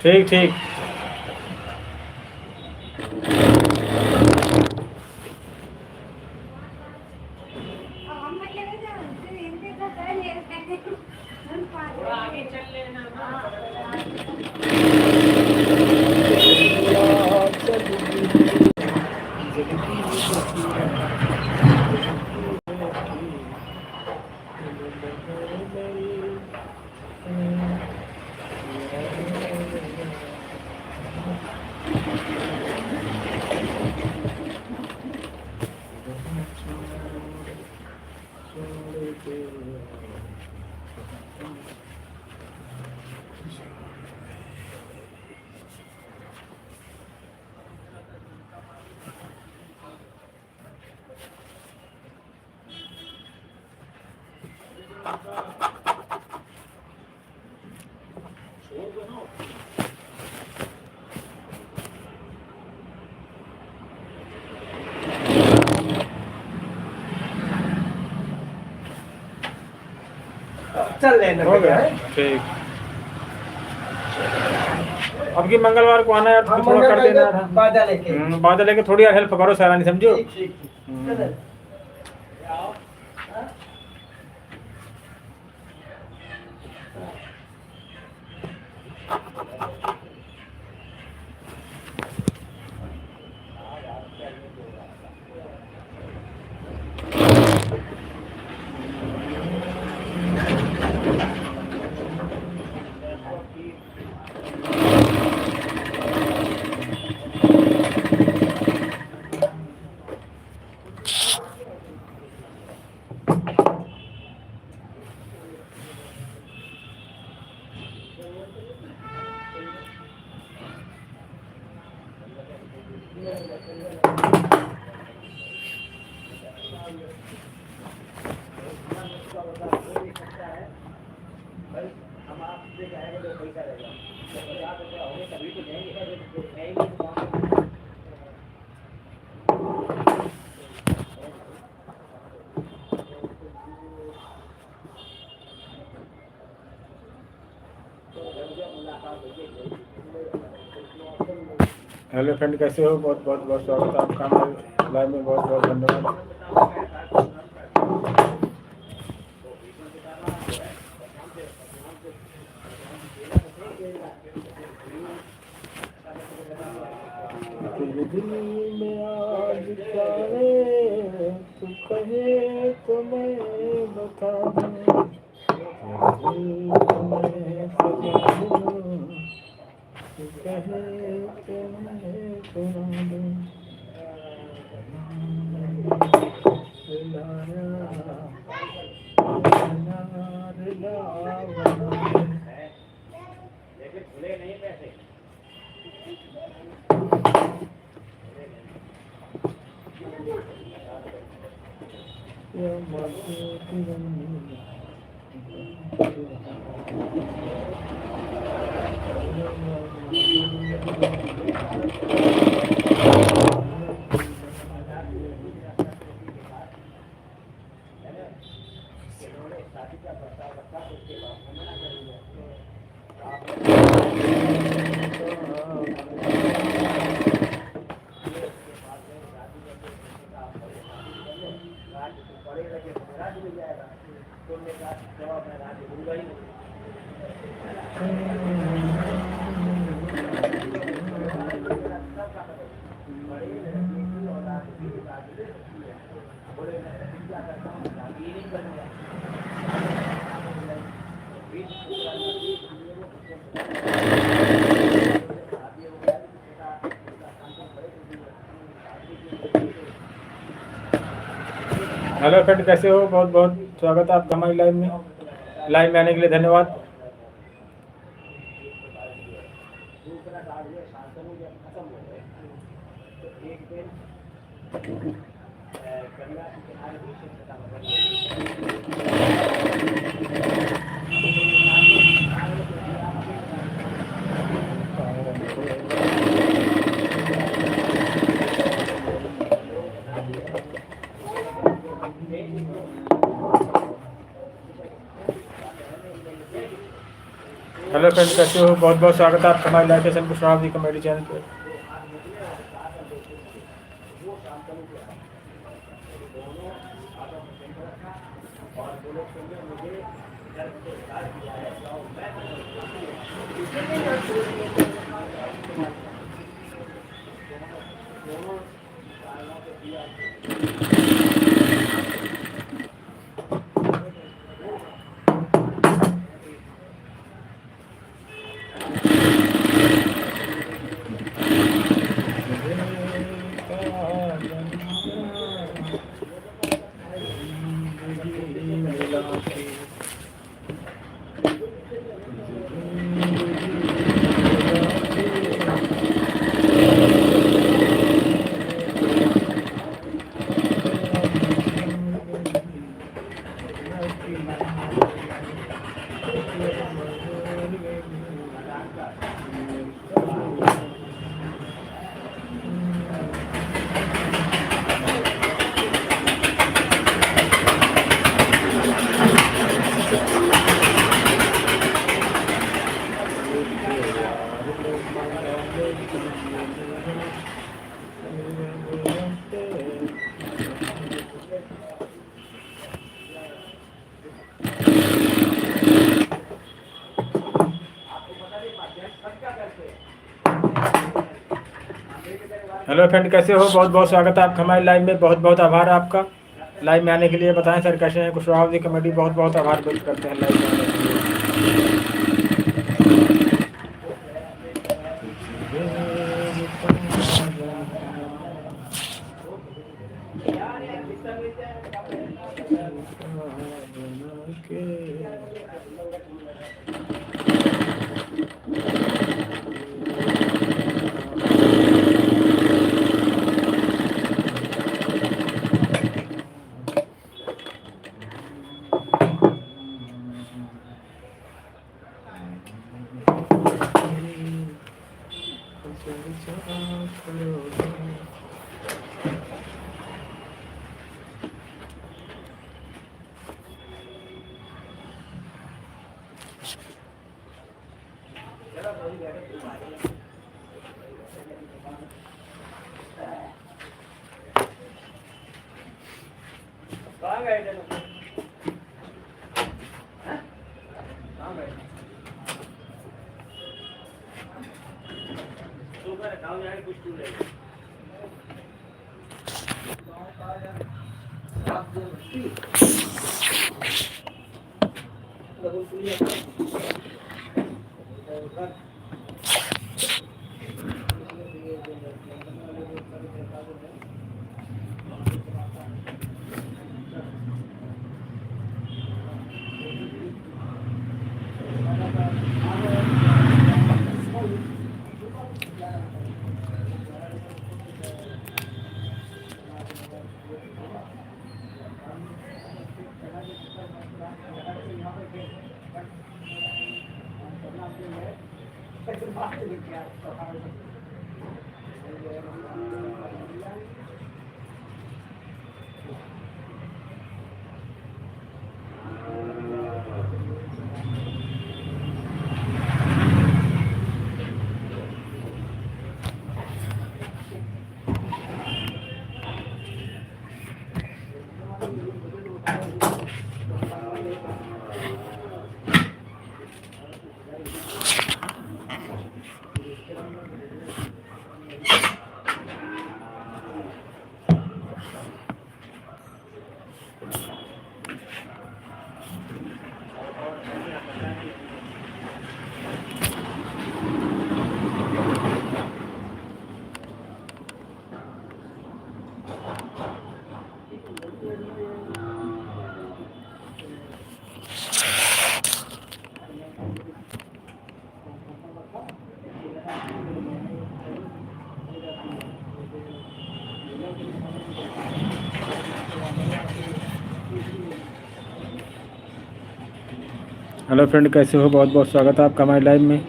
A: ठीक ठीक,
B: लेना
A: हो गया
B: है।
A: ठीक। अब की मंगलवार को आना यार, तो
B: हम
A: थोड़ा
B: मंगल
A: कर देना
B: का
A: था।
B: बाजा लेके।
A: बादल लेके थोड़ी यार हेल्प करो सरानी, समझो।
B: ठीक ठीक ठीक। चलो।
A: हेलो फ्रेंड, कैसे हो? बहुत बहुत बहुत स्वागत है आपका हमारे लाइव में, बहुत बहुत धन्यवाद। तेरे दिल में आज जाने तू कहे तो मैं बता दूं, तेरे दिल में सजा दूं, तू कहे तो मैं सुना दूं। हेलो फ्रेंड, कैसे हो? बहुत बहुत स्वागत है आपका हमारी लाइव में। लाइव में आने के लिए धन्यवाद। हेलो फ्रेंड, कैसे हो? बहुत बहुत स्वागत है आपका हमारे live session Kushwaha comedy channel पे। हेलो फ्रेंड, कैसे हो? बहुत बहुत स्वागत है आपका हमारे लाइव में। बहुत बहुत आभार आपका लाइव में आने के लिए। बताएं सर कैसे हैं? कुशवाहा जी कमेटी बहुत बहुत आभार व्यक्त करते हैं लाइव में आने के लिए। हेलो फ्रेंड, कैसे हो? बहुत बहुत स्वागत है आपका हमारे लाइव में।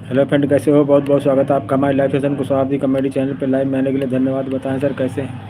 A: हेलो फ्रेंड, कैसे हो? बहुत बहुत स्वागत है आपका हमारे live session Kushwaha ji comedy channel पर लाइव में आने के लिए धन्यवाद। बताएं सर कैसे हैं?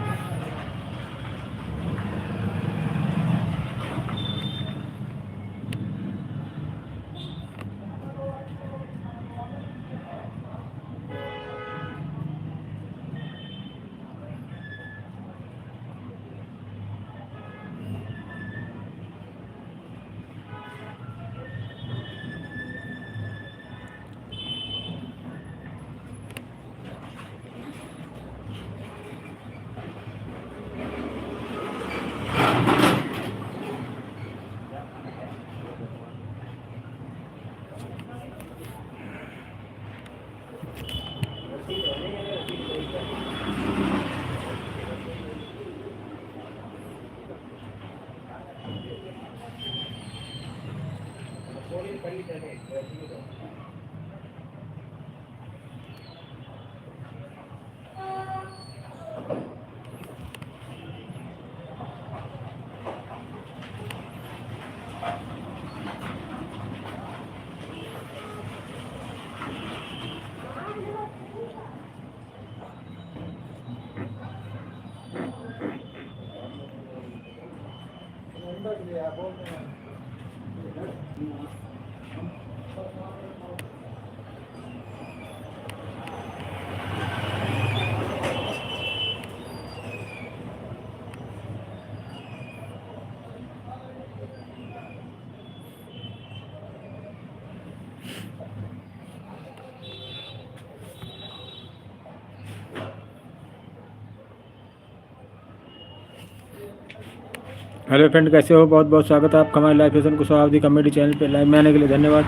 A: हेलो फ्रेंड, कैसे हो? बहुत बहुत स्वागत है आपका हमारे live fashion Kushwaha comedy channel पे। लाइव में आने के लिए धन्यवाद।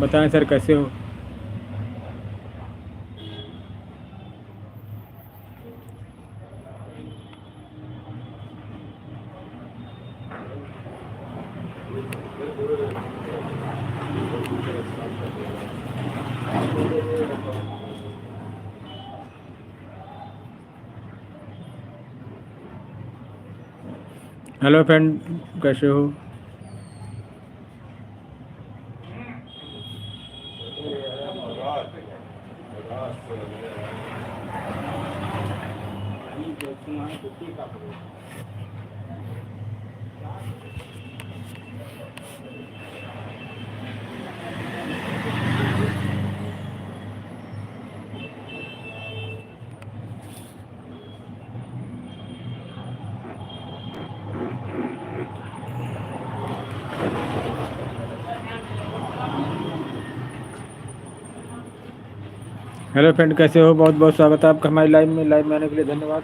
A: बताएं सर कैसे हो? हेलो फ्रेंड, कैसे हो? हेलो फ्रेंड, कैसे हो? बहुत बहुत स्वागत है आपका हमारे लाइव में आने के लिए धन्यवाद।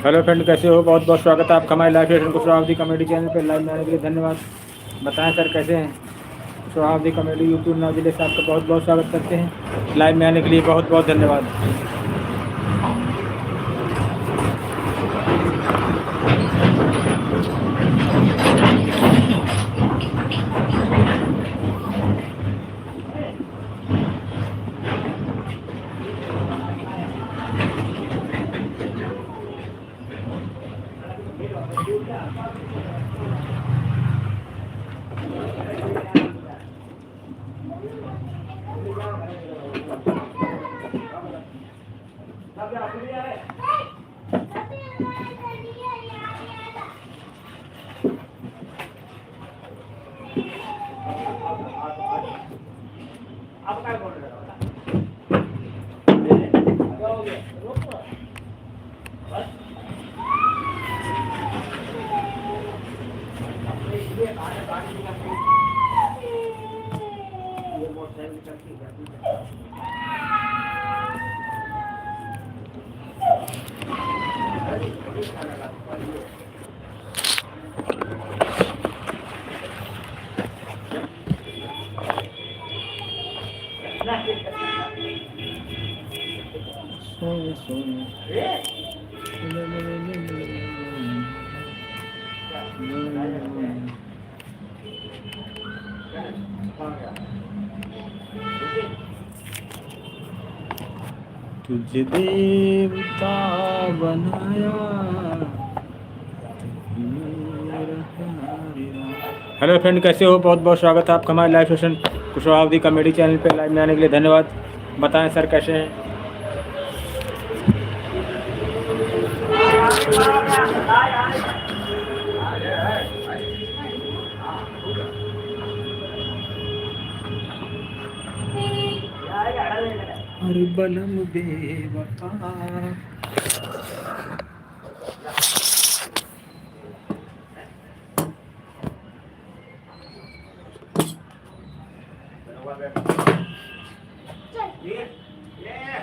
A: हेलो फ्रेंड, कैसे हो? बहुत बहुत स्वागत है आपका हमारे live session Kushwaha comedy channel पे। लाइव में आने के लिए धन्यवाद। बताएं सर कैसे हैं? कुशवाहा कॉमेडी यूट्यूब नौ जिले से आपका बहुत बहुत स्वागत करते हैं। लाइव में आने के लिए बहुत बहुत धन्यवाद। तुझे देवता बनाया। हेलो फ्रेंड, कैसे हो? बहुत बहुत स्वागत है आपका हमारे live session Kushwaha comedy channel पे। लाइव में आने के लिए धन्यवाद। बताएं सर कैसे हैं? अरे बलम बेवफा।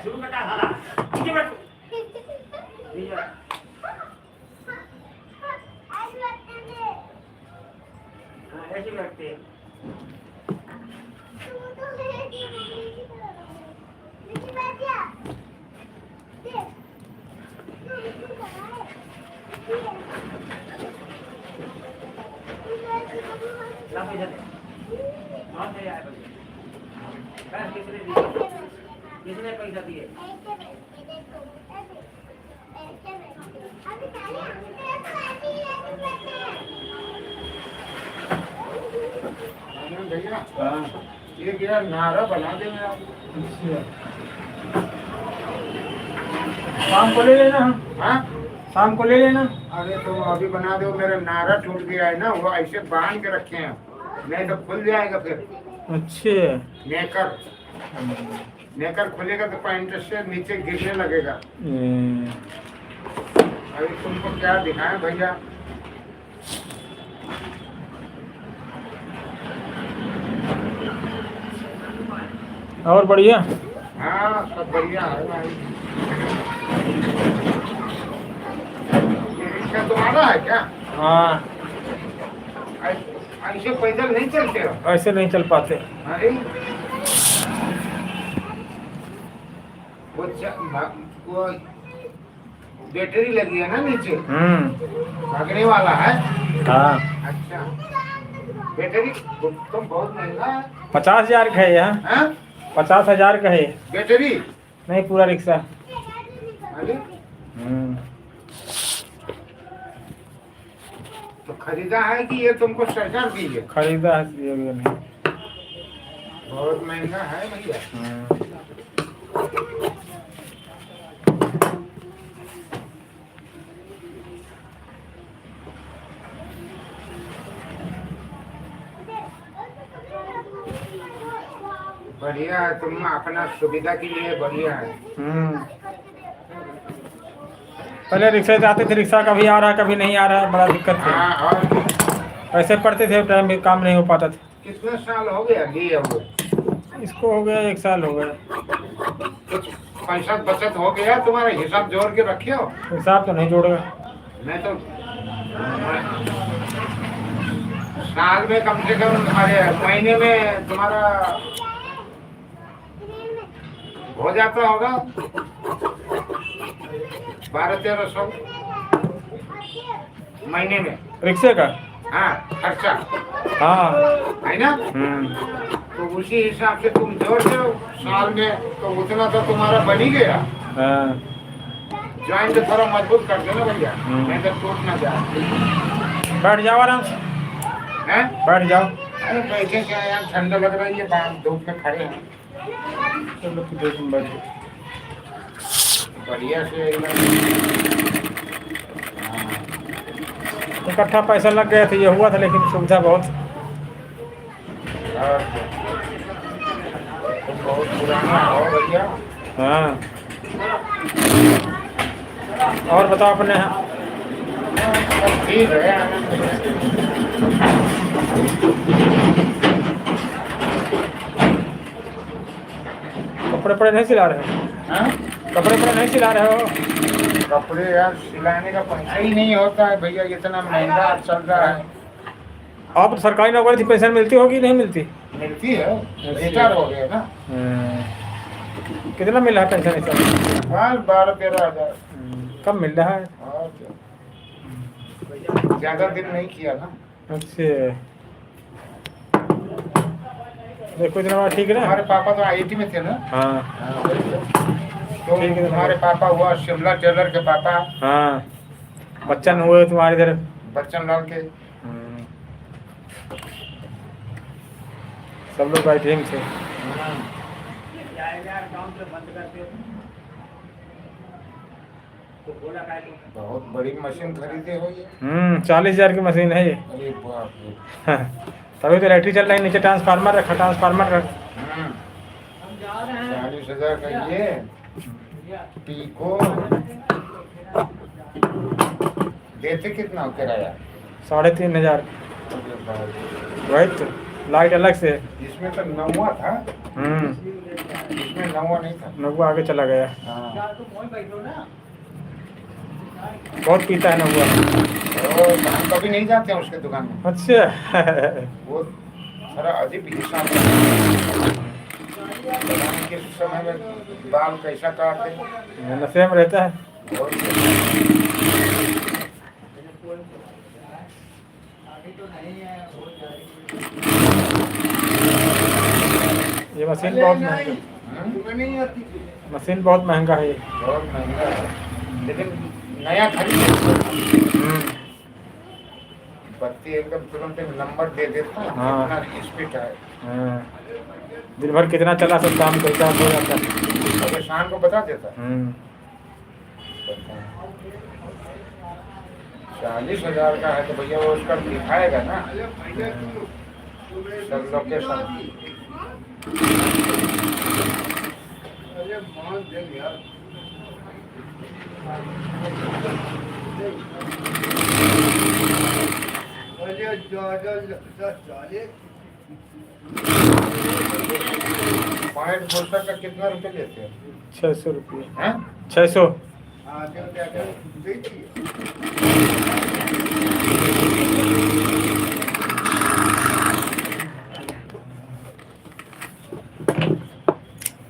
C: शुरू करता साला नीचे बैठ नीचे बैठ ऐसे बैठते हैं ना पैसा दे और दे आए किसने पैसा दिए
E: भैया ये क्या नारा बना दे मेरा।
A: शाम को ले लेना।
E: हाँ
A: शाम को ले लेना।
E: अरे तो अभी बना दो, मेरा नारा टूट गया है ना, वो ऐसे बांध के रखे हैं, नहीं तो खुल जाएगा फिर।
A: अच्छे।
E: नेकर खुलेगा तो पैंट से नीचे गिरने लगेगा। अभी तुमको क्या दिखाएं भैया।
A: और बढ़िया।
E: हाँ सब बढ़िया है भाई। ये रिक्शा तुम्हारा है क्या?
A: हाँ,
E: ऐसे पैदल नहीं चलते हो?
A: ऐसे नहीं चल पाते।
E: अरे वो बैटरी लगी है ना नीचे, भागने वाला है।
A: हाँ,
E: अच्छा बैटरी तो बहुत महंगा है।
A: 50,000 का है यहाँ।
E: हाँ?
A: 50,000 का है।
E: बैटरी
A: नहीं, पूरा रिक्शा।
E: अरे तो खरीदा है कि ये तुमको सरकार दी है?
A: खरीदा है ये भी नहीं।
E: बहुत महंगा है भैया। बढ़िया है, तुम अपना सुविधा के लिए बढ़िया है।
A: पहले रिक्शा से आते थे, रिक्शा कभी आ रहा कभी नहीं आ रहा, बड़ा दिक्कत थी।
E: हाँ और
A: पैसे पड़ते थे, टाइम भी काम नहीं हो पाता था।
E: कितने साल हो गया लिए हुए?
A: इसको हो गया 1 साल हो गया।
E: कुछ पैसा बचत हो गया, तुम्हारा हिसाब जोड़ के रखे हो।
A: हिसाब तो नहीं जोड़ेगा।
E: मैं तो साल में कम से कम, अरे महीने में तुम्हारा हो जाता होगा 1200-1300 महीने में।
A: रिक्शे का?
E: हाँ, खर्चा
A: हाँ।
E: है ना। तो उसी हिसाब से तुम जोड़ दो साल में, तो उतना तो तुम्हारा बन ही गया।
A: हाँ।
E: ज्वाइंट थोड़ा मजबूत कर दो ना भैया, नहीं तो टूट ना जाए।
A: बैठ जाओ आराम से,
E: हैं?
A: बैठ जाओ।
E: अरे बैठे क्या यार, ठंडा लग रहा है, ये बाहर धूप में खड़े हैं।
A: चलो तो देख बैठो।
E: बढ़िया से एकदम।
A: इकट्ठा पैसा लग गया था, ये हुआ था, लेकिन सुविधा बहुत।
E: और तुम बहुत पुराना हो भैया।
A: हाँ। और बताओ अपने यहाँ।
E: सब ठीक है, आनंद है।
A: कपड़े पड़े नहीं सिला रहे हो?
E: हाँ?
A: कपड़े पड़े नहीं सिला रहे हो?
E: कपड़े यार सिलाने का पैसा ही नहीं होता है भैया, इतना महंगा चल रहा है।
A: आप तो सरकारी नौकरी थी, पेंशन मिलती होगी नहीं मिलती?
E: मिलती है, रिटायर हो गए ना।
A: कितना मिल रहा है पेंशन इस समय?
E: 12-13 हजार।
A: कम मिल रहा है।
E: और क्या? ज्यादा दिन नहीं किया ना।
A: अच्छा, देखो इतना ठीक है ना।
E: हमारे पापा तो आईटी में थे ना।
A: हाँ।
E: तो
A: ठीक है।
E: हमारे पापा हुआ शिमला टेलर के पापा,
A: हाँ, बच्चन हुए तुम्हारे इधर।
E: बच्चन लाल के।
A: सब लोग बैठे थे।
E: बहुत बड़ी मशीन खरीदे हो ये।
A: 40,000 की मशीन है ये।
E: अरे बाप रे।
A: तभी तो इलेक्ट्रिक चल रहा है, नीचे ट्रांसफार्मर रखा, ट्रांसफार्मर रख।
E: 40,000 का ये पीको। देते कितना हो किराया?
A: 3,500।
E: अरे बाप।
A: वही तो, लाइट अलग से।
E: इसमें तो नौवा था, इसमें नौवा नहीं था।
A: नौवा आगे चला गया।
E: हाँ।
A: बहुत पीता है नौवा।
E: और हम कभी नहीं जाते हैं उसके दुकान में।
A: अच्छा।
E: वो थोड़ा अजीब हिसाब है। पता नहीं किस समय में बाल कैसा काटते।
A: नशे में रहता है।
E: बहुत
A: ये मशीन बहुत महंगा, मशीन बहुत महंगा है ये।
E: बहुत महंगा है, लेकिन नया खरीद। बत्ती एकदम तुरंत नंबर दे देता है।
A: हाँ।
E: इतना स्पीड है।
A: हाँ। दिन भर कितना चला सब काम कैसा हो जाता है।
E: और शाम को बता देता है। 40,000 का है तो भैया वो उसका दिखाएगा ना सब लोकेशन। पॉइंट पोस्टर का कितना रुपये लेते हैं?
A: 600 रुपये।
E: हैं?
A: 600।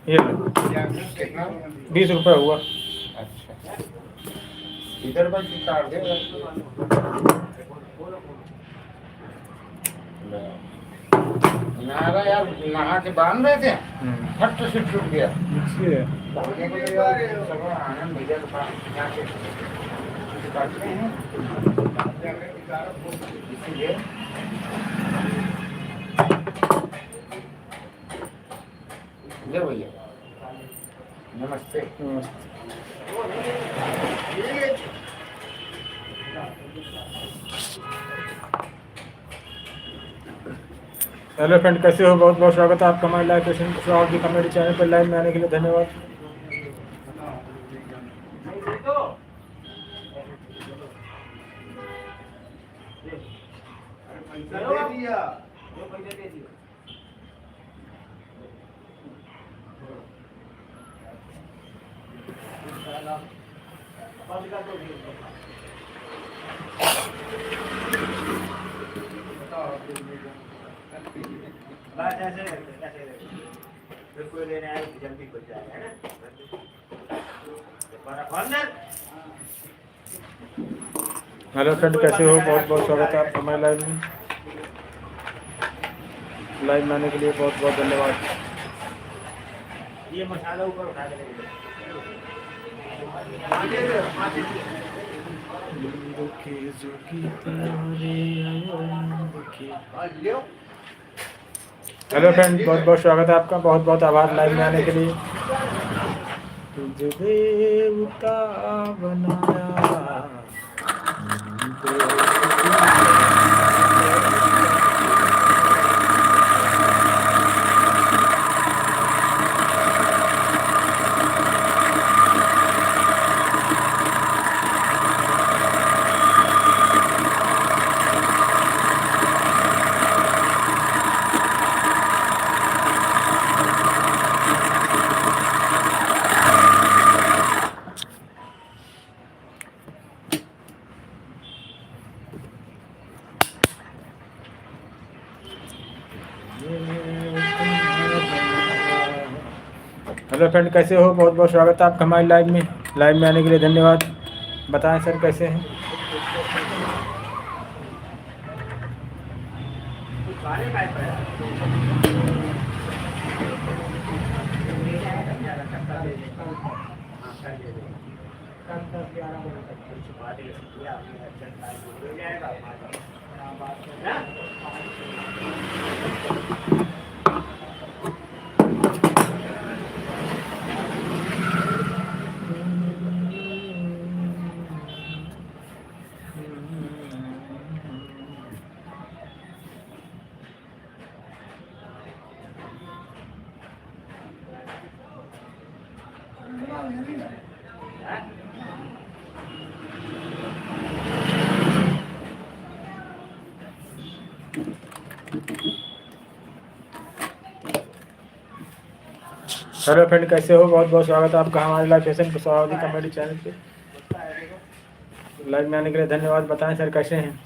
A: ये लो,
E: कितना?
A: 20 रुपये हुआ।
E: अच्छा, इधर बस काट दे। नारा यार नहा के बांध रहे थे, फट से टूट गया।
A: इसलिए
E: चलो आनंद भैया के पास जाके काटते हैं। इसीलिए ले भैया, नमस्ते।
A: हेलो फ्रेंड, कैसे हो? बहुत बहुत स्वागत है आपका हमारे लाइव सेशन की कॉमेडी चैनल पर। लाइव में आने के लिए धन्यवाद।
C: बस ऐसे फिर कोई लेने आए तो जल्दी खुल जाएगा, है ना? हमारा कॉर्नर।
A: हेलो फ्रेंड, कैसे हो? बहुत बहुत स्वागत है आपका हमारे लाइव में। लाइव में आने के लिए बहुत बहुत धन्यवाद।
C: ये मसाला ऊपर उठा के लेके
A: हेलो फ्रेंड, बहुत बहुत स्वागत है आपका। बहुत बहुत आभार लाइव में आने के लिए। तुझे देवता बनाया, हेलो फ्रेंड, कैसे हो? बहुत बहुत स्वागत है आपका हमारे लाइव में। लाइव में आने के लिए धन्यवाद। बताएं सर कैसे हैं? हेलो फ्रेंड, कैसे हो? बहुत बहुत स्वागत है आपका हमारे live fashion Kushwaha comedy channel पे। लाइव में आने के लिए धन्यवाद। बताएं सर कैसे हैं?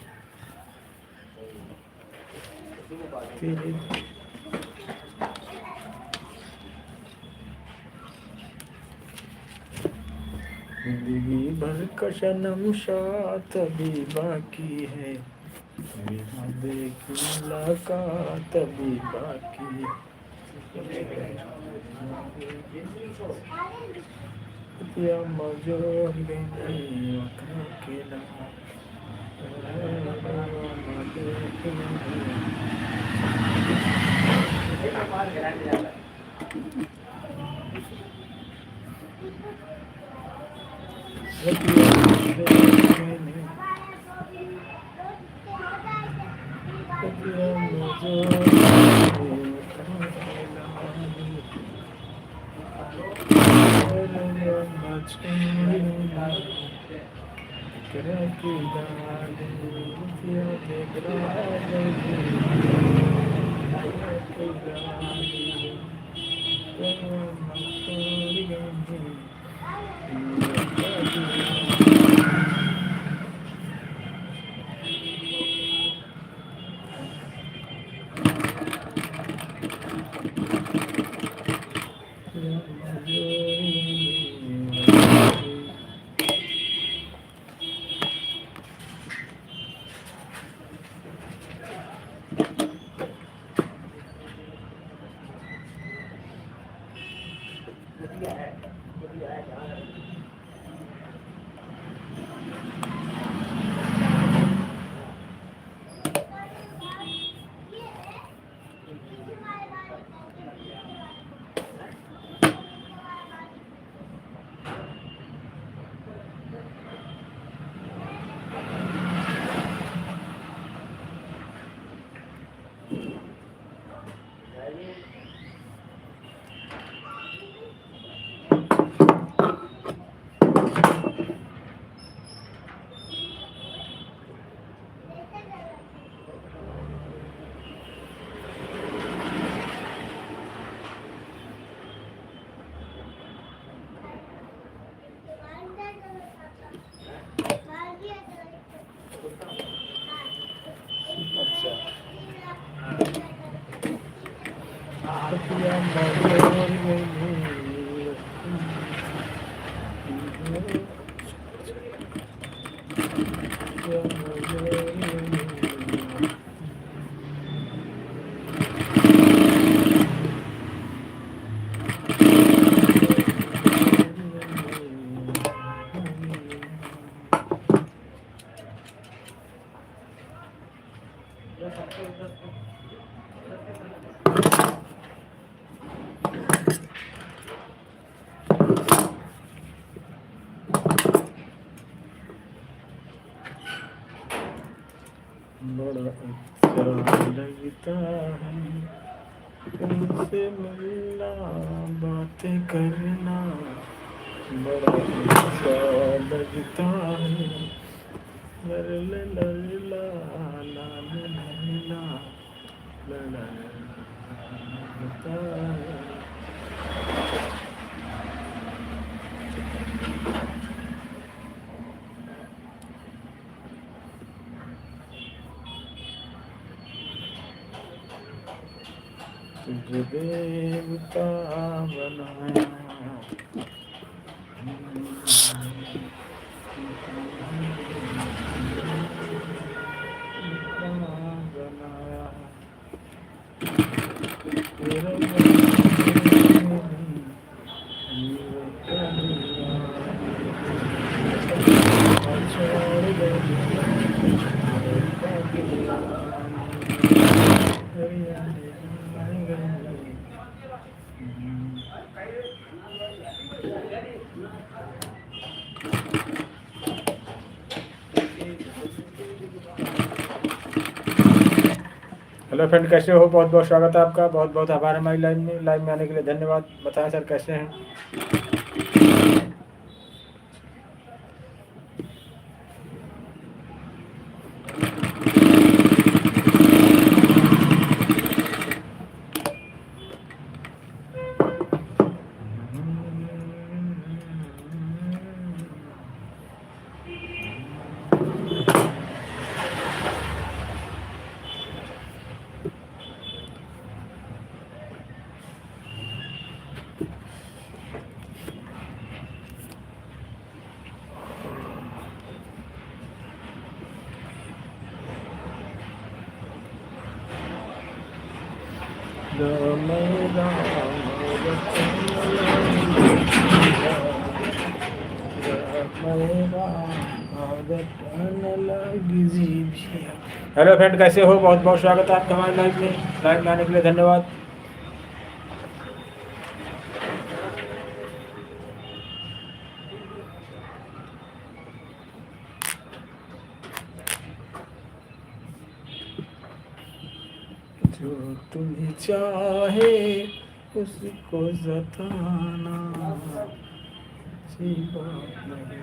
A: जिंदगी भर का सनम साथ अभी बाकी है, बिना देख मुलाकात अभी बाकी है। या मजोर गई आँखों के नाम, बड़ा अच्छा लगता है तुमसे मिलना, बातें करना, बड़ा अच्छा लगता है। लर लर लर ला, ला ला ला ला, ला ला लगता है। तुझे देवता बनाया, बनाया तेरा हेलो फ्रेंड, कैसे हो? बहुत बहुत स्वागत है आपका। बहुत बहुत आभार हमारी लाइव में आने के लिए। धन्यवाद। बताएं सर कैसे हैं? हेलो फ्रेंड, कैसे हो? बहुत बहुत स्वागत है आपका हमारे लाइव में आने के लिए। धन्यवाद। जो तुम्हें चाहे उसको जताना, अच्छी बात नहीं।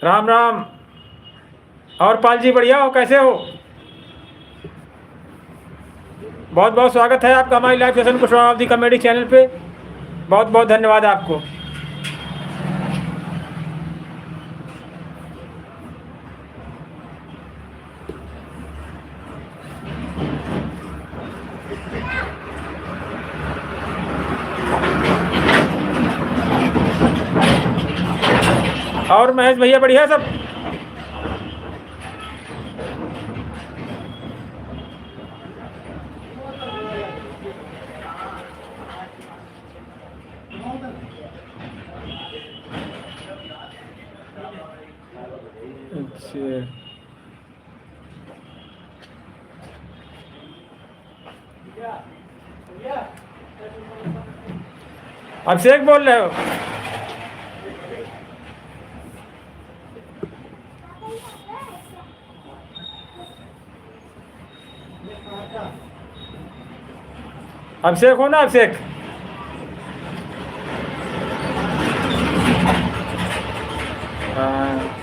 A: राम राम। और पाल जी बढ़िया हो? कैसे हो? बहुत बहुत स्वागत है आपका हमारी live session Kushwaha comedy channel पे। बहुत बहुत धन्यवाद आपको। और महेश भैया बढ़िया सब? अच्छा, अभिषेक बोल रहे हो? अभिषेक हो ना, अभिषेक? हाँ,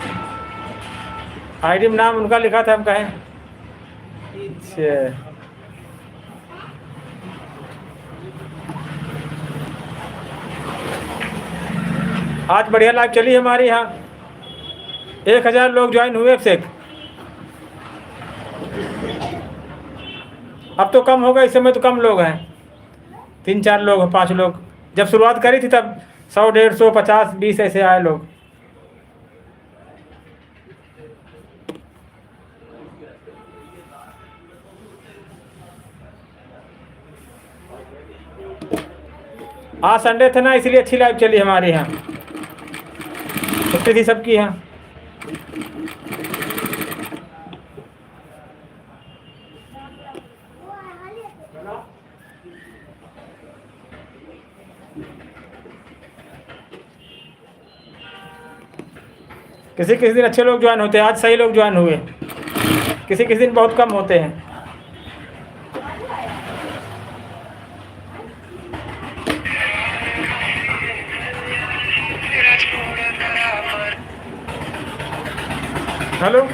A: आईडी में नाम उनका लिखा था, हम कहें। अच्छा, आज बढ़िया लाइव चली हमारी यहाँ। 1000 लोग ज्वाइन हुए अभिषेक। अब तो कम हो गए, इस समय तो कम लोग हैं, 3-4 लोग, 5 लोग। जब शुरुआत करी थी तब 100, 150, 50, 20 ऐसे आए लोग। आज संडे था ना, इसलिए अच्छी लाइव चली हमारे यहाँ, छुट्टी थी सबकी यहाँ। किसी किसी दिन अच्छे लोग ज्वाइन होते हैं, आज सही लोग ज्वाइन हुए। किसी किसी दिन बहुत कम होते हैं। हेलो।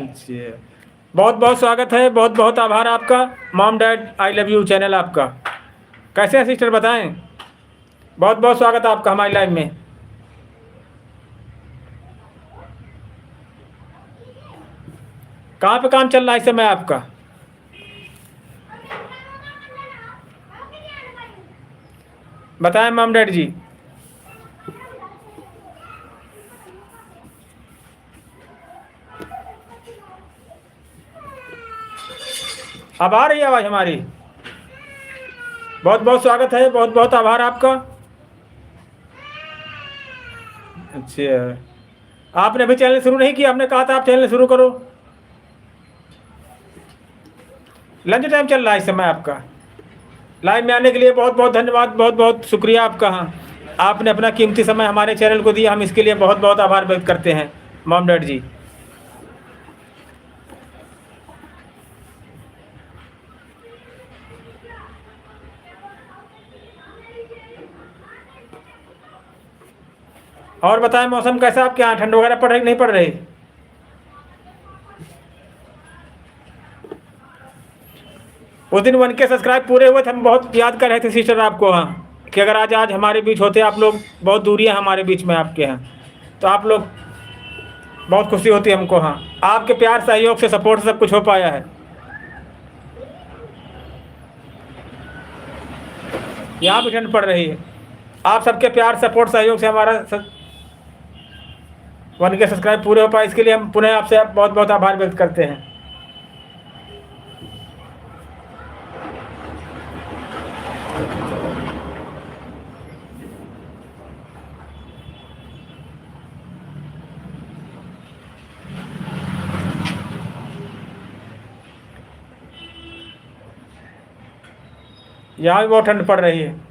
A: अच्छा, बहुत बहुत स्वागत है, बहुत बहुत आभार आपका। Mom dad I love you channel आपका। कैसे हैं सिस्टर बताएं? बहुत बहुत स्वागत है आपका हमारी लाइव में। कहाँ पे काम चल रहा है इस समय आपका? बताएं मॉम डैड जी। अब आ रही है आवाज़ हमारी? बहुत बहुत स्वागत है, बहुत बहुत आभार आपका। अच्छा, आपने अभी चैनल शुरू नहीं किया? आपने कहा था आप चैनल शुरू करो। लंच टाइम चल रहा है इस समय आपका। लाइव में आने के लिए बहुत बहुत धन्यवाद, बहुत बहुत शुक्रिया आपका। हाँ, आपने अपना कीमती समय हमारे चैनल को दिया, हम इसके लिए बहुत बहुत आभार व्यक्त करते हैं मॉम डैड जी। और बताएं मौसम कैसा आपके यहाँ? ठंड वगैरह पड़ रही नहीं पड़ रही? उस दिन 1K सब्सक्राइब पूरे हुए थे, हम बहुत याद कर रहे थे सिस्टर आपको। हाँ, कि अगर आज आज हमारे बीच होते आप लोग, बहुत दूरी है हमारे बीच में आपके यहाँ, तो आप लोग बहुत खुशी होती हमको। हाँ, आपके प्यार सहयोग से सपोर्ट से सब कुछ हो पाया है। यहाँ भी ठंड पड़ रही है। आप सबके प्यार सपोर्ट सहयोग से हमारा 1K सब्सक्राइब पूरे हो पाए, इसके लिए हम पुनः आपसे बहुत बहुत आभार व्यक्त करते हैं। यहाँ भी बहुत ठंड पड़ रही है।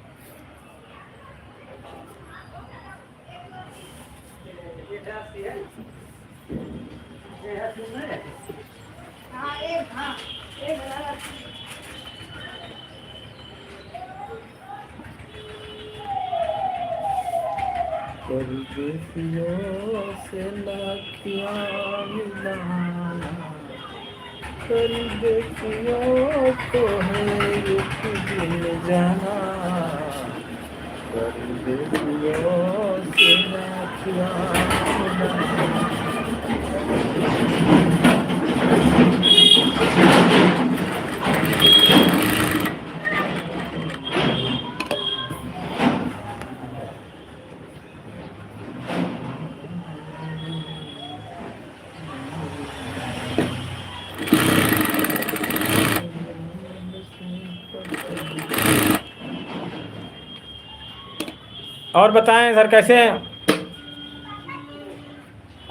A: और बताएं सर कैसे हैं?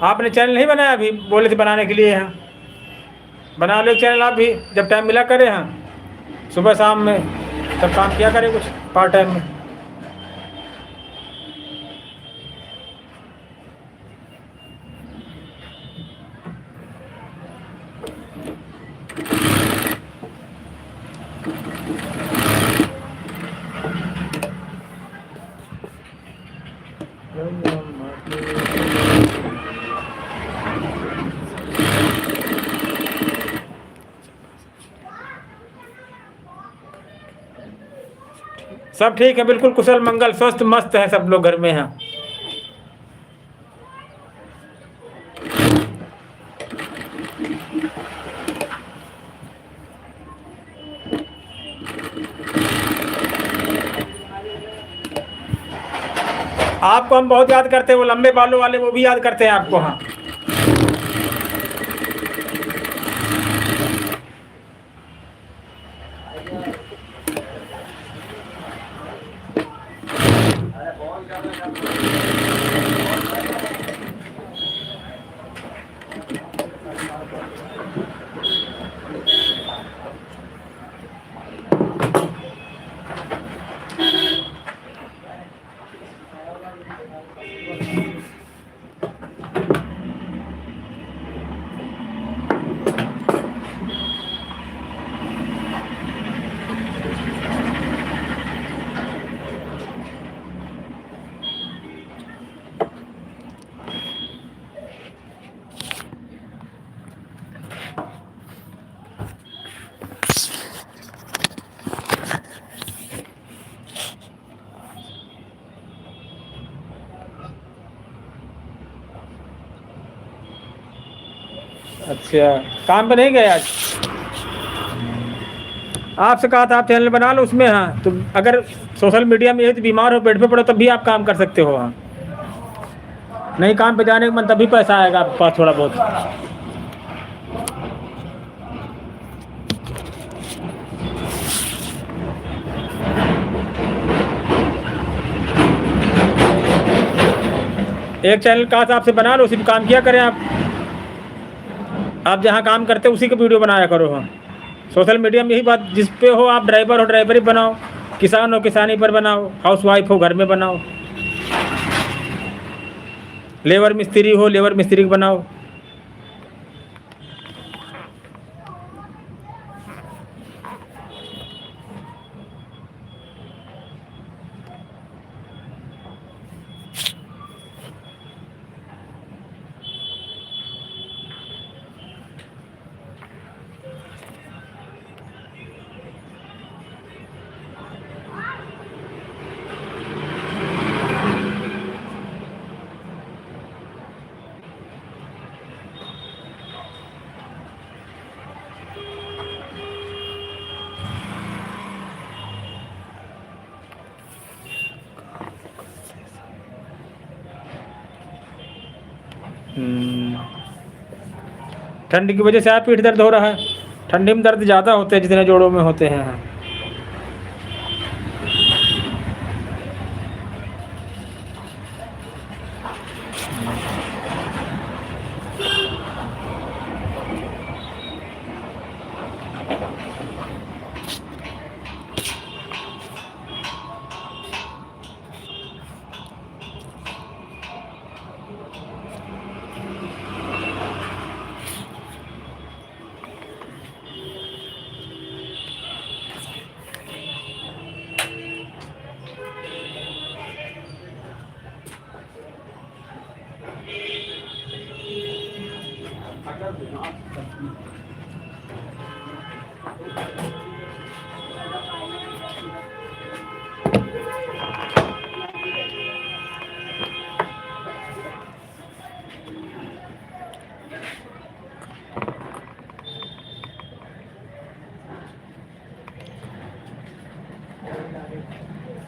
A: आपने चैनल नहीं बनाया? अभी बोले थे बनाने के लिए। हैं, बना लो चैनल आप भी, जब टाइम मिला करें। हाँ, सुबह शाम में तब काम किया करें कुछ पार्ट टाइम में। सब ठीक है, बिल्कुल कुशल मंगल, स्वस्थ मस्त है सब लोग घर में हैं। आपको हम बहुत याद करते हैं, वो लंबे बालों वाले वो भी याद करते हैं आपको। हाँ, अच्छा, काम पे नहीं गए आज? आपसे कहा था आप चैनल बना लो उसमें। हाँ, तो अगर सोशल मीडिया में यही तो बीमार हो, बेड पे पड़ो, तब भी आप काम कर सकते हो। हाँ, नहीं काम पे जाने के मन तभी पैसा आएगा आपके पास थोड़ा बहुत। एक चैनल कहा था आपसे बना लो, उसी पे काम किया करें आप। आप जहाँ काम करते हो उसी का वीडियो बनाया करो। हाँ, सोशल मीडिया में यही बात, जिस पे हो आप ड्राइवर हो ड्राइवरी बनाओ, किसान हो किसानी पर बनाओ, हाउस वाइफ हो घर में बनाओ, लेबर मिस्त्री हो लेबर मिस्त्री बनाओ। ठंड की वजह से आप पीठ दर्द हो रहा है। ठंडी में दर्द ज़्यादा होते हैं जितने जोड़ों में होते हैं।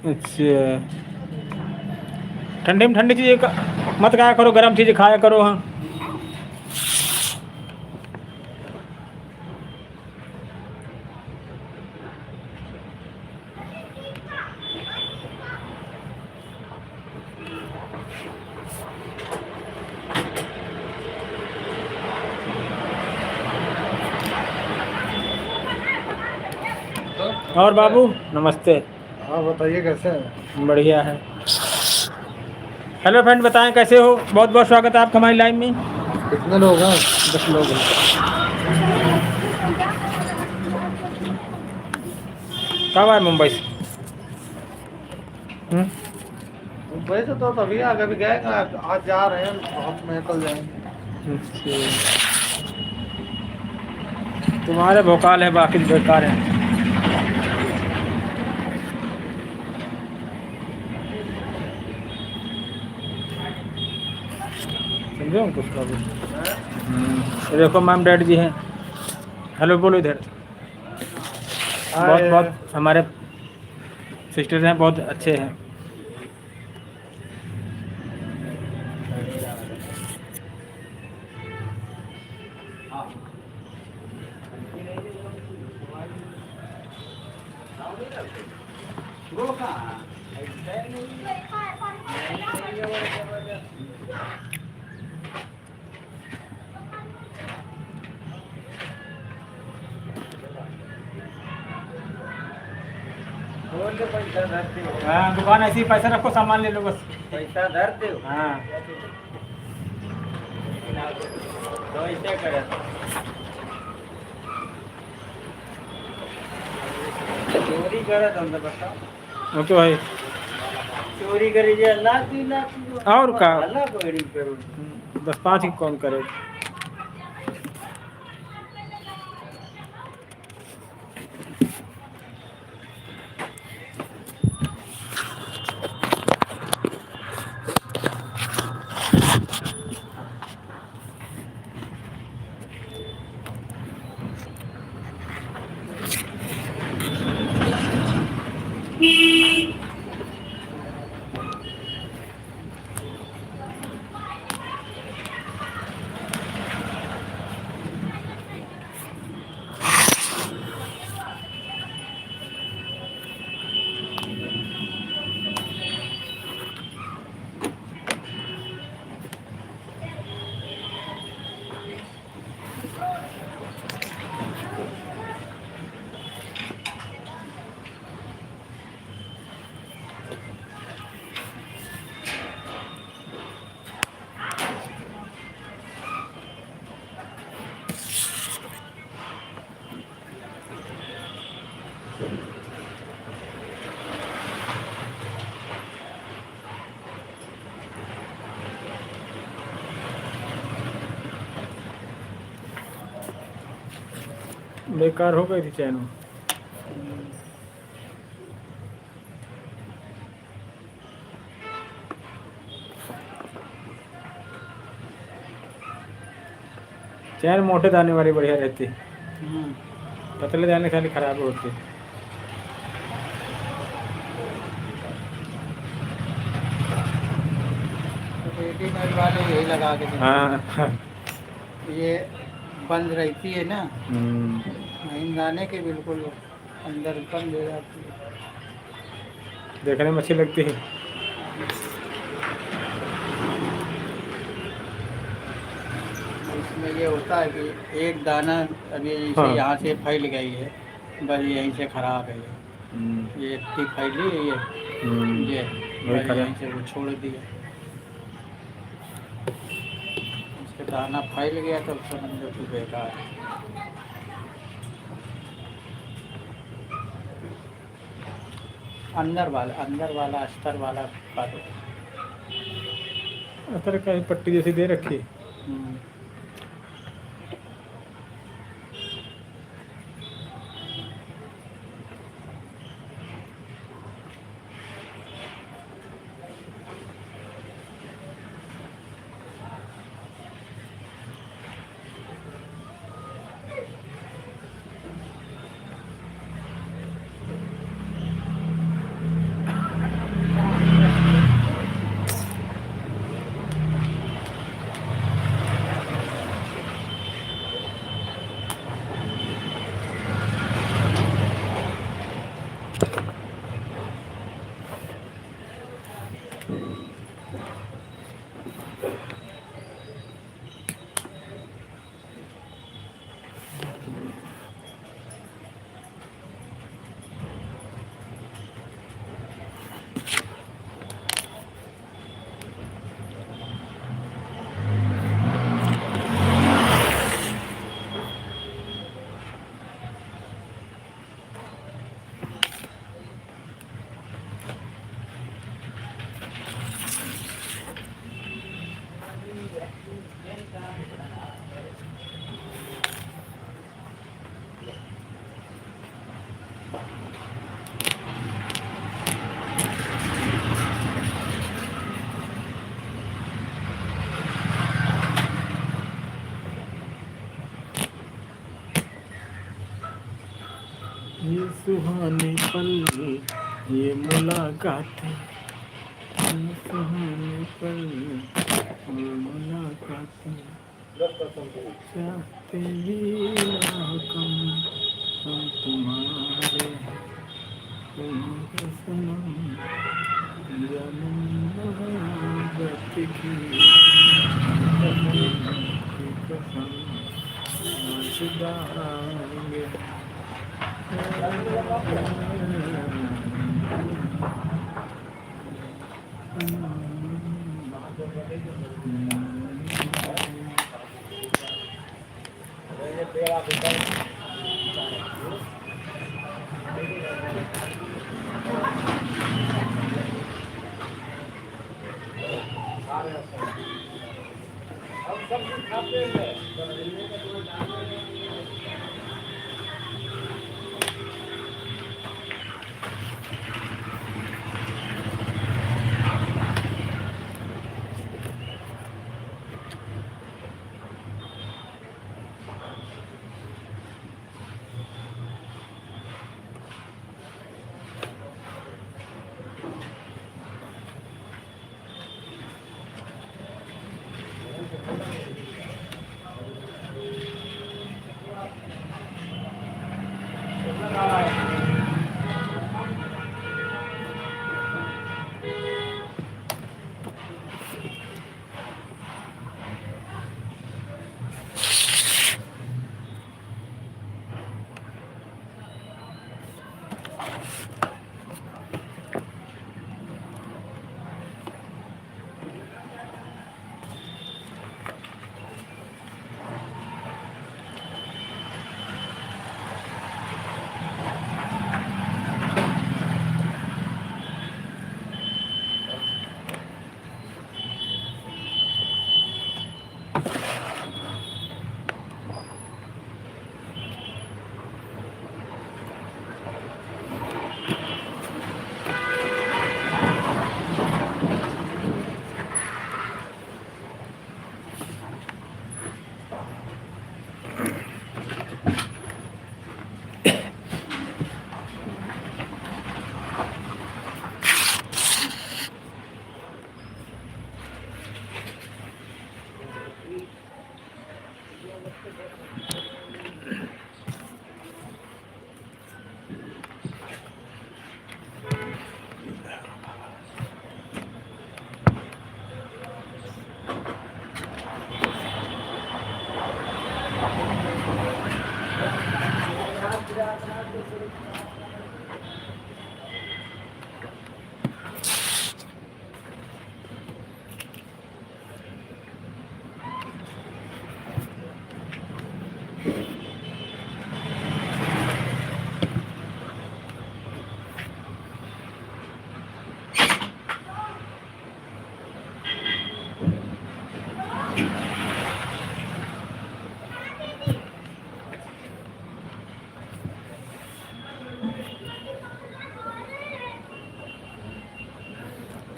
A: अच्छा, ठंडी में ठंडी चीज़ें मत खाया करो, गर्म चीज़ें खाया करो। हाँ, और बाबू नमस्ते।
B: हाँ बताइए कैसे हैं?
A: बढ़िया है। हेलो फ्रेंड, बताएं कैसे हो? बहुत बहुत स्वागत है आपका हमारी लाइव में।
B: कितने लोग हैं?
A: 10 लोग हैं। कब आए मुंबई से?
B: मुंबई से तो तभी आगे भी गए, आज जा रहे हैं, बहुत में कल जाएंगे।
A: अच्छा, तुम्हारे भोकाल है, बाकी बेकार है। समझो कुछ का भी। देखो मैम डैड जी हैं। हेलो बोलो इधर। बहुत बहुत हमारे सिस्टर हैं, बहुत अच्छे हैं। हाँ, दुकान ऐसी, पैसा रखो सामान ले लो बस।
B: पैसा धरते हो?
A: हाँ,
B: तो ऐसे करे चोरी करे तो बताओ।
A: ओके भाई।
B: चोरी करी जे लाख
A: और का
B: अल्लाह पकड़ी करो।
A: 10-5 ही कौन करे। बेकार हो गई थी चैन वो। चैन मोटे दाने वाली बढ़िया रहती, पतले दाने खाली खराब होती।
D: रेडीमेड वाले यही लगा के देते
A: हाँ
D: हैं। ये बंद रहती है ना, दाने के बिल्कुल अंदर बंद हो जाती है।
A: देखने में अच्छी लगती है।
D: इसमें ये होता है कि एक दाना अभी जैसे
A: हाँ।
D: यहाँ से फैल गई है, बस यहीं से खराब है ये इतनी फैली है ये
A: वही
D: बस
A: खराब।
D: यहीं से वो छोड़ दिया। उसके दाना फैल गया तो समझ लो कि बेकार है। अंदर वाला अस्तर वाला काटो।
A: अस्तर का ही पट्टी जैसी दे रखी।
D: हम्म।
A: ये सुहाने पल, ये मुलाकातें, ये सुहाने पल, ये मुलाकातें, चाहते भी ना कम हम तुम्हारे हैं, तुम हो सनम, जन्म मोहब्बत की कसम जुदाएंगे।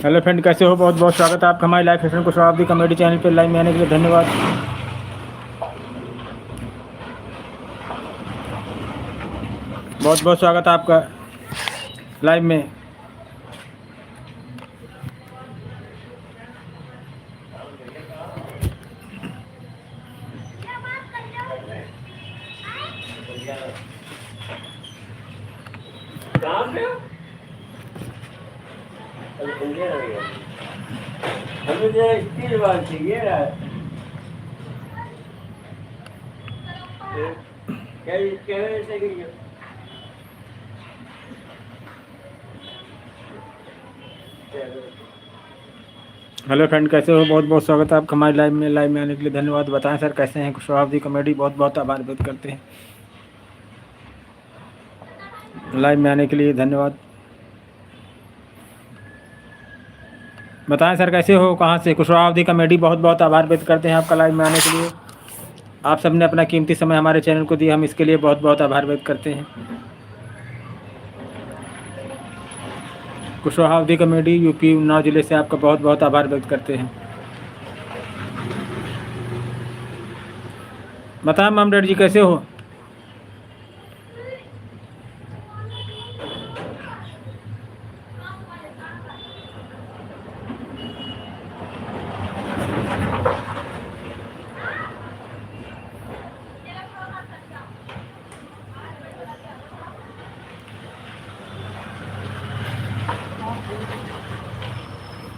A: हेलो फ्रेंड, कैसे हो? बहुत बहुत स्वागत है आपका हमारे live fashion Kushwaha comedy channel पर। लाइव में आने के लिए धन्यवाद। बहुत बहुत स्वागत है आपका लाइव में। हेलो फ्रेंड, कैसे हो? बहुत बहुत स्वागत है आपका हमारे लाइव में आने के लिए धन्यवाद। बताएं सर कैसे हैं? कुशवाहा कॉमेडी बहुत बहुत आभार व्यक्त करते हैं। लाइव में आने के लिए धन्यवाद। बताएं सर कैसे हो? कहाँ से? कुशवाहा कॉमेडी बहुत बहुत आभार व्यक्त करते हैं आपका लाइव में आने के लिए। आप सबने अपना कीमती समय हमारे चैनल को दिया, हम इसके लिए बहुत बहुत आभार व्यक्त करते हैं। कुशवाहा कॉमेडी यूपी उन्नाव जिले से आपका बहुत बहुत आभार व्यक्त करते हैं। बताएं मामरेड जी कैसे हो?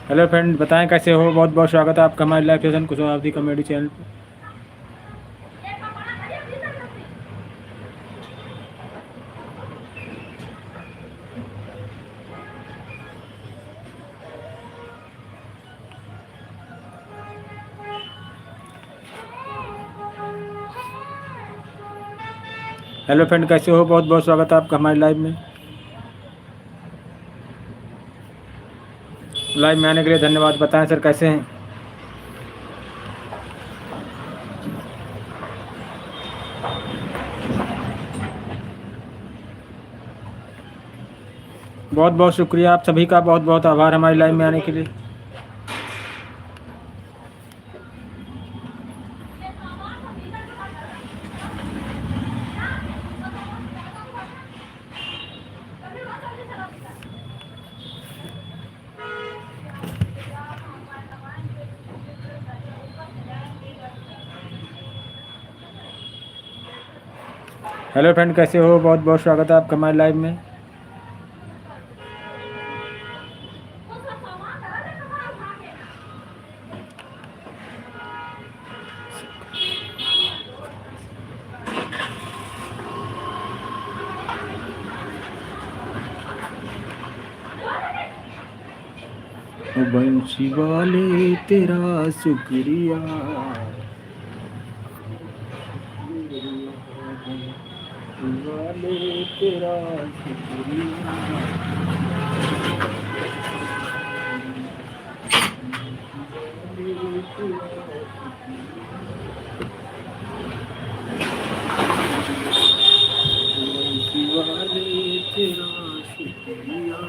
A: हेलो फ्रेंड, बताएं कैसे हो? बहुत बहुत स्वागत है आपका हमारे live fashion Kushwaha comedy channel पर। हेलो फ्रेंड, कैसे हो? बहुत बहुत स्वागत है आपका हमारे लाइव में आने के लिए धन्यवाद। बताएं सर कैसे हैं? बहुत बहुत शुक्रिया आप सभी का, बहुत बहुत आभार हमारे लाइव में आने के लिए। हेलो फ्रेंड, कैसे हो? बहुत बहुत स्वागत है आपका हमारे लाइव में। बंशी वाले तेरा शुक्रिया, वाले तेरा शुक्रिया। बंशी वाले तेरा शुक्रिया,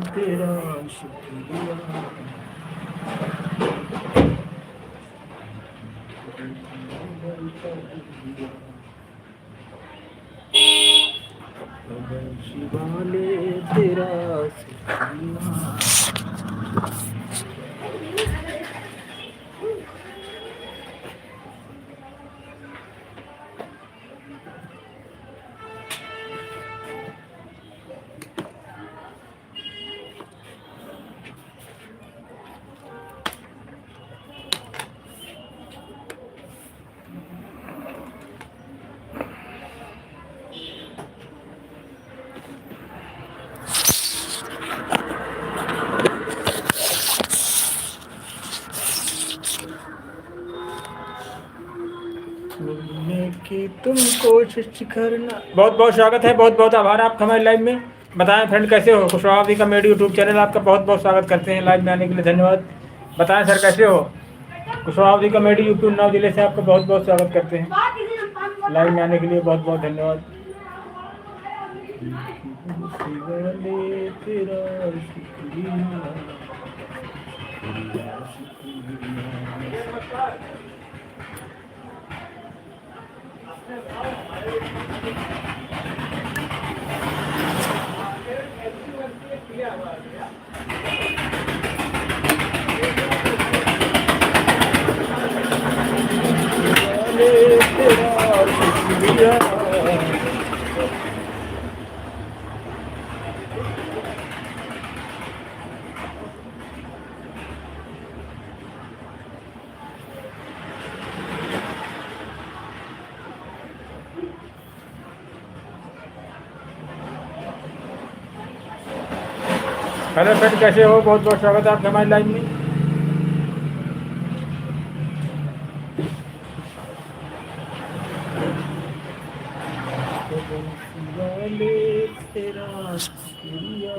A: तेरा शुक्रिया। शिवाले तेरा शुक्रिया। मिलने की तुम कोशिश करना। बहुत बहुत स्वागत है, बहुत बहुत आभार आपका हमारे लाइव में। बताएं फ्रेंड कैसे हो? खुशहाली कॉमेडी यूट्यूब चैनल आपका बहुत बहुत स्वागत करते हैं, लाइव में आने के लिए धन्यवाद। बताएं सर कैसे हो? खुशहाली कॉमेडी यूट्यूब 9 जिले से आपका बहुत बहुत स्वागत करते हैं, लाइव में आने के लिए बहुत बहुत धन्यवाद। तेरा शुक्रिया। हेलो फ्रेंड कैसे हो? बहुत बहुत स्वागत है आपका हमारे लाइव में। तेरा शुक्रिया।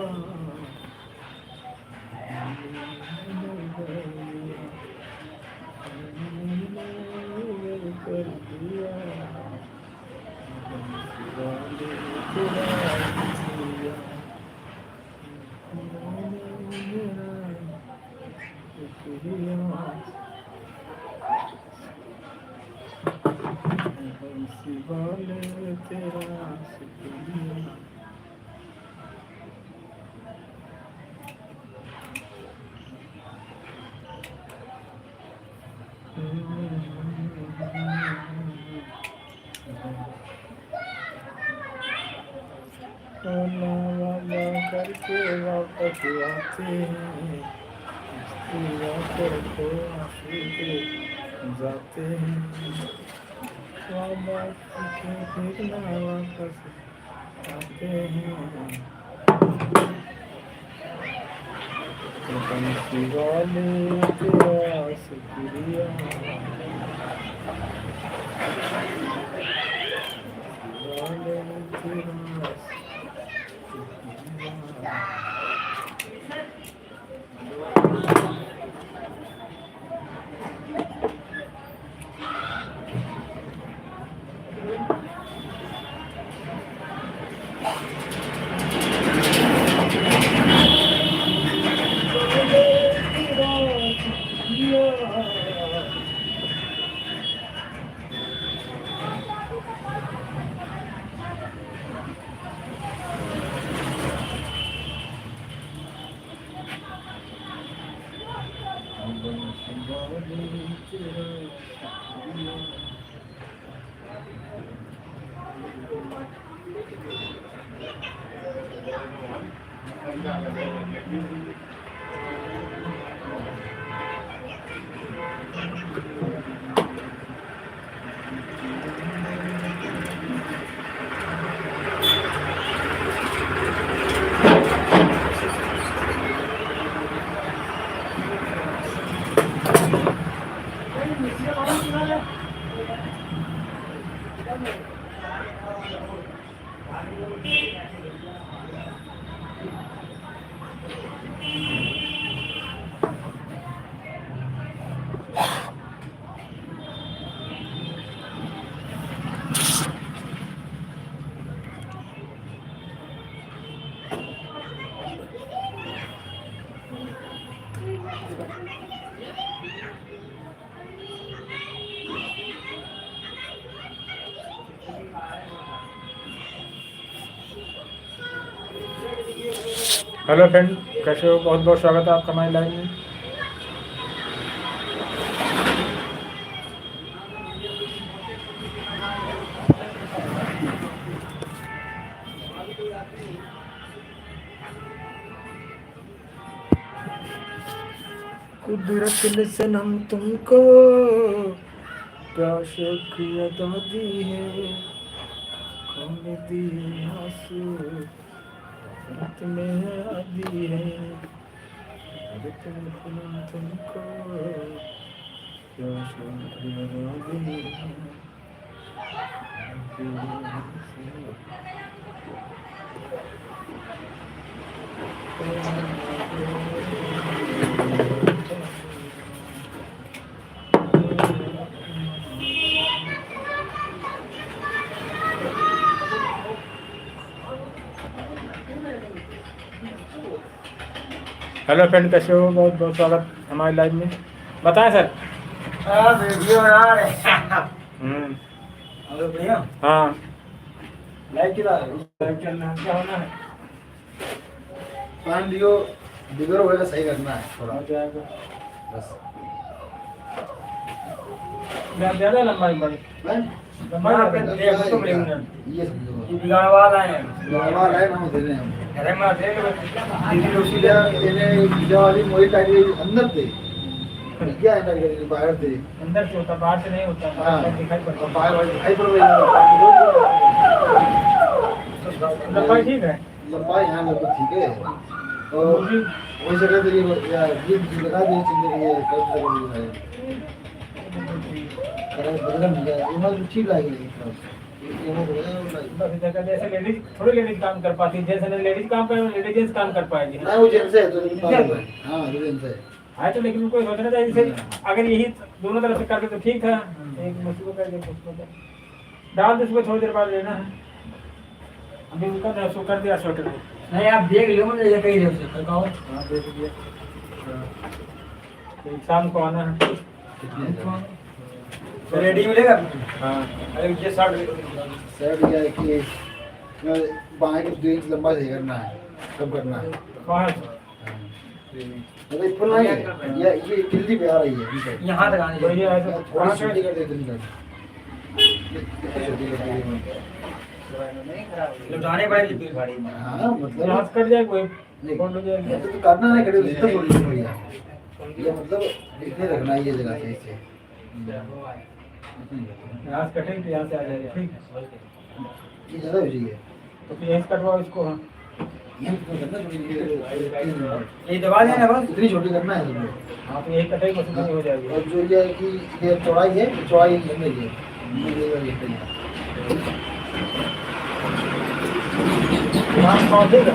A: करके वापस आते हैं, जाते हैं, फिर ना वापस आते हैं। बंसी वाले तेरा शुक्रिया। वाले तेरा हेलो फ्रेंड कैसे हो? बहुत बहुत स्वागत है आपका हमारे लाइव में। कुदरत ने सनम तुमको प्यास की अदा दी है, कौन दी आंसू रात में आदि है, अरे तुमको प्यास की अदा दी है। हेलो फ्रेंड, कैसे हो? बहुत बहुत स्वागत हमारे लाइव में। बताएं सर।
B: वीडियो बना रहे
A: हम्म,
B: बढ़िया
A: हाँ
B: लाइव चला रहे
A: लाइव चल रहा है, क्या होना है?
B: वीडियो बिगर होगा सही करना है थोड़ा
A: हो जाएगा।
B: बस
A: ज़्यादा लंबाई बड़ी लंबाई
B: ये समझो
A: ये बिगाड़वा रहे हैं।
B: हमारा है हम दे रहे हैं
A: अरे मैं देख लो।
B: दीदी उसीलिए इन्हें वीडियो वाली मोई टाइप अंदर थे क्या है ना बाहर थे
A: अंदर से होता, बाहर से नहीं होता।
B: हाँ।
A: दिखाई पड़ता।
B: बाहर वाली दिखाई पड़ रही
A: लंबाई ठीक है।
B: लंबाई यहाँ लगभग ठीक है और वही जगह तो ये लगा दिए चीजें ये कब जरूरी है अरे बदल नहीं गया ये मतलब ठीक लगेगा
A: बस जगह जैसे लेडीज थोड़ी लेडीज काम कर पाती, जैसे लेडीज काम करे लेडीज जेंट्स काम कर पाएगी।
B: ना वो जेंट्स है तो नहीं हां वो जेंट्स है
A: हाँ तो लेकिन कोई सोचना चाहिए जैसे अगर यही दोनों तरफ से करते तो ठीक था। एक मुझको कर दे, उसको कर डाल दे, उसको थोड़ी देर बाद लेना है। अभी उनका ना सो कर दिया स्वेटर नहीं, आप देख लो मुझे ये कहीं देख सकते हो। हाँ देख लीजिए। तो शाम को आना है।
B: तो रेडी मिलेगा
A: हाँ
B: अरे ये शर्ट ये है कि बाएं के 2 इंच लंबा सही करना है कब करना है
A: वहाँ
B: मतलब फुल नहीं है ये किल्ली पे आ रही है
A: यहाँ तक आने चाहिए।
B: थोड़ा छोटी कर दे इतनी कर
A: लुटाने पड़ेगी फिर गाड़ी में।
B: हाँ मतलब
A: यहाँ से कट जाए कोई
B: नहीं,
A: कौन हो जाएगी।
B: तो करना नहीं करे इतना थोड़ी बढ़िया ये मतलब इतने रखना है ये जगह सही से
A: यहाँ से कटेंगे तो यहाँ से आ जाएगा। ठीक है,
B: ये ज्यादा हो जाएगी
A: तो फिर यहीं से कटवाओ इसको। हाँ
B: ये करना छोटी
A: ये दबा देना बस।
B: इतनी छोटी करना है इसमें।
A: हाँ तो यही कटेगी उसमें हो जाएगी।
B: और जो ये है कि ये चौड़ाई है चौड़ाई लंबी है
A: यहाँ पहुँच देगा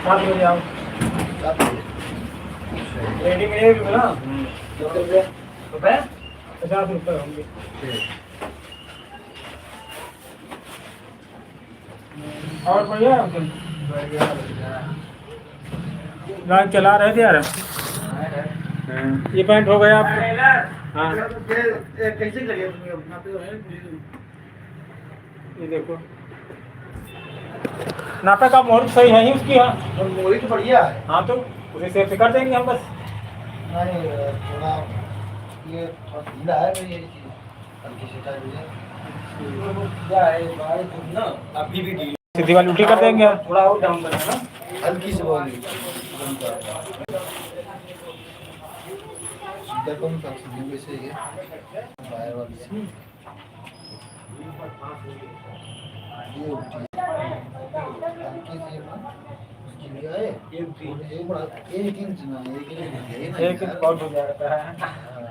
A: 7 बजे आओ। रेडी मिलेगी ना रुपये 50 रुपये होंगे। और बढ़िया गाड़ी चला रहे थे यार। ये पैंट हो गया आपको। हाँ
B: कैसे लगे तुम्हें अपना तो है
A: ये देखो नापे का मोहर सही है ही उसकी। हाँ
B: और मोरी तो बढ़िया है
A: हाँ तो उसे सेफ से कर देंगे हम बस।
B: नहीं थोड़ा ये थोड़ा ढीला है मेरी ये चीज हल्की सी टाइट है क्या है बाल तुम ना अभी भी ढीला
A: सीधी वाली उल्टी कर देंगे।
B: थोड़ा और डाउन करना ना हल्की सी बॉडी सीधा कम कर सीधी वैसे ही है बाहर वाली से ये उल्टी हल्की सी ना उसकी भी है एक बड़ा 1 इंच ना 1 इंच
A: एक बहुत हो जाता है।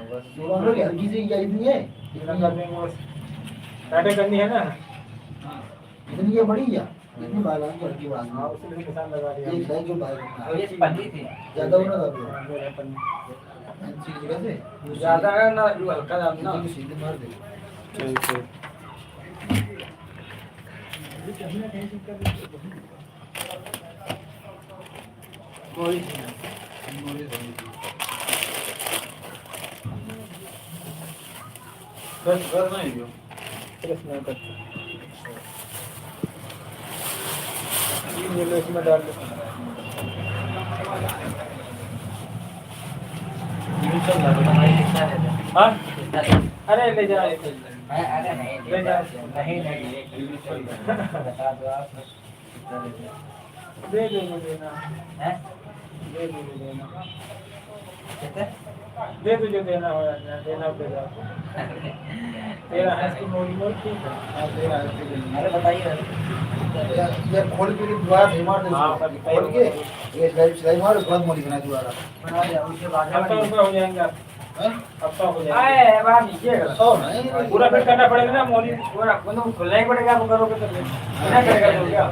B: बस थोड़ा लोग हल्की सी क्या इतनी है
A: इतना कर देंगे बस। टाइट करनी है ना।
B: इतनी ये बड़ी है इतनी बाल की हल्की बाल
A: हाँ उसमें निशान लगा दिया।
B: एक साइड जो बाल
A: और ये पन्नी थी
B: ज्यादा होना था
A: मेरा पन्नी
B: ऐसी जगह से
A: ज्यादा है ना जो हल्का दाम ना।
B: इतनी सीधे मार दे
A: ठीक है। बस करना ही हो प्रेस नहीं करते। ये लो इसमें डाल दो। हाँ अरे ले जा ले जा नहीं दे दो देना है दे दो देना दे दो जो देना हो देना पड़ेगा। तेरा है इसकी मोड़ी मोड़ ठीक है। हाँ तेरा है। अरे बताइए
B: ये खोल के दोबारा सही मार दे
A: हाँ,
B: उसको। खोल के ये स्लाइड स्लाइड मार उसके बाद मोड़ी बना दोबारा
A: बना दिया। उसके बाद 70 रुपये हो जाएंगे आप। अब तो हो जाएगा पूरा फिट करना पड़ेगा ना मोली पूरा खुलना ही पड़ेगा आप करोगे तो बिना करेगा तो क्या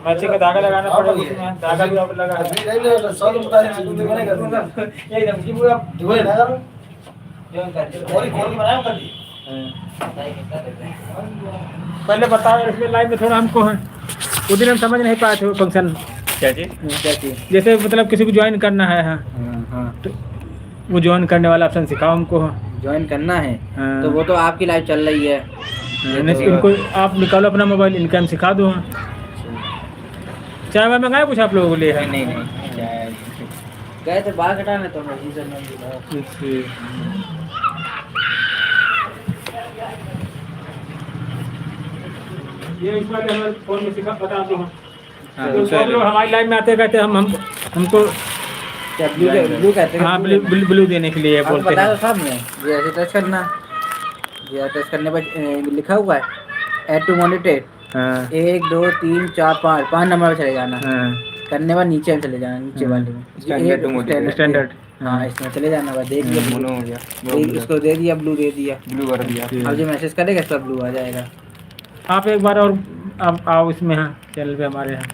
A: मच्छी का धागा लगाना पड़ेगा उसमें धागा भी आप लगा ये धमकी पूरा धुए ना करो पहले बताओ इसमें लाइव में थोड़ा हमको है उस दिन हम समझ नहीं पाए थे फंक्शन
F: क्या चीज?
A: जैसे मतलब किसी को ज्वाइन करना है हाँ
F: हाँ
A: तो वो ज्वाइन करने वाला ऑप्शन सिखाओ हमको
F: ज्वाइन करना है
A: हाँ।
F: तो वो तो आपकी लाइव चल रही है।
A: नहीं इनको आप निकालो अपना मोबाइल इनका हम सिखा दो हाँ चाय वाय मंगाए कुछ आप लोगों को लिए है
F: नहीं गए थे बाल कटाने तो मैं जी सर
A: ये इस बार हमारे फोन में सिखा बता दो
F: हाँ,
A: तो सब लोग हमारी लाइव में आते कहते हमको
F: क्या ब्लू कहते हैं?
A: हाँ ब्लू देने के लिए
F: आपको
A: बोलते
F: बताया
A: हैं
F: तो साहब ने ये ऐसे टच करना ये टच करने पर लिखा हुआ है ऐड टू मॉनिटर
A: हाँ
F: 1 2 3 4 5 नंबर पे चले जाना
A: हाँ
F: करने पर नीचे चले जाना नीचे वाले में
E: Standard to monitor,
A: स्टैंडर्ड
F: हाँ इसमें चले जाना बस दे दिया
E: मोनो हो गया
F: इसको दे दिया ब्लू दे दिया
E: ब्लू कर दिया
F: अब जो मैसेज करेगा इसका ब्लू आ जाएगा।
A: आप एक बार और आप आओ इसमें हाँ चैनल पे हमारे यहाँ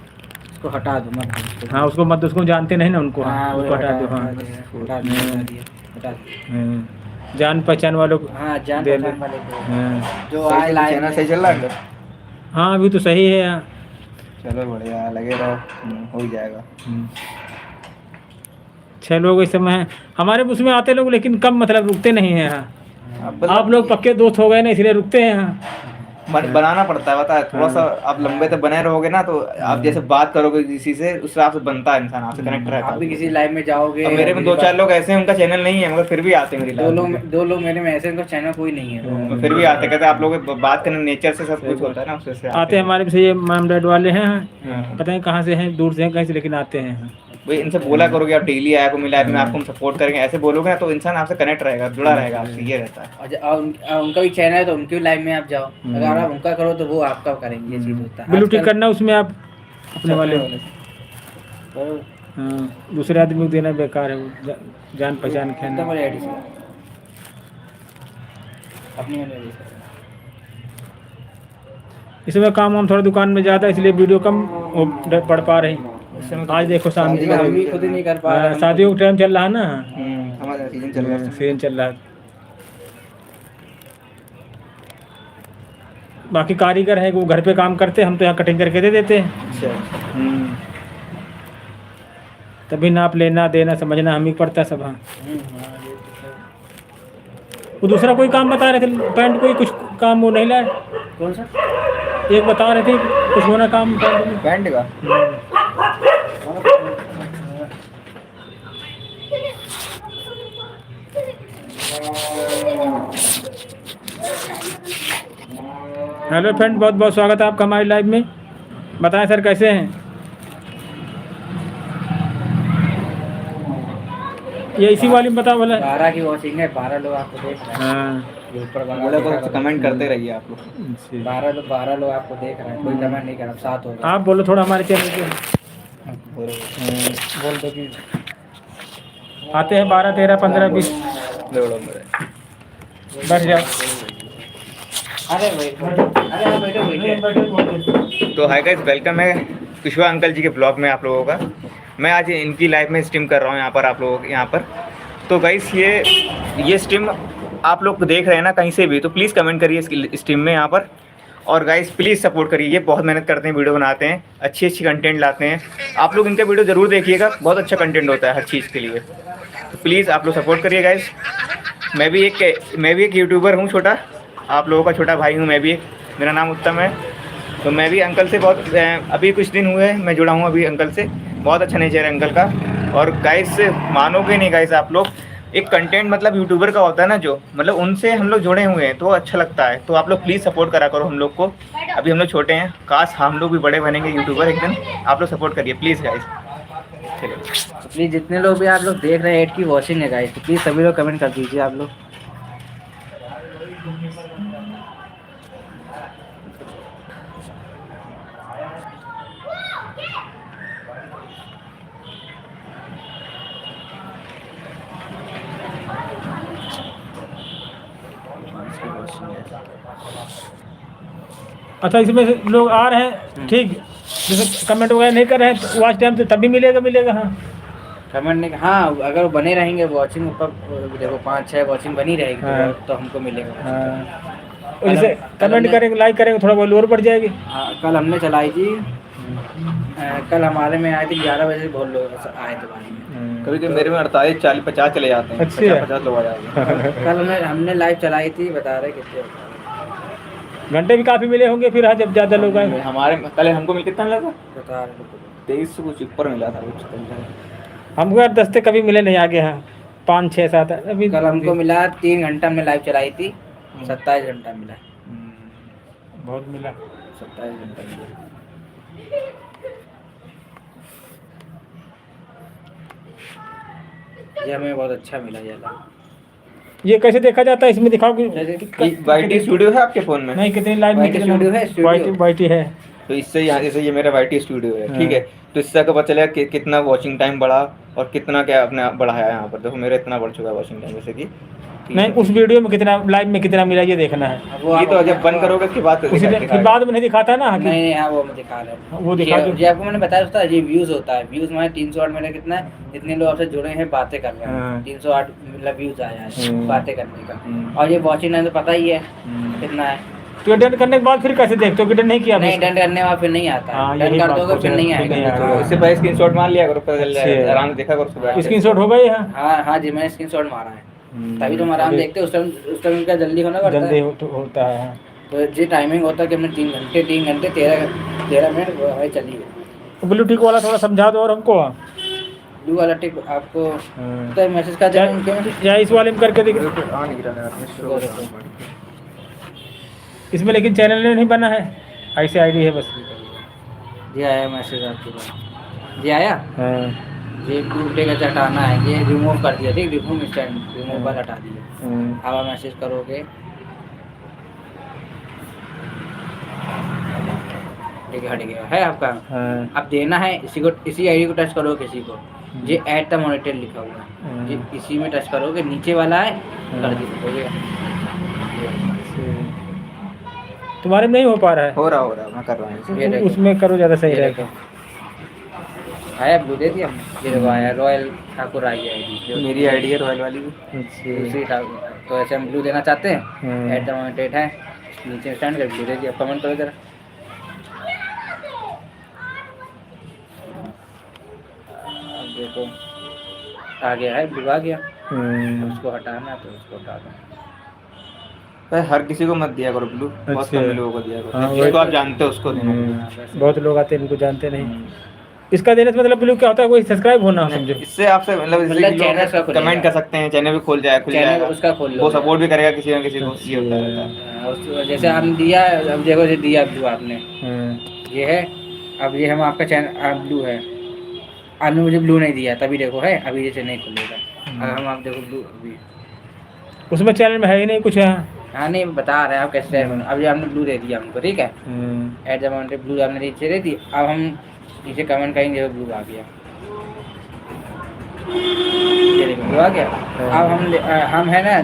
F: इसको हटा दो मत
A: हाँ उसको मत उसको जानते नहीं ना उनको
F: हाँ वो
A: उसको हटा दो हाँ
F: हटा दिया
A: जान पहचान वालों को
F: हाँ जान
A: दे
F: पहचान
A: दो।
F: वाले को
A: हाँ
F: जो आए लाइव
E: चैनल
F: में।
E: सही चल रहा है
A: हाँ अभी तो सही है हाँ
E: चलो बढ़िया लगे रहो हो ही जाएगा
A: 6 लोग इस समय हैं हमारे उसमें आते लोग लेकिन कम मतलब रुकते नहीं हैं हाँ आप लोग पक्के दोस्त हो गए ना इसलिए रुकते हैं हाँ
E: बनाना पड़ता है, पता है थोड़ा सा आप लंबे तक बने रहोगे ना तो आप जैसे बात करोगे किसी से उस हिसाब से बनता है इंसान, आपसे कनेक्ट रहता
F: आप भी
E: है।
F: किसी लाइव में जाओगे
E: अब मेरे में 2-4 लोग ऐसे हैं उनका चैनल नहीं है मगर फिर भी आते हैं मेरी लाइव में।
F: 2 लोग मेरे में ऐसे इनका चैनल कोई नहीं है
E: फिर भी आते कहते हैं आप लोग बात करने नेचर से सब कुछ होता है ना उससे
A: आते हैं हमारे से ये मॉम डैड वाले हैं
E: हाँ।
A: पता नहीं कहाँ से हैं दूर से हैं कहीं से लेकिन आते हैं हाँ।
E: भाई इनसे बोला करोगे आप डेली आया को मिला में आपको हम सपोर्ट करेंगे, ऐसे बोलोगे ना तो इंसान आपसे कनेक्ट रहेगा, जुड़ा रहेगा आपसे, ये रहता है।
F: और उनका भी चैनल है तो उनकी लाइव में आप जाओ, अगर आप उनका करो तो वो आपका करेंगे, ये चीज़ होता है।
A: ब्लू टिक करना उसमें आप अपने वाले
F: करो,
A: हाँ दूसरे आदमी को देना बेकार है वो जान पहचान
F: एकदम
A: खेलना
F: बड़े आईडी से अपनी वाली आईडी से।
A: इसमें काम वाम थोड़ा दुकान में ज़्यादा इसलिए वीडियो कम वो पढ़ पा रही आज देखो शादी
F: हम भी खुद ही नहीं कर पा रहे हैं।
A: शादियों का टाइम चल रहा है ना
E: हमारा सीजन चल रहा है।
A: सीजन चल रहा है। बाकी कारीगर है वो घर पे काम करते हैं, हम तो यहाँ कटिंग करके दे देते हैं।
E: अच्छा
A: तभी नाप लेना देना समझना हम ही पड़ता है सब। हाँ वो दूसरा कोई काम बता रहे थे पैंट कोई कुछ काम वो नहीं लाए,
F: कौन सा?
A: एक बता रहे थे कुछ होना काम पैंट में।
E: बैंड का
A: हेलो फ्रेंड, बहुत बहुत स्वागत है आपका हमारी लाइव में। बताएं सर कैसे हैं? ये इसी वाली में बताओ भला।
F: 12 की वॉचिंग है, 12 लोग आपको देख रहे हैं।
A: हाँ
F: ये ऊपर
E: बोले
F: वाला
E: तो कमेंट करते रहिए आप लोग।
F: 12 लोग आपको देख रहे हैं, कोई कमेंट नहीं कर रहा, 7 हो गए।
A: आप बोलो थोड़ा हमारे चैनल पे
E: बोल दो कि
A: आते हैं 12 13 15 20 बैठ जाओ।
F: अरे बैठो।
E: तो हाय गाइस, वेलकम है कुशवाहा अंकल जी के ब्लॉग में आप लोगों का। मैं आज इनकी लाइव में स्ट्रीम कर रहा हूँ यहाँ पर आप लोगों के यहाँ पर। तो गाइस ये स्ट्रीम आप लोग देख रहे हैं ना कहीं से भी, तो प्लीज़ कमेंट करिए इस स्ट्रीम में यहाँ पर। और गाइस प्लीज़ सपोर्ट करिए, ये बहुत मेहनत करते हैं, वीडियो बनाते हैं, अच्छी अच्छी कंटेंट लाते हैं। आप लोग इनका वीडियो ज़रूर देखिएगा, बहुत अच्छा कंटेंट होता है हर चीज़ के लिए। तो प्लीज़ आप लोग सपोर्ट करिए गाइस। मैं भी एक यूट्यूबर हूँ छोटा, आप लोगों का छोटा भाई हूँ मैं भी। मेरा नाम उत्तम है। तो मैं भी अंकल से बहुत अभी कुछ दिन हुए मैं जुड़ा हूँ अभी अंकल से। बहुत अच्छा नेचर है अंकल का। और गाइस मानोगे नहीं गाइस आप लोग, एक कंटेंट मतलब यूट्यूबर का होता है ना जो, मतलब उनसे हम लोग जुड़े हुए हैं तो अच्छा लगता है। तो आप लोग प्लीज़ सपोर्ट करा करो हम लोग को। अभी हम लोग छोटे हैं, काश हम लोग भी बड़े बनेंगे यूट्यूबर एक दिन। आप लोग सपोर्ट करिए प्लीज़ गाइस। चलिए
F: तो प्लीज़ जितने लोग भी आप लोग देख रहे हैं 8 की वॉचिंग है गाइस, तो प्लीज़ सभी लोग कमेंट कर दीजिए आप लोग।
A: अच्छा, इसमें से लोग आ रहे हैं ठीक, जैसे कमेंट वगैरह नहीं कर रहे हैं तो वॉच टाइम तो तभी मिलेगा। हाँ
F: कमेंट नहीं, हाँ अगर वो बने रहेंगे वॉचिंग पर, देखो 5-6 वॉचिंग बनी रहेगी
A: हाँ।
F: तो हमको मिलेगा।
A: हाँ, और जैसे कमेंट करेंगे लाइक करेंगे थोड़ा बहुत लोअर बढ़ जाएगी।
F: हाँ कल हमने चलाई थी, कल हमारे में आए थे 11 बजे से बहुत लोग आए थे भाई में।
E: कभी कभी मेरे में 48, 40, 50 चले जाते हैं।
A: अच्छा।
E: 50 लोग आ जाते हैं।
F: कल हमने लाइव चलाई थी, बता रहे कितने
A: घंटे भी काफी मिले होंगे फिर, हाँ जब ज्यादा लोग आए।
E: हमारे कल हमको मिल कितना मिला था?
F: बता रहे
E: 23 से कुछ ऊपर मिला था कुछ।
A: हमको यार 10 कभी मिले नहीं आगे। हाँ 5, 6, 7 अभी
F: कल हमको मिला 3 घंटा हमने लाइव चलाई थी, 27 घंटा मिला,
A: बहुत मिला।
F: 27 घंटा मिला। ये हमें बहुत अच्छा मिला ये लाइव।
A: ये कैसे देखा जाता है, इसमें दिखाओ कि
E: वाईटी स्टूडियो है आपके फोन में?
A: नहीं कितनी लाइव
F: YT स्टूडियो है, स्टूडियो।
A: वाईटी है।
E: तो इससे यहाँ जैसे ये मेरा वाईटी स्टूडियो है,
A: हाँ।
E: ठीक है, तो इससे आपको पता चलेगा कि कितना वॉचिंग टाइम बढ़ा और कितना क्या आपने बढ़ाया है। यहाँ पर देखो मेरा इतना बढ़ चुका है वॉचिंग टाइम, जैसे कि
A: नहीं उस वीडियो में कितना, लाइव में कितना मिला ये देखना है।
E: ये तो जब बंद करोगे उसके बाद
A: फिर बाद में नहीं दिखाता ना कि-
F: नहीं हाँ वो मैं दिखा रहा हूँ,
A: वो दिखा दो।
F: ये आपको मैंने बताया था, ये व्यूज होता है, व्यूज हमारे 308 मेरे कितना है, इतने लोग आपसे जुड़े हैं, बातें कर रहे हैं,
A: हाँ।
F: 308 मतलब व्यूज आया है बातें करने का।
E: हम्म।
F: और ये वॉचिंग टाइम तो पता ही है कितना है।
A: तो डन करने के बाद फिर कैसे देखते हो कि डन नहीं किया?
F: नहीं डन करने वाला फिर नहीं आता
A: हाँ,
F: है, डन
A: यही
F: कर
A: बात
F: दोगे फिर नहीं
A: फिर नहीं
F: आएगा।
A: आएगा।
E: इससे पहले स्क्रीनशॉट मार लिया करो, पता चल जाएगा,
A: अच्छा।
E: आराम से देखा करो उसके बाद।
A: स्क्रीनशॉट हो गई है।
F: हाँ हाँ जी मैंने स्क्रीनशॉट मारा है, तभी तो हम आराम देखते हैं। उस टाइम क्या जल्दी होना पड़ता
A: जल्दी
F: है,
A: होता है। हाँ।
F: तो ये टाइमिंग होता है कि हमने 3 घंटे 13 मिनट हमारी चली है।
A: तो ब्लूटूथ वाला थोड़ा समझा दो और हमको।
F: ब्लू वाला टिक आपको
A: हाँ।
F: तो मैसेज कर देना उनके में।
A: या इस वाले में करके देखो इसमें, लेकिन चैनल नहीं बना है, ऐसे आईडी है बस।
F: ये आया मैसेज आपके पास, ये आया।
A: हाँ।
F: ये ब्लू टिक अच्छा हटाना है, ये रिमूव कर दिया, ठीक, रिमूव स्टैंड रिमूव पर हटा दिया। अब आप मैसेज करोगे, ठीक है हट गया है आपका।
A: हाँ।
F: अब देना है इसी को, इसी आईडी को टच करो किसी को, ये ऐड द मॉनिटर लिखा हुआ है, ये इसी में टच करोगे, नीचे वाला है कर दीजिए।
A: तुम्हारे में नहीं हो पा रहा है?
E: हो रहा मैं कर रहा हूँ।
F: ये देखो।
A: उसमें करो ज़्यादा सही
F: ये
A: रहेगा।
F: देखो आया ब्लू दे दिया हमने, ये देखो आया रॉयल ठाकुर आई आईडी,
E: मेरी आईडी है रॉयल वाली भी।
F: दूसरी ठाकुर। तो ऐसे हम ब्लू देना चाहते हैं, ऐड द मॉनिटर है, नीचे स्टैंड कर ब्लू दे दिया। कमेंट करो जरा, अब देखो आ गया है, ब्लू आ गया। उसको हटाना तो उसको हटा दो।
E: पर हर किसी को मत दिया करो ब्लू, बहुत
A: अच्छा।
E: कम लोगों को दिया
A: हाँ,
E: करो, जिसको आप जानते हो उसको देना।
A: बहुत लोग आते हैं इनको जानते नहीं। इसका देने से मतलब ब्लू क्या होता है, कोई सब्सक्राइब होना हो समझो।
E: इससे आपसे मतलब
F: चैनल का खुलेगा।
E: कमेंट कर सकते हैं, चैनल भी खुल
F: चैनल
E: जाएगा,
F: उसका खोल लो,
E: वो सपोर्ट भी करेगा किसी ना किसी को। ये होता रहता है।
F: जैसे हम दिया, अब देखो ये दिया ब्लू आपने, ये है। अब ये हम आपका चैनल ब्लू है, आपने मुझे ब्लू नहीं दिया तभी देखो है, अभी जैसे नहीं खुलेगा। अब हम आप देखो ब्लू अभी
A: उसमें चैनल में है ही नहीं कुछ।
F: हाँ नहीं बता रहे हैं आप कैसे। अब ये आपने ब्लू दे दिया हमको, ठीक है, एट द मॉनिटर ब्लू आपने नीचे दे दी। अब हम नीचे कमेंट करेंगे, ब्लू आ गया, ये देखो ब्लू आ गया। अब हम है ना,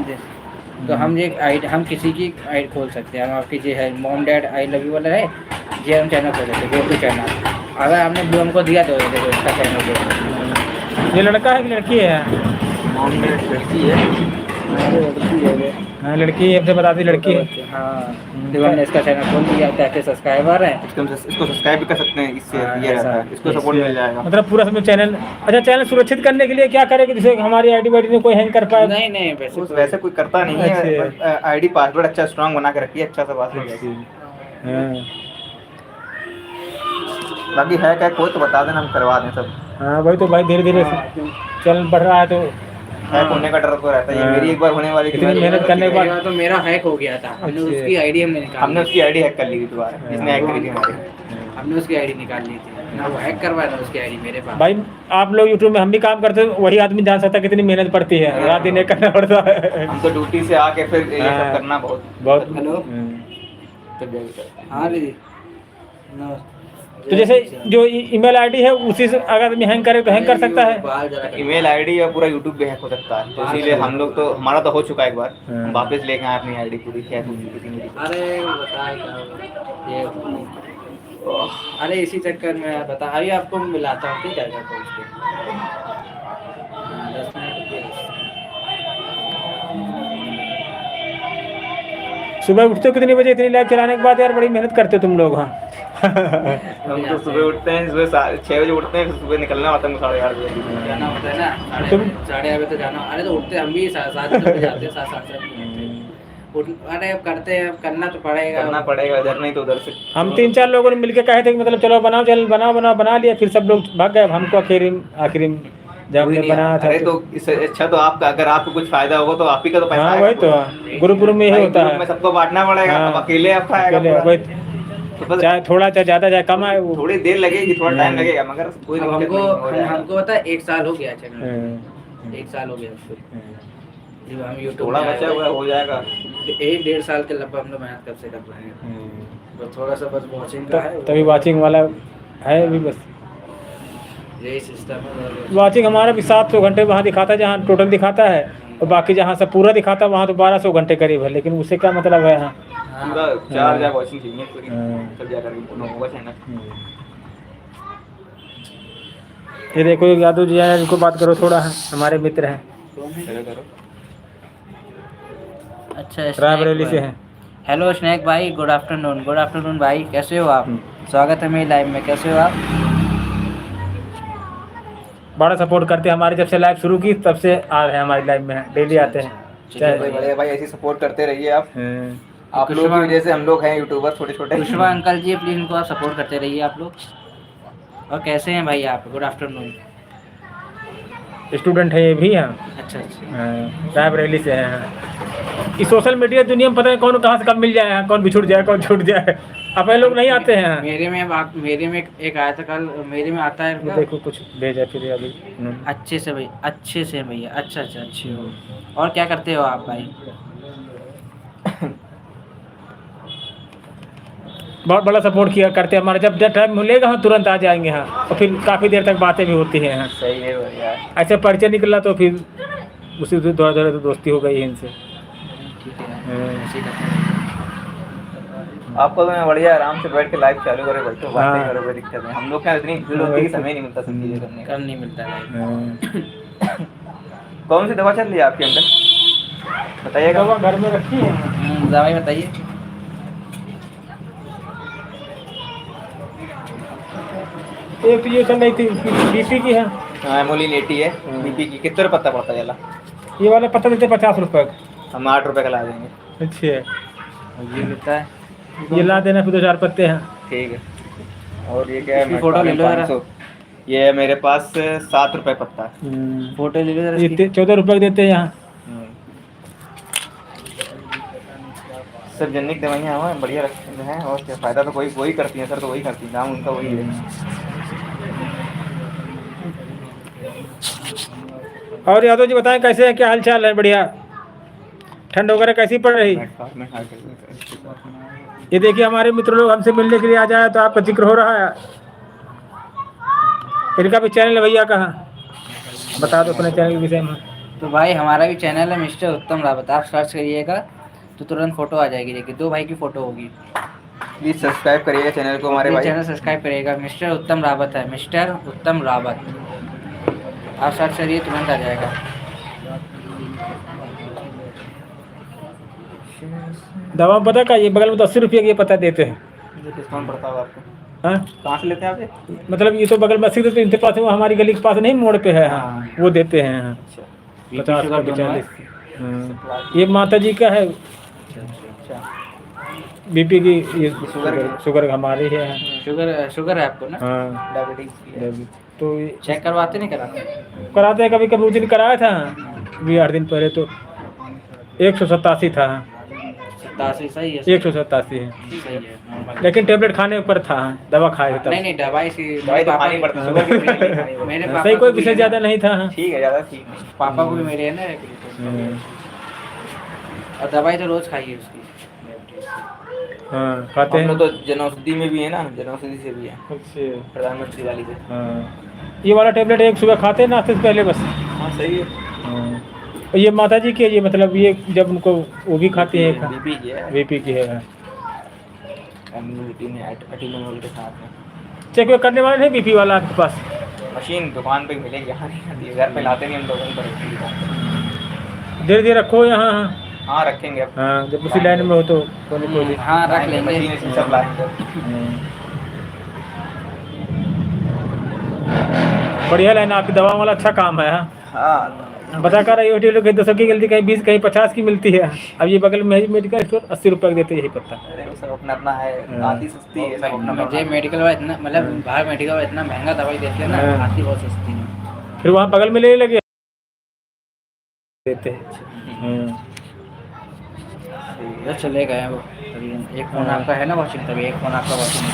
F: तो हम ये आईडी, हम किसी की आईडी खोल सकते हैं। हम आपकी जो है mom dad I love you वाला है, ये हम चैनल खोल सकते हैं, चैनल। अगर आपने ब्लू हमको दिया तो ये देखो इसका चैनल देखो।
A: ये लड़का है कि लड़की है?
E: लड़की है।
A: हाँ लड़की है, हमसे बता दी लड़की है।
F: हाँ देखो हमने इसका चैनल खोल दिया, क्या सब्सक्राइबर हैं,
E: इसको सब्सक्राइब भी कर सकते हैं, इससे
F: हाँ,
E: ये रहता है, इसको सपोर्ट मिल जाएगा।
A: मतलब पूरा समय चैनल। अच्छा, चैनल सुरक्षित करने के लिए क्या करें जैसे हमारी आईडी वाईडी में कोई हैंग कर पाए?
F: नहीं
E: वैसे कोई करता नहीं है, आईडी पासवर्ड अच्छा स्ट्रांग बना के रखिए, अच्छा सा पासवर्ड। बाकी है क्या कोई तो बता देना, हम करवा दें सब।
A: हाँ वही तो भाई, धीरे धीरे चैनल बढ़ रहा है तो
E: हैक होने का डर तो रहता है। ये मेरी एक बार होने वाली थी,
A: इतनी मेहनत करने के बाद
F: तो मेरा हैक हो गया था। हमने
A: अच्छा।
F: उसकी आईडी
E: हमने उसकी आईडी हैक कर ली थी दोबारा, जिसने हैक करी थी हमारी।
F: हमने उसकी आईडी निकाल ली थी ना, वो हैक करवाया ना उसकी आईडी मेरे पास।
A: भाई आप लोग यूट्यूब में हम भी काम करते हैं, वही आदमी जान सकता है कितनी मेहनत पड़ती है, रात दिन एक करना पड़ता है।
E: हम तो ड्यूटी से आके फिर ये सब करना बहुत
A: बहुत।
F: हेलो। हाँ दीदी
A: तो जैसे जो ईमेल आईडी है उसी से अगर आदमी हैंग करे तो हैंग कर सकता है।
F: बाहर जरा
E: ईमेल आईडी या पूरा यूट्यूब भी हैक हो सकता है, तो इसीलिए हम लोग तो हमारा तो हो चुका है एक बार, हम वापस लेके आए अपनी आईडी पूरी हैक हो चुकी थी मेरी।
F: अरे बताए क्या होगा ये, अरे इसी चक्कर में यार बता, अभी आपको मिलाता हूँ ठीक है क्या कोच के। 10 मिनट के।
A: सुबह उठते हो कितनी बजे? इतनी लाइव चलाने के बाद यार बड़ी मेहनत करते हो तुम लोग। हाँ
E: हम तो सुबह उठते हैं, सुबह 6 बजे उठते हैं, फिर सुबह निकलना होता है 8:30 बजे।
F: जाना होता है ना,
A: तुम-
F: 8:30 बजे तो जाना। अरे तो उठते हम भी 7 बजे जाते हैं, 7-7 अरे अब करते हैं, अब करना तो पड़ेगा।
E: करना पड़ेगा, इधर नहीं तो उधर से।
A: हम 3-4 लोगों ने मिलके कहे थे कि मतलब चलो बनाओ, चल बनाओ बना लिया, फिर सब लोग भाग गए। हमको आखिरी में जब हमने बनाया था
E: अरे तो इससे अच्छा तो आपका, अगर आपको कुछ फायदा होगा तो आप ही का तो पैसा
A: हाँ
E: आएगा।
A: वही तो गुरुपुरम में यही
E: भाई,
A: होता
E: ग्रुप में
A: है।
E: सबको बांटना पड़ेगा,
A: हाँ।
E: अब अकेले आप खाएगा
A: अकेले
E: पूरा।
A: वही,
E: तो बस
A: चाहे थोड़ा चाहे ज्यादा चाहे कम आए वो।
E: थोड़ी देर लगेगी, थोड़ा टाइम लगेगा, मगर कोई
F: अब
E: दिक्कत नहीं हो जाएगा।
F: हमको पता है 1 साल हो गया चैनल,
A: हाँ,
F: 1 साल हो गया उसको। जब हम यूट्यूब
E: थोड़ा बचा हुआ है, हो जाएगा।
F: 1-1.5 साल के लगभग हम लोग मेहनत कब से कर रहे हैं, तो थोड़ा सा बस वॉचिंग का है,
A: तभी वाचिंग वाला है अभी बस।
F: यही सिस्टम है।
A: वाचिंग हमारा भी 700 घंटे वहाँ दिखाता है जहाँ टोटल दिखाता है, और बाकी जहाँ सब पूरा दिखाता है वहाँ तो 1200 घंटे करीब है, लेकिन उससे क्या मतलब है। हाँ
E: पूरा 4,000 वॉचिंग चाहिए पूरी,
A: हाँ।
E: तब जाकर पूर्ण होगा चैनल।
A: ये देखो यादव जी हैं, इनको बात करो थोड़ा, है हमारे मित्र हैं,
E: करो।
F: अच्छा
A: रायबरेली से हैं।
F: हेलो स्नैक भाई, गुड आफ्टरनून भाई, कैसे हो आप? स्वागत है मेरी लाइव में, कैसे हो आप?
A: बड़ा सपोर्ट करते हैं हमारे, जब से लाइव शुरू की तब से आ रहे हैं हमारी लाइव में, डेली आते हैं।
F: चाहे
E: भाई बढ़िया भाई, ऐसे सपोर्ट करते रहिए आप।
A: हाँ।
E: आप लोग की वजह से हम लोग हैं यूट्यूबर छोटे छोटे।
F: कुशवा अंकल जी, प्लीज इनको आप सपोर्ट करते रहिए आप लोग। और कैसे हैं भाई आप? Good afternoon.
A: स्टूडेंट है ये भी हैं।
F: अच्छा अच्छा।
A: रायबरेली से हैं। इस सोशल मीडिया दुनिया में पता नहीं कौन कहाँ से कब मिल जाए, कौन बिछुड़ जाए कौन छूट जाए। अपने लोग नहीं आते हैं।
F: मेरे में एक आया था कल, मेरे में आता है
A: ये
F: इनका।
A: देखो कुछ भेजा फिर अभी।
F: अच्छे से भैया, अच्छे से भैया, अच्छा अच्छे हो। और क्या करते हो आप भाई?
A: बहुत बड़ा सपोर्ट किया करते हैं हमारे, जब टाइम मिलेगा हम तुरंत आ जाएंगे। हाँ और फिर काफ़ी देर तक बातें भी होती हैं। हाँ
E: सही है बढ़िया।
A: ऐसे परिचय निकला तो फिर उसी से थोड़ा थोड़ा तो दोस्ती हो गई है इनसे।
F: ठीक है,
A: हाँ।
F: ऐसे ही करते हैं।
E: आपको तो मैं बढ़िया आराम से बैठ के लाइव चालू करे बैठो, बातें
A: हाँ।
E: करो, कोई दिक्कत नहीं। हम लोग क्या इतनी भीड़ होती है कि समय नहीं मिलता सब चीजें करने का।
F: कर नहीं मिलता भाई।
A: हाँ।
E: कौन सी दवा चल रही है आपके अंदर, बताइएगा।
A: दवा घर में रखी है।
F: दवाई बताइए।
A: एक तो ये चल रही थी बीपी की है।
E: हाँ एमोलिन 80 है बीपी की। कितने रुपये पत्ता पड़ता है जला?
A: ये वाला पता देते 50 रुपये का।
E: हम 8 रुपये का ला देंगे।
A: अच्छे
F: ये मिलता है।
A: ये ला देना, फिर 2-4 पत्ते हैं।
E: ठीक है। और ये क्या है?
F: इसकी फोटो ले लो जरा।
E: 500। ये है मेरे पास 7 रुपये पत्ता है।
F: फोटो ले लो जरा
A: ये
F: इसकी।
A: 14 रुपये देते हैं यहाँ।
E: सब जनिक दवाइयाँ हैं, बढ़िया रखते हैं। और क्या फ़ायदा तो वही करती हैं सर, तो वही करती हैं, नाम उनका वही है।
A: और यादव जी बताएं कैसे हैं, क्या हाल चाल है? बढ़िया। ठंड वगैरह कैसी पड़ रही? ये देखिए हमारे मित्र लोग हमसे मिलने के लिए आ जाए तो आपका जिक्र हो रहा है। इनका भी चैनल है भैया, कहाँ बता दो अपने चैनल के विषय में।
F: तो भाई हमारा भी चैनल है मिस्टर उत्तम रावत, आप सर्च करिएगा तो तुरंत फोटो आ जाएगी। देखिए 2 भाई की फोटो होगी।
E: प्लीज़ सब्सक्राइब करिएगा चैनल को हमारे भाई।
F: चैनल सब्सक्राइब करिएगा, मिस्टर उत्तम रावत है, मिस्टर उत्तम रावत। आप सर्च करिए तुरंत आ जाएगा।
A: दवा पता का ये बगल में तो 80 रुपये की ये पता देते हैं।
E: डिस्काउंट पड़ता होगा आपको?
A: हाँ
E: कहाँ से लेते हैं आप ये?
A: मतलब ये तो बगल में 80 रुपये इनके पास है, वो हमारी गली के पास नहीं, मोड़ पे है। हाँ वो देते हैं। हाँ
E: अच्छा
A: 50
F: शुगर
A: रुपये
F: दोनों है?
A: 40। हाँ ये माता जी का है
E: अच्छा।
A: बीपी की, ये
E: शुगर
A: शुगर हमारी है।
F: शुगर है आपको ना?
A: हाँ
E: डायबिटीज।
A: तो ये
F: चेक करवाते नहीं कराते?
A: कराते हैं कभी कभी। उस दिन कराया था अभी 8 दिन पहले, तो 187 था।
F: 87 सही है।
A: 187 है,
F: सही है, नॉर्मल।
A: लेकिन टेबलेट खाने ऊपर था। दवा खाए थे
F: नहीं
A: तब।
F: नहीं, दवाई से
E: दवाई तो खानी पड़ती है, शुगर की गोली नहीं खानी पड़ती।
F: मेरे पापा
A: सही, कोई
F: को भी
A: विषय
F: है
A: ज़्यादा
F: ना।
A: नहीं था। हाँ।
E: ठीक है, ज़्यादा ठीक नहीं।
F: पापा को भी मेरे है ना। और दवाई तो रोज खाइए उसकी।
A: हाँ खाते
E: हम
A: हैं।
E: लोग तो जनौषधि में भी है ना, जनौषधि से भी है,
A: अच्छा
E: प्रधानमंत्री वाली से।
A: हाँ, ये वाला टेबलेट एक सुबह खाते हैं नाश्ते से पहले बस।
E: हाँ सही है।
A: हाँ। और ये माता जी की है, ये मतलब ये जब उनको वो भी खाती है
E: बीपी की है,
A: बीपी की है।
E: इम्यूनिटी में एटिनोल के साथ में।
A: चेक वेक करने वाले नहीं बीपी वाला आपके पास?
E: मशीन दुकान पे मिलेगी, यहाँ नहीं आती है, घर पे लाते नहीं हम लोगों पर।
A: धीरे धीरे रखो यहाँ। हाँ
E: हाँ रखेंगे अब।
A: हाँ, जब उसी लाइन में हो तो कोई
F: हाँ रख लेंगे।
E: मशीन सब लाएंगे।
A: बढ़िया लाइन आपकी, दवा वाला अच्छा काम है। हाँ
E: हाँ
A: बता कर रही होटल कहीं 10 की गलती, कहीं 20 कहीं 50 की मिलती है। अब ये बगल में मेडिकल स्टोर 80 रुपये का देते, यही पता।
E: अरे वो सब अपना अपना है, आती सस्ती है सब अपना अपना।
F: मुझे मेडिकल वाला इतना मतलब बाहर मेडिकल वाला इतना महंगा दवाई देते हैं ना,
A: हाँ।
F: आती बहुत सस्ती है।
A: फिर वहाँ बगल में लेने लगे देते हैं।
F: इधर चले गए वो अभी। एक फोन आपका है ना वॉशिंग, तभी एक फोन आपका वॉशिंग में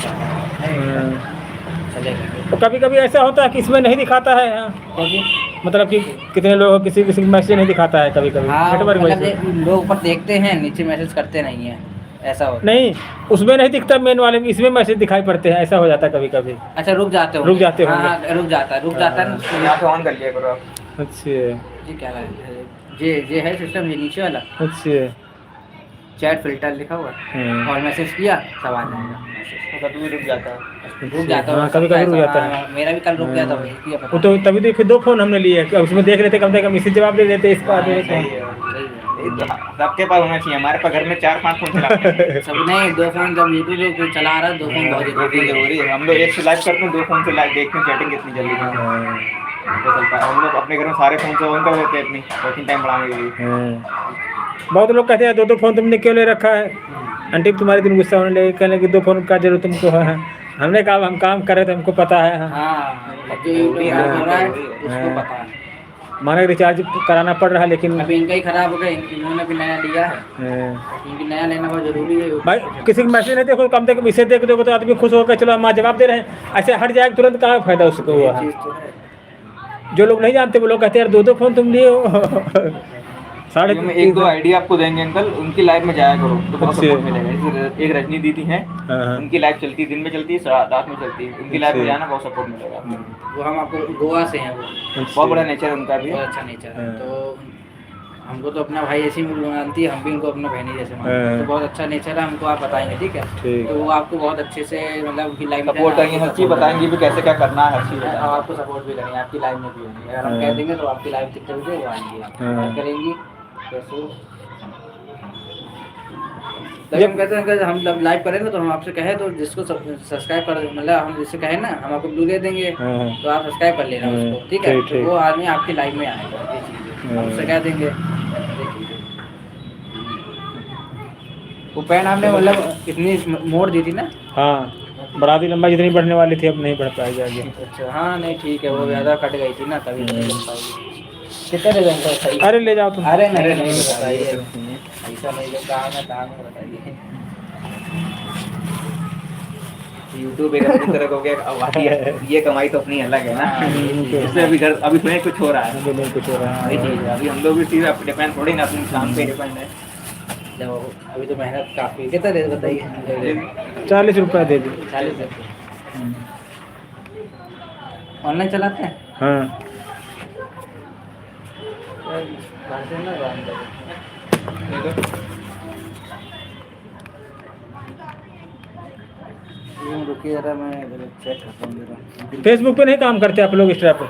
F: चले गए।
A: तो कभी कभी ऐसा होता है कि इसमें नहीं दिखाता है। हाँ,
F: क्योंकि
A: मतलब कि कितने लोग किसी किसी मैसेज नहीं दिखाता है कभी कभी
F: हाँ
A: नेटवर्क
F: मतलब
A: वजह से।
F: लोग ऊपर देखते हैं, नीचे मैसेज करते नहीं है, ऐसा होता है।
A: नहीं उसमें नहीं दिखता मेन वाले में, इसमें मैसेज दिखाई पड़ते हैं, ऐसा हो जाता है कभी कभी।
F: अच्छा रुक जाते हो?
A: रुक जाते होंगे।
F: हाँ रुक जाता है ना।
E: यहाँ पे ऑन कर लिया करो आप।
A: अच्छा
F: ये क्या है? ये है सिस्टम, ये नीचे वाला
A: अच्छा।
F: चैट फिल्टर लिखा हुआ है, और मैसेज किया सब आ जाएगा।
E: कभी रुक जाता है।
F: रुक जाता
A: हाँ, कभी-कभी रुक जाता है।
F: हाँ, मेरा भी कल रुक गया था, वही किया
A: वो तो तभी तो फिर 2 फोन हमने लिए कि उसमें देख लेते कम से कम, इसी जवाब दे देते इसका
E: सही है। सबके पास होना चाहिए, हमारे पास घर में 4-5 फोन चलाते हैं।
F: सब नहीं, 2 फोन जब यूट्यूब चला रहा है, 2 फोन बहुत
E: जरूरी है। हम लोग एक से लाइव करते हैं, 2 फोन से लाइव देखते हैं चैटिंग कितनी जल्दी तो चलता है। हम लोग अपने घर में सारे फोन से ऑन कर देते हैं अपनी वर्किंग टाइम बढ़ाने के लिए।
A: बहुत लोग कहते हैं 2 फोन तुमने क्यों ले रखा है आंटी, तुम्हारे दिन गुस्सा होने लगे, कहने कि 2 फोन का जरूरत तुमको है। हमने कहा हम काम कर रहे थे, हमको पता है।
F: हाँ जो यूट्यूब हो रहा है उसको पता है।
A: माना रिचार्ज कराना पड़ रहा है लेकिन
F: अभी इनका ही खराब हो गया, इन्होंने भी नया लिया है, क्योंकि नया लेना बहुत जरूरी है।
A: भाई किसी की मैसेज नहीं देखो, कम से कम इसे देख देखो तो आदमी खुश होकर चलो हम जवाब दे रहे हैं, ऐसे हट जाएगा तुरंत, कहाँ फायदा उसको हुआ है।
F: चीज़ तो है।
A: जो लोग नहीं जानते वो लोग कहते हैं यार 2 फोन तुम लिए हो। साढ़े
E: हम 1-2 आइडिया आपको देंगे अंकल, उनकी लाइव में जाया करो तो बहुत
A: अच्छे।
E: सपोर्ट मिलेगा। जैसे एक रजनी दीदी हैं,
A: हाँ।
E: उनकी लाइव चलती है, दिन में चलती है, रात में चलती है। उनकी लाइव में जाना बहुत सपोर्ट मिलेगा आपको।
F: वो हम आपको गोवा से हैं, वो
E: बहुत बड़ा नेचर है उनका भी।
F: बहुत अच्छा नेचर है।
A: हाँ।
F: तो हमको तो अपना भाई ऐसी मानती है, हम भी उनको अपना बहनी जैसे मानते हैं।
A: हाँ।
F: तो बहुत अच्छा नेचर है, हमको आप बताएंगे ठीक है।
A: ठीक।
F: तो वो आपको बहुत अच्छे से मतलब उनकी लाइफ
E: सपोर्ट करेंगे, हर चीज़ बताएंगे भी कैसे क्या करना है, हर चीज़ बताएंगे।
F: आपको सपोर्ट भी करेंगे, आपकी लाइफ में भी होंगी। अगर हम
A: हाँ।
F: कह देंगे तो आपकी लाइफ कितने बजे वो आएंगी, आप
A: हाँ।
F: बात करेंगी कैसे। जब हम कहते हैं कि हम जब लाइव करेंगे तो हम आपसे कहें तो जिसको सब्सक्राइब कर, मतलब हम जिससे कहें ना हम आपको ब्लू दे देंगे,
A: हाँ।
F: तो आप सब्सक्राइब कर लेना
A: हाँ।
F: उसको, ठीक है।
A: ठीक,
F: तो
A: ठीक।
F: वो आदमी आपकी लाइव में आएगा, ये चीज़ है। हम उससे कह देंगे ये चीज़ है। वो पैन आपने मतलब इतनी मोड़ दी थी ना।
A: हाँ बढ़ा दी, लंबाई जितनी बढ़ने वाली थी अब नहीं बढ़ पाएगी आगे।
F: अच्छा हाँ नहीं ठीक है, वो ज़्यादा कट गई थी ना तभी नहीं बन पाएगी। कितने दे देंगे सही?
A: अरे ले जाओ तुम।
F: अरे नहीं नहीं बताइए, ऐसा नहीं, जो काम है बताइए।
E: यूट्यूब एक अपनी तरह हो गया, अब आती है ये कमाई तो अपनी अलग है ना। इससे अभी घर अभी फिर कुछ हो रहा है,
A: अभी नहीं कुछ हो रहा
E: वही
A: है।
E: चीज़ है। अभी हम लोग भी सीधा डिपेंड थोड़ी ना अपने काम पे डिपेंड है।
F: जब अभी तो मेहनत काफ़ी, कितना दे बताइए?
A: 40 रुपये दे दी।
F: 40 रुपये। ऑनलाइन चलाते हैं?
A: हाँ
F: घर से ना काम करें। रुकिए जरा, मैं चेक करता हूँ जरा।
A: फेसबुक पे नहीं काम करते आप लोग इंस्टा पे?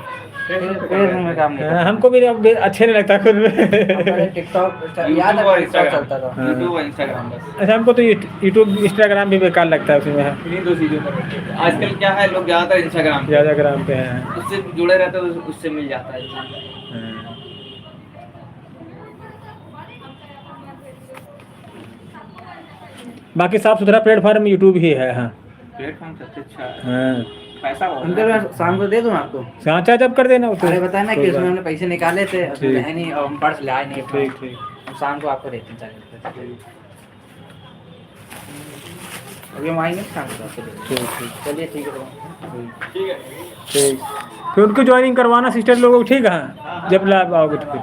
F: फेसबुक में काम नहीं
A: हाँ, हमको भी अब अच्छे नहीं लगता खुद में।
F: करता। टिकटॉक याद है, टिकटॉक चलता था।
A: हाँ।
E: यूट्यूब और इंस्टाग्राम बस,
A: अच्छा हमको तो यूट्यूब इंस्टाग्राम भी बेकार लगता है, उसमें है
E: इन्हीं 2 चीज़ों पर रहते हैं। आजकल क्या है, लोग ज़्यादातर इंस्टाग्राम
A: ज़्यादा ग्राम पे है।
E: उससे जुड़े रहते हैं, तो उससे मिल जाता है।
A: बाकी साफ सुथरा प्लेटफॉर्म यूट्यूब ही है। हाँ
E: प्लेटफॉर्म सबसे अच्छा है,
A: हाँ
E: पैसा बहुत
F: अंकल
E: है।
F: मैं शाम को दे दूँ आपको?
A: सांचा जब कर देना
F: अरे बताया ना कि उसमें हमने पैसे निकाले थे, उसमें
A: ठीक।
F: है नहीं और हम पर्स लाए नहीं।
A: ठीक ठीक
F: हम शाम को आपको देते हैं 40 रुपये। अभी हम आएंगे शाम को आपको देते हैं।
A: ठीक ठीक
F: चलिए ठीक है तो।
E: ठीक है।
A: ठीक। फिर उनको ज्वाइनिंग करवाना सिस्टर लोगों को, ठीक है जब लाइव आओगे तो फिर।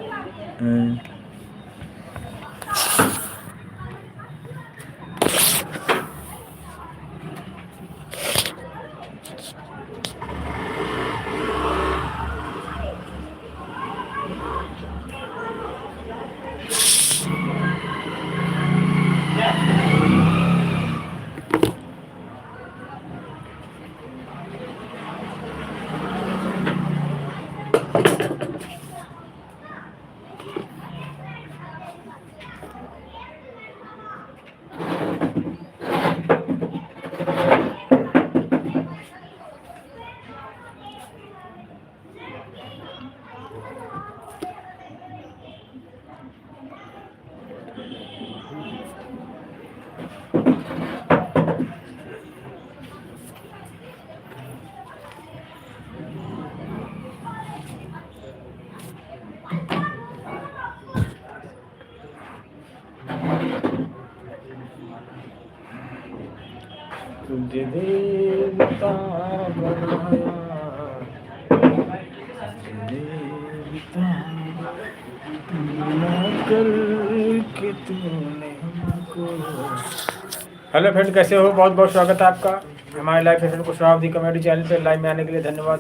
A: तुझे देवता बनाया, देवता बना करके तूने हमको। हेलो फ्रेंड, कैसे हो? बहुत बहुत स्वागत है आपका हमारे लाइव सेशन को कुशवाहा कॉमेडी चैनल पे। लाइव में आने के लिए धन्यवाद।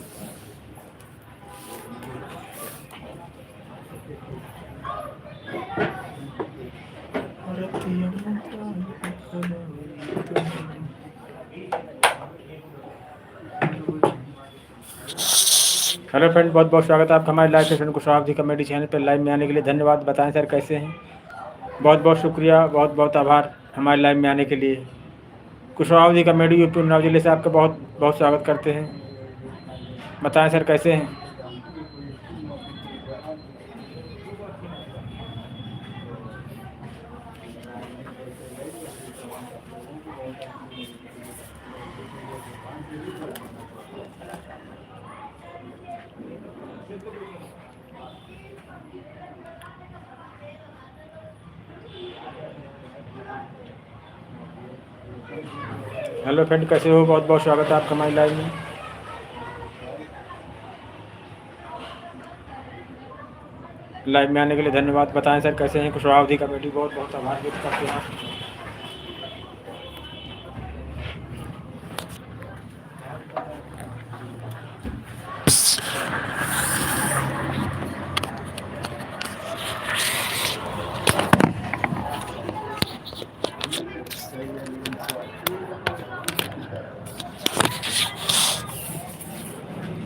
A: हेलो फ्रेंड, बहुत बहुत स्वागत है आपका हमारे live session Kushwaha comedy channel पे। लाइव में आने के लिए धन्यवाद। बताएं सर कैसे हैं? बहुत बहुत शुक्रिया, बहुत बहुत आभार हमारे लाइव में आने के लिए। कुशवाहा कॉमेडी यूपी उन्नाव जिले से आपका बहुत बहुत स्वागत करते हैं। बताएं सर कैसे हैं? हेलो फ्रेंड, कैसे हो? बहुत बहुत स्वागत है आपका हमारे लाइव में। लाइव में आने के लिए धन्यवाद। बताएं सर कैसे हैं? कुशवाहा कमेटी बहुत बहुत आभार व्यक्त करते हैं।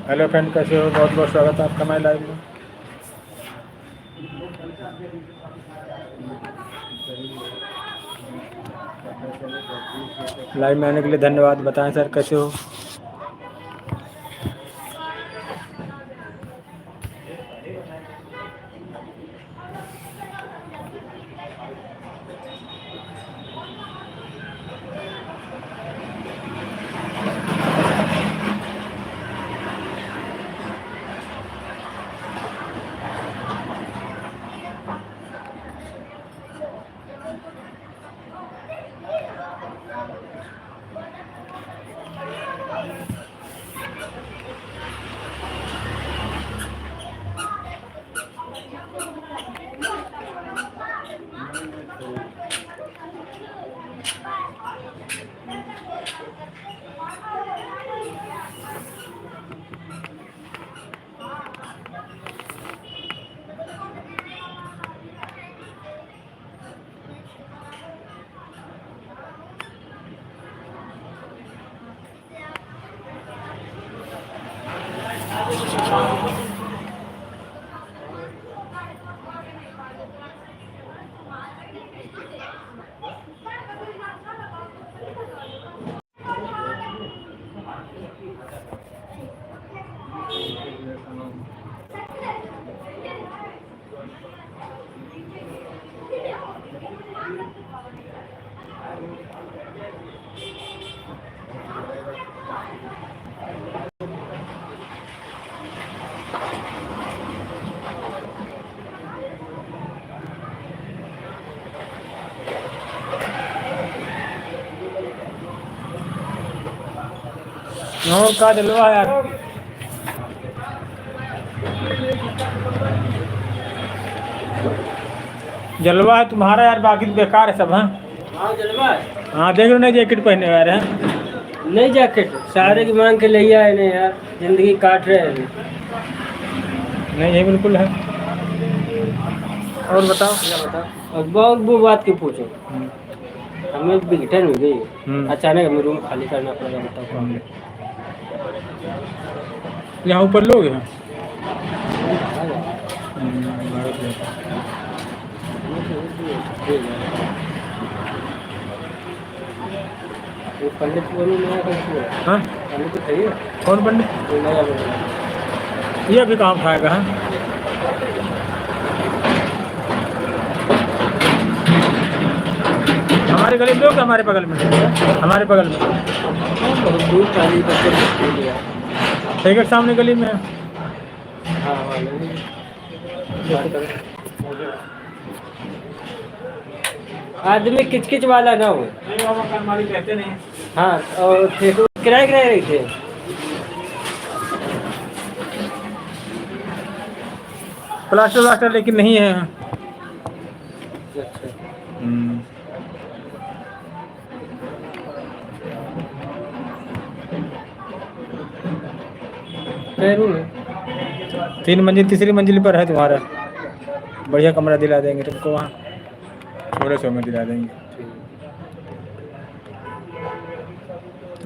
A: हेलो फ्रेंड, कैसे हो? बहुत बहुत स्वागत है आपका हमारे लाइव में। लाइव में आने के लिए धन्यवाद। बताएं सर कैसे हो? और का जलवा है यार? जलवा है तुम्हारा यार, बाकी तो बेकार है सब। हाँ
G: हाँ जलवा है।
A: हाँ, देख लो ना जैकेट पहने हुए हैं।
G: नहीं जैकेट सारे की मांग के ले आए नहीं यार, जिंदगी काट रहे हैं।
A: नहीं ये बिल्कुल है। और बताओ।
G: क्या बताओ? अब बहुत वो बात क्यों पूछो, हमें विघटन हो गई अचानक, हमें रूम खाली करना पड़ेगा। बताओ
A: यहाँ ऊपर लोग हैं।
G: वो पंडित को नहीं नया कैसे है?
A: हाँ,
G: पंडित तो सही है।
A: कौन पंडित?
G: वो नया बन रहा
A: ये भी काम खाएगा। हाँ, हमारे गली में लोग, हमारे बगल में, हमारे बगल में
G: है। बहुत दूर चाली बच्चे लिया।
A: एक एक सामने गली में।
G: हाँ हाँ नहीं। आदमी किचकिच वाला ना हो।
A: नहीं वो मकान मालिक कहते नहीं।
G: हाँ, और किराए किराए रही थे।
A: प्लास्टर व्लास्टर लेकिन नहीं है।
G: अच्छा,
A: हम्म।
G: पैरू में
A: 3 मंजिल, तीसरी मंजिल पर है तुम्हारा। बढ़िया कमरा दिला देंगे तुमको वहाँ, थोड़े सौ में दिला देंगे।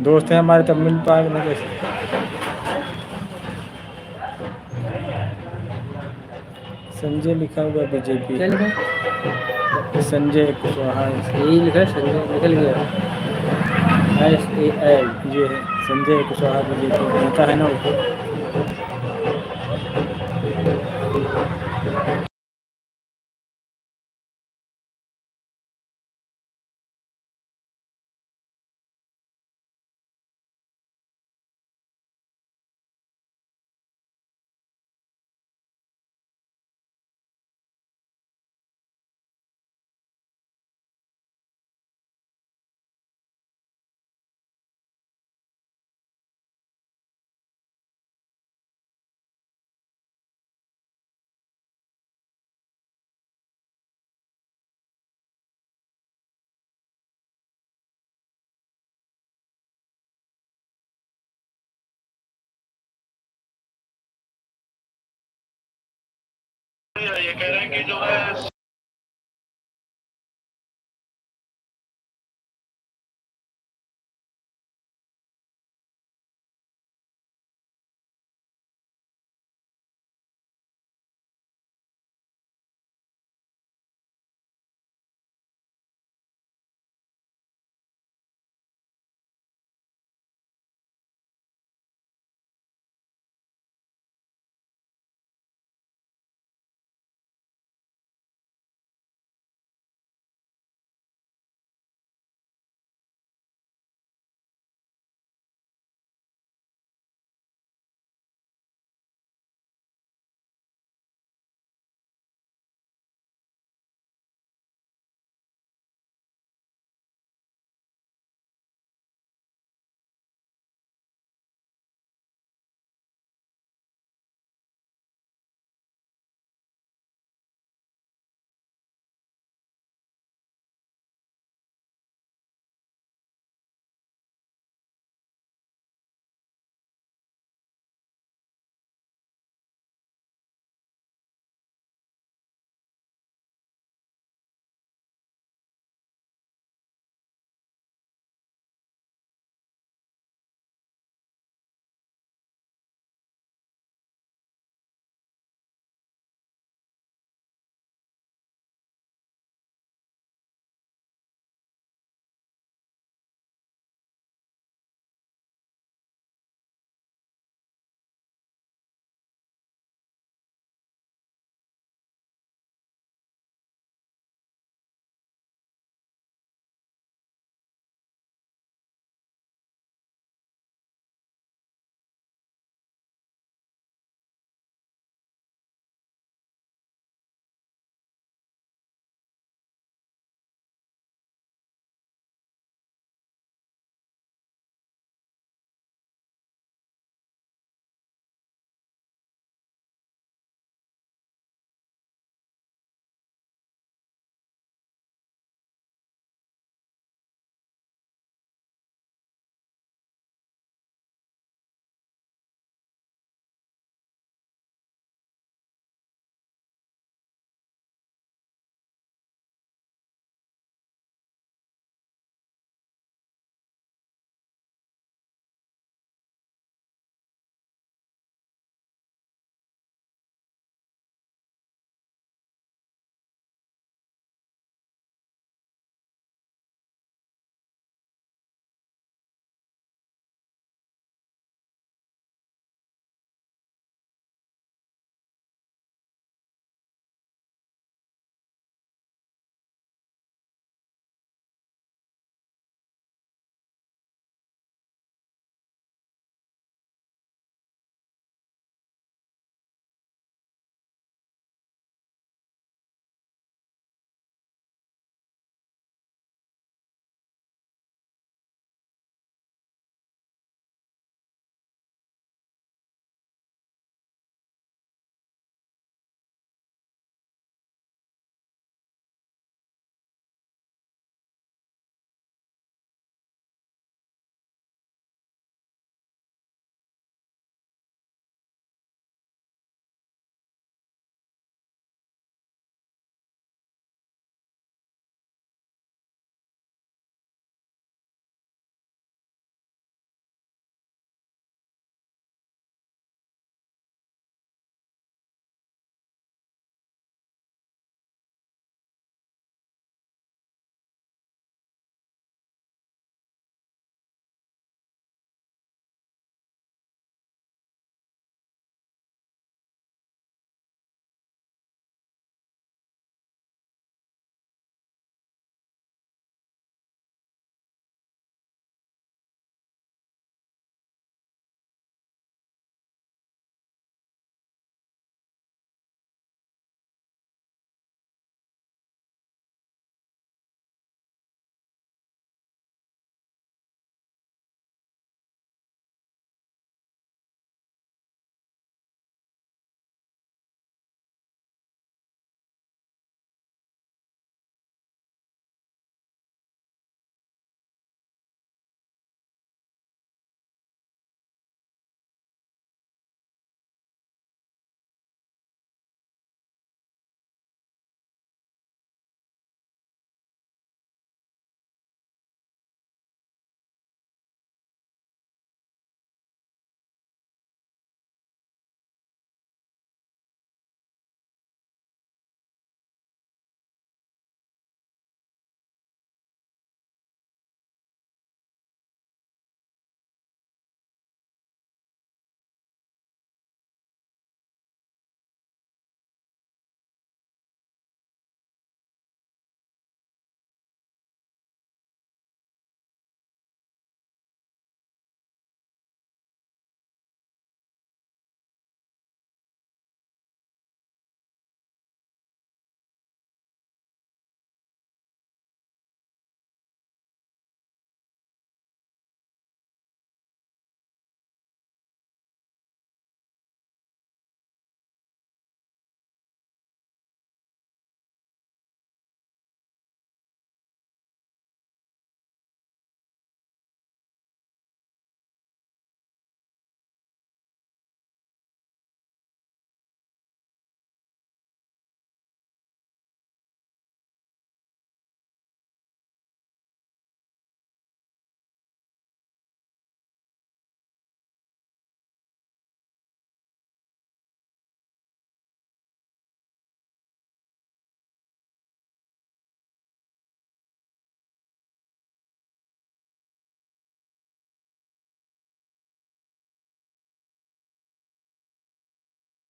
A: दोस्त हैं हमारे, तब मिल पाएगा ना कैसे। संजय लिखा हुआ बीजेपी।
G: क्या लिखा?
A: संजय कुशवाहा
G: यही लिखा है, संजय निकल गया। SAL।
A: ये है संजय कुशवाहा बीजेपी नेता है ना वो।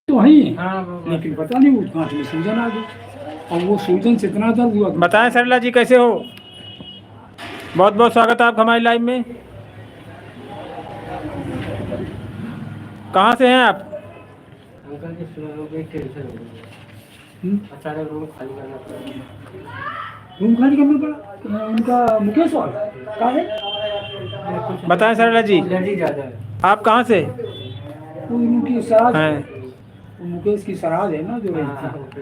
H: तो वही है,
G: हाँ
H: लेकिन पता नहीं वो गांठ में सूजन आ गई और वो सूजन से इतना दर्द हुआ कि
A: बताएं सरला जी कैसे हो? बहुत बहुत स्वागत है आपका हमारी लाइव में। कहाँ से हैं आप?
G: अंकल जी सुबह में एक टेंशन हो गई है। अचानक रूम खाली करना पड़ा।
H: रूम खाली करना पड़ा। उनका मुकेश और कहाँ है?
A: बताएं सरला जी,
G: एलर्जी ज़्यादा है।
A: आप कहाँ से
H: वो उनकी सराज
A: हैं?
H: वो मुकेश की सराज है ना जो रही
G: हाँ,
H: थी।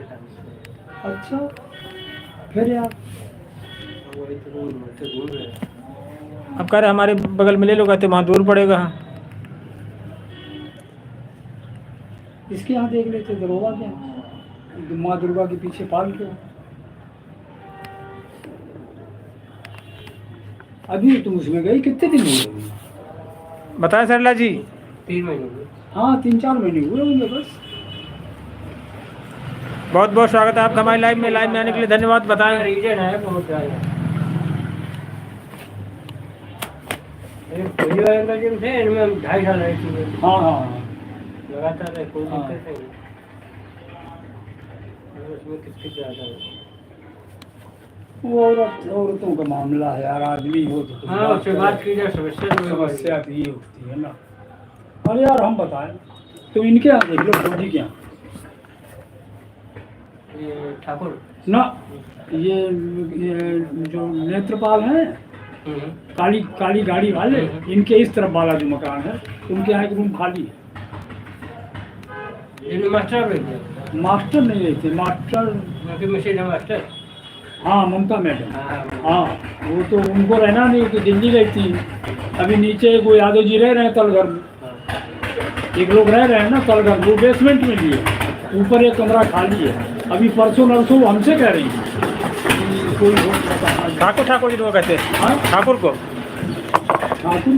H: अच्छा, फिर यार
G: वही तो रूम से घूम रहे हैं।
A: अब कह रहे हमारे बगल में ले लो, कहते वहाँ दूर पड़ेगा।
H: इसके यहाँ देख लेते दरोगा क्या, माँ दुर्गा के पीछे पाल के। अभी तुम उसमें गई कितने दिन हुए?
A: बताएं सरला जी।
G: 3 महीने हुए।
H: हाँ 3-4 महीने हुए होंगे बस।
A: बहुत बहुत स्वागत है आपका हमारी लाइव में। लाइव में आने के लिए धन्यवाद। बताएं।
G: रीजन है बहुत ज़्यादा। पहली बार अंकल जी थे इनमें हम 2.5 साल रहे थे।
H: हाँ हाँ हाँ।
G: लगातार रहे, कोई
H: हाँ।
G: दिक्कत नहीं। और उसमें किसकी ज़्यादा है।
H: वो औरतों का मामला है यार, आदमी हो तो कुछ
G: हाँ उससे बात की जाए
H: समस्या तो ये होती है ना। अरे यार हम बताएं तो इनके यहाँ देख लो, फौजी के यहाँ
G: ये ठाकुर।
H: ना, ये जो नेत्रपाल हैं, काली काली गाड़ी वाले, इनके इस तरफ वाला जो मकान है उनके यहाँ एक रूम खाली है।
G: जिन्हें मास्टर भेज दिया।
H: मास्टर नहीं रहते, मास्टर
G: उनकी मिसेज है मास्टर।
H: हाँ ममता मैडम।
G: हाँ।
H: हाँ वो तो उनको रहना नहीं, कि दिल्ली रहती है। अभी नीचे वो यादव जी रह रहे हैं तलघर में, एक लोग रह रहे हैं ना तलघर, वो बेसमेंट में लिए, ऊपर एक कमरा खाली है। अभी परसों नरसों वो हमसे कह रही है कि कोई हो पता नहीं।
A: ठाकुर जी को कहते हैं।
H: हाँ?
A: ठाकुर को
H: ठाकुर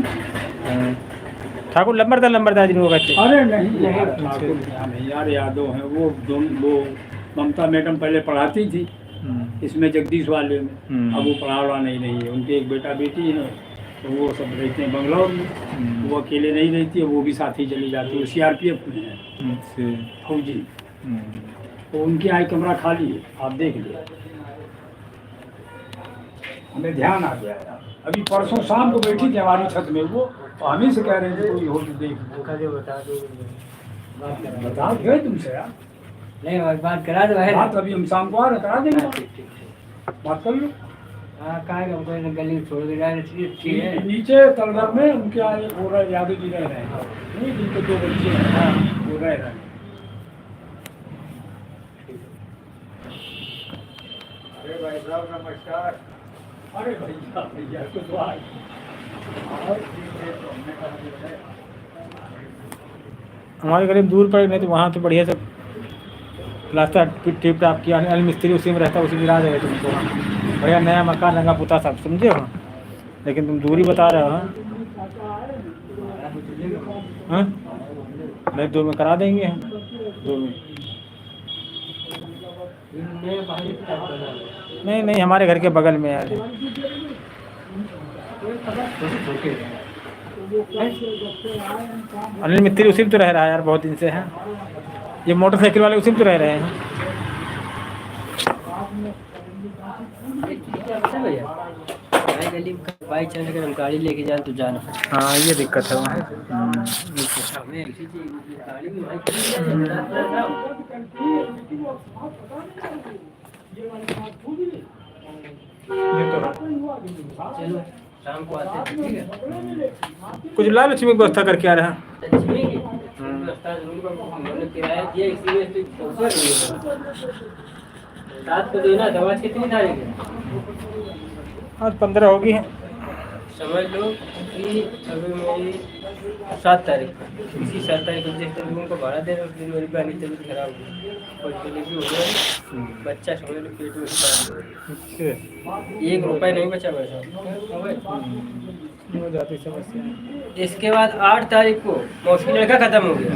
A: ठाकुर लंबरदार जिनको कहते हैं।
H: अरे नहीं यार, ठाकुर क्या नहीं यार, यादव हैं वो वो ममता मैडम पहले पढ़ाती थी इसमें जगदीश वाले में। अब वो पढ़ावा नहीं रही है, उनके एक बेटा बेटी है, तो वो सब रहते हैं बंगलौर में। वो अकेले नहीं रहती है, वो भी साथ ही चली जाती है। वो CRPF में है फौजी, तो उनके यहाँ एक कमरा खाली है, आप देख लिया। हमें ध्यान आ गया यार, अभी परसों शाम को बैठी थी हमारी छत में वो, तो हम ही से कह रहे थे कोई हो तो देख लो।
G: अंकल जी बता दो। बात करा
H: बता गए तुमसे यार,
G: नहीं बात करा दो है।
H: बात अभी हम शाम को आ रहे, करा देंगे
G: ठीक ठीक।
H: बात कर लो।
G: हाँ कहा हमको गली में छोड़ के जाए ठीक है।
H: नीचे तलघर में उनके यहाँ एक हो रहा है, यादव जी रह रहे हैं, नहीं जिनके 2 बच्चे हैं वो रह रहे हैं। अरे भाई साहब नमस्कार। अरे भैया कुछ बात
A: हमारे करीब दूर पड़े, नहीं तो वहाँ तो बढ़िया से प्लास्टर टिप टाप किया, अनिल मिस्त्री उसी में रहता, उसी में रहा जाएगा तुमको। बढ़िया नया मकान रंगा पुता सब, समझे हो। लेकिन तुम दूरी बता रहे हो। हाँ नहीं 2 में करा देंगे हम, 2 में। नहीं नहीं हमारे घर के बगल में यार। अनिल मिस्त्री उसी में तो रह रहा है यार, बहुत दिन से है। ये मोटरसाइकिल वाले उसी में तो रह रहे हैं।
G: गली में बाइक चल अगर हम गाड़ी लेके जाए तो जाना पड़ेगा।
A: हाँ ये दिक्कत है वहाँ।
G: हमें ऐसी चीज गाड़ी में
A: ये तो है।
G: चलो शाम को आते हैं ठीक है।
A: कुछ लाल लक्ष्मी की व्यवस्था करके आ रहा है।
G: लक्ष्मी की व्यवस्था जरूर करूंगा। मैंने किराया दिया इसीलिए तो पहुंचा नहीं है। रात को देना था। आज कितनी तारीख है?
A: आज 15 होगी है।
G: समझ लो कि अभी मेरी 7 तारीख को, इसी 7 तारीख को जिस दिन उनको भाड़ा दे रहे उस दिन मेरी पहली तबीयत खराब हुई और डिलीवरी हो गई। बच्चा समझ लो पेट में खराब हो, 1 रुपया नहीं बचा मेरे
A: हो जाती समस्या।
G: इसके बाद 8 तारीख को मौसमी लड़का खत्म हो गया।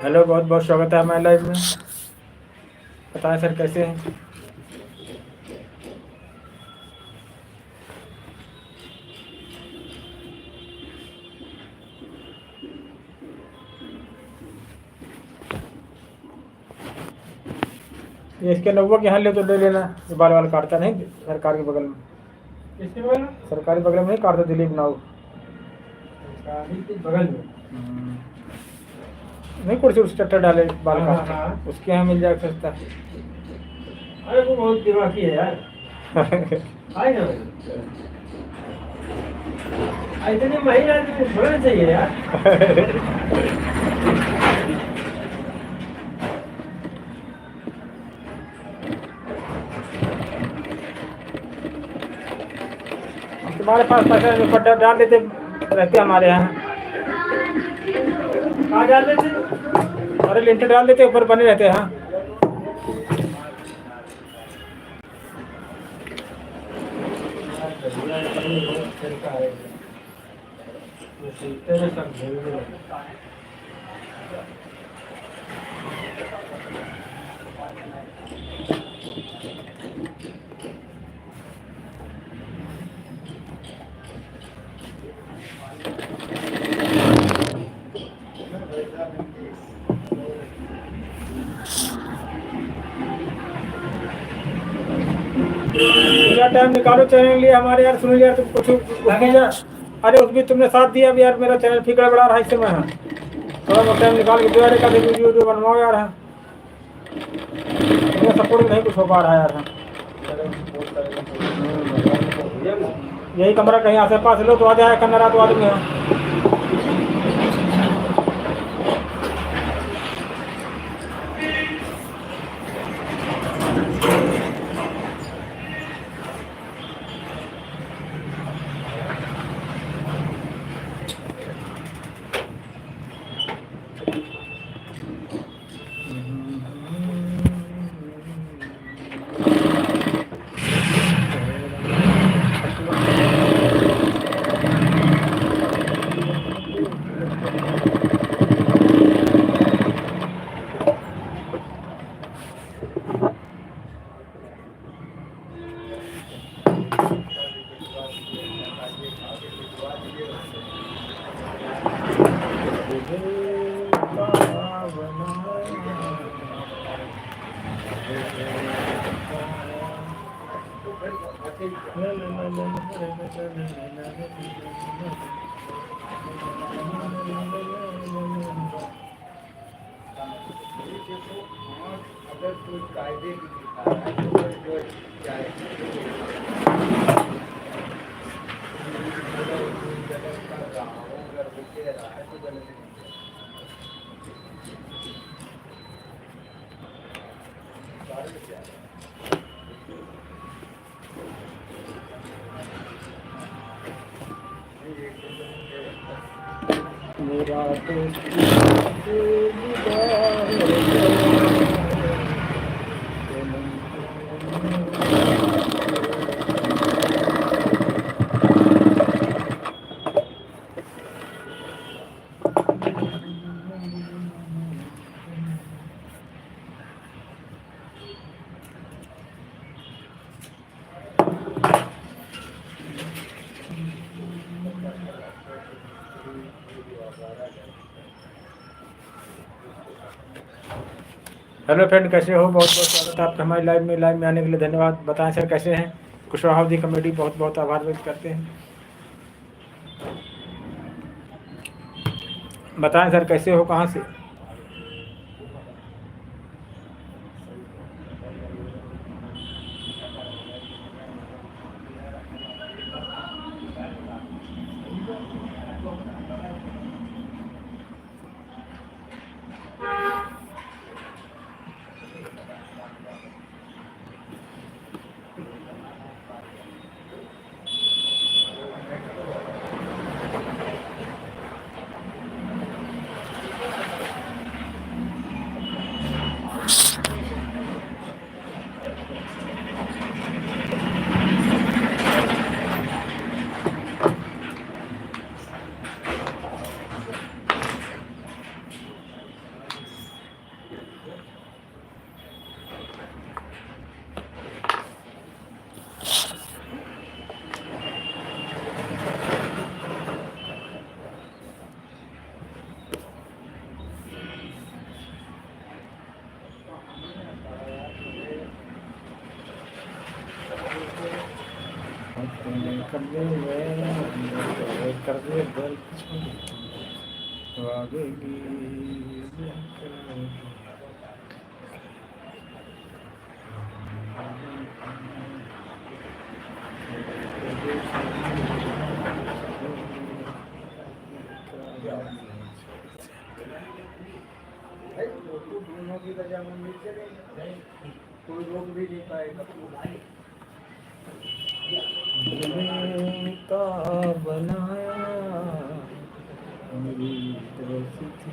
A: हेलो, बहुत बहुत स्वागत है हमारे लाइव में। बताएं सर कैसे हैं? ये इसके नब्बे के यहाँ ले तो ले लेना, ये बाल वाल काटता नहीं सरकार के बगल में।
G: इसके बगल में
A: सरकारी बगल में नहीं काटता दिलीप नाऊ।
G: गाड़ी के बगल में
A: नहीं, कुर्सी उर्सी ट्रैक्टर डाले बाल
G: हाँ,
A: काटता,
G: हाँ।
A: उसके यहाँ मिल जाएगा सस्ता।
G: अरे वो बहुत दिमागी है यार। आए ना इतने महीना थोड़ा चाहिए यार।
A: तुम्हारे पास पैसा दुपट्टा डाल देते रहते हमारे यहाँ।
G: कहाँ डाल देते?
A: अरे लिंटर डाल देते, ऊपर बने रहते हैं। हाँ, पूरा टाइम निकालो चैनल लिए हमारे यार। सुनो यार, तुम कुछ उसमें यार, अरे उसमें तुमने साथ दिया अब यार, मेरा चैनल फिर गड़बड़ा रहा है इस समय। हाँ, थोड़ा बहुत टाइम निकाल के दो यार, कभी वीडियो बनवाओ यार। हाँ, मेरा सपोर्ट नहीं कुछ हो पा रहा है यार। हाँ, यही कमरा कहीं आसे पास लो तो आ जाए कन्नरा तो आदमी। हाँ, मेरा हेलो फ्रेंड, कैसे हो? बहुत बहुत स्वागत है आपका हमारे लाइव में आने के लिए धन्यवाद। बताएं सर कैसे हैं? कुशवाहा कमेटी बहुत बहुत आभार व्यक्त करते हैं। बताएं सर कैसे हो, कहाँ से? कर दे कर दे दिल वागेगी
D: कोई रोक भी नहीं पाएगा।
A: का बनाया मेरी तरफ थी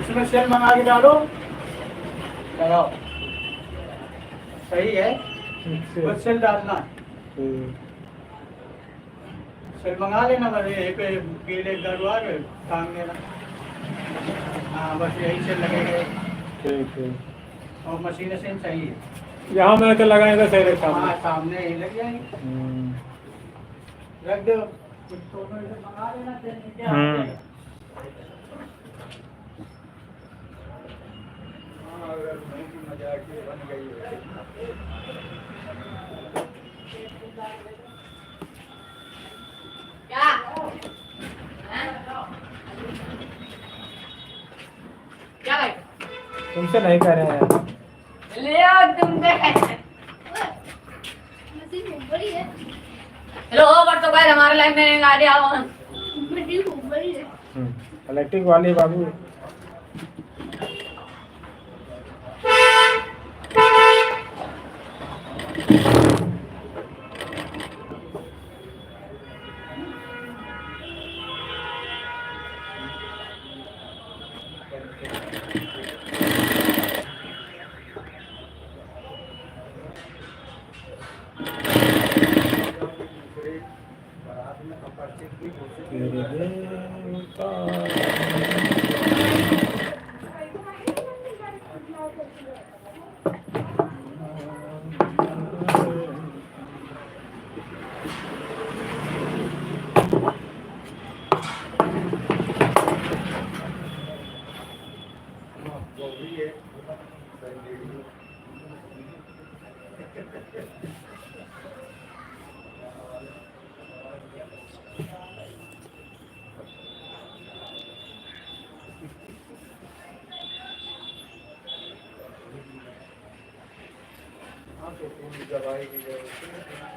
D: इसमें सेल मंगा के डालो, लगाओ। सही है, बस सेल डालना है। सेल मंगा लेना, बस यहीं पे गीले दरवा के टांग देना। हाँ, बस यही सेल लगेगा।
A: ठीक है
D: और मशीन से सही है।
A: यहाँ मैं तो लगाए तो सही रहता
D: हाँ, सामने ही लग जाएंगे। रख दो, कुछ फोटो इधर मंगा लेना, सेल नीचे आ जाएगा। हाँ, अगर नहीं की मजाक ये बन गई है।
I: क्या भाई?
A: तुमसे नहीं कर रहे हैं
I: ले आओ तुम दे। हेलो बट तो गाइस हमारे लाइफ में गाड़ी आओ।
A: इलेक्ट्रिक वाली बाबू तेरे दिल का
D: दवाई की जरूरत है।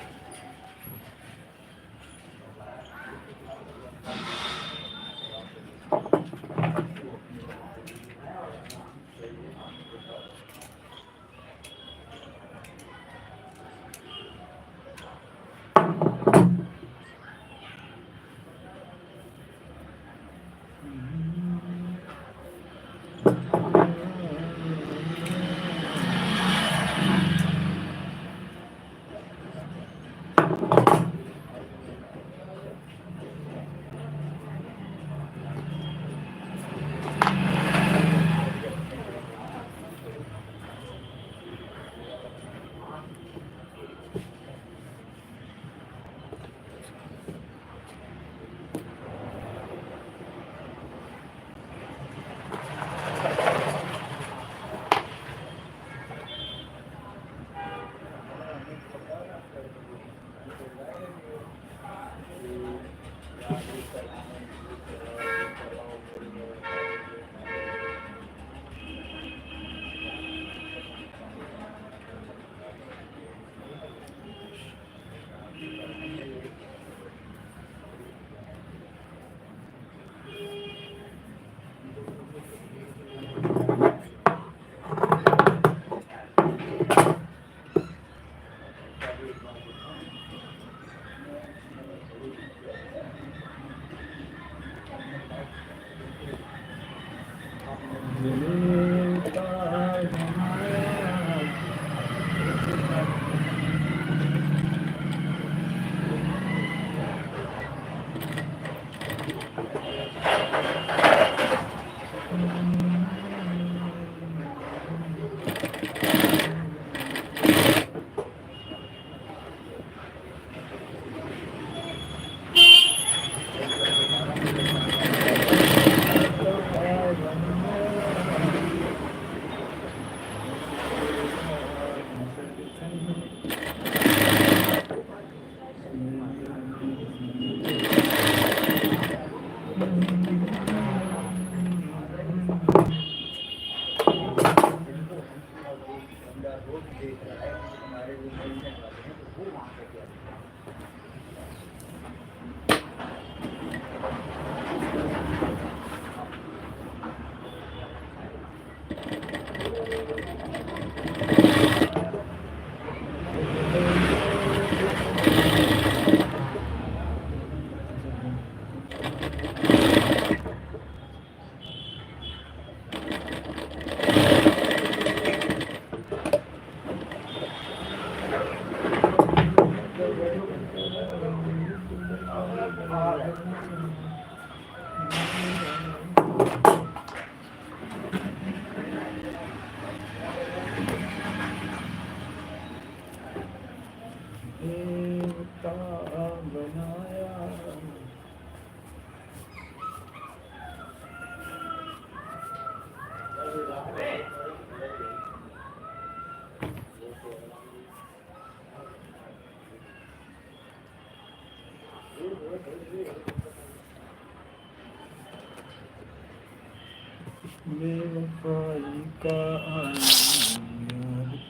A: बेवफाई का आलम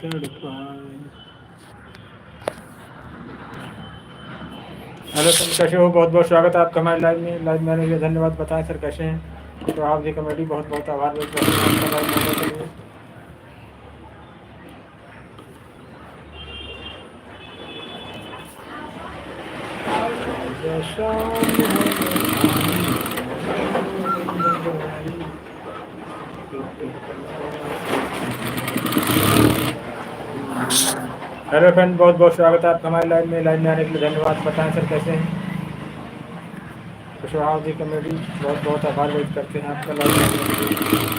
A: तड़पाए। हेलो सर, कैसे हो? बहुत बहुत स्वागत है आपका हमारे लाइव में आने के लिए धन्यवाद। बताएं सर कैसे हैं? तो आप जी कमेटी बहुत बहुत आभार व्यक्त करते हैं आपका लाइव में आने के लिए। हेलो फ्रेंड, बहुत बहुत स्वागत है आपका हमारे लाइव में आने के लिए धन्यवाद। बताएं सर कैसे हैं? कुशवाहा जी कमेटी बहुत बहुत आभार व्यक्त करते हैं आपका लाइव में आने के लिए।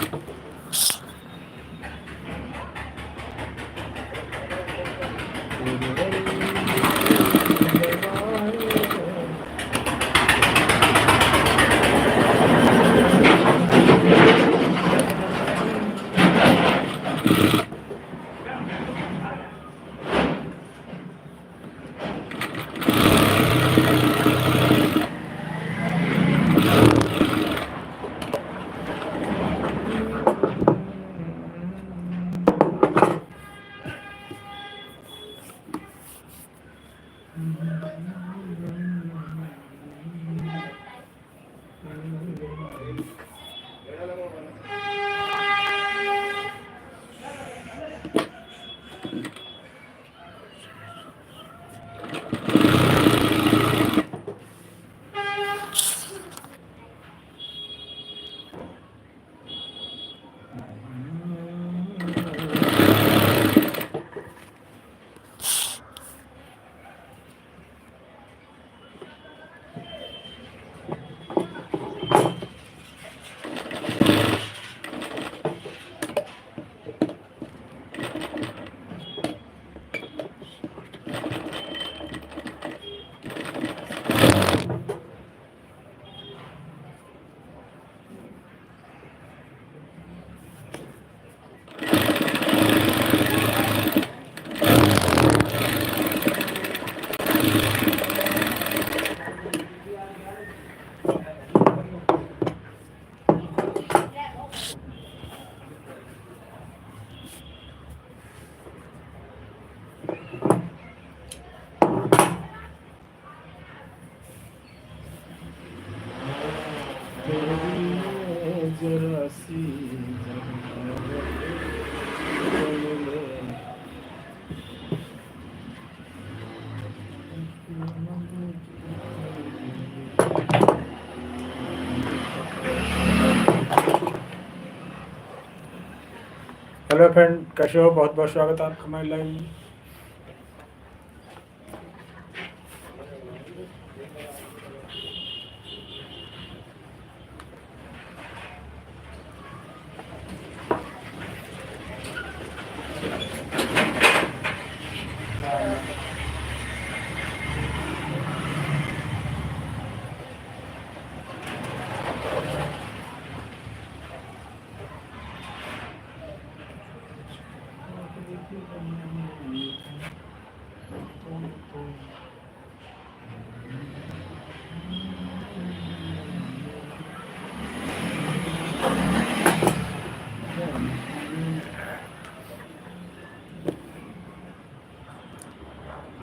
A: हेलो फ्रेंड, कैसे हो? बहुत बहुत स्वागत है आपका हमारे लाइव में।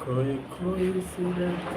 A: कोई कोई सूरत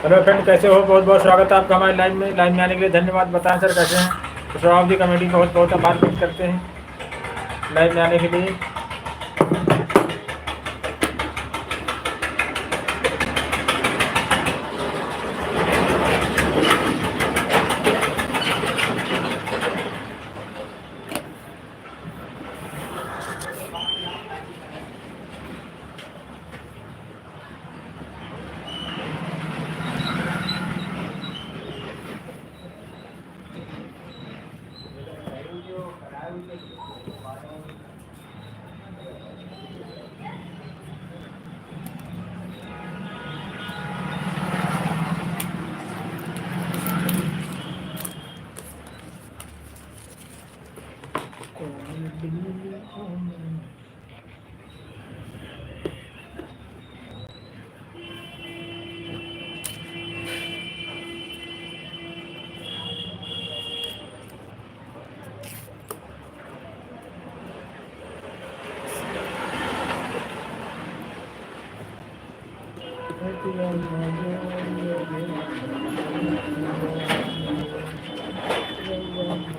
A: हेलो फ्रेंड, कैसे हो? बहुत बहुत स्वागत है आपका हमारे लाइव में आने के लिए धन्यवाद। बताएं सर कैसे हैं? कुशवाहा कमेटी बहुत बहुत आभार व्यक्त करते हैं लाइव में आने के लिए।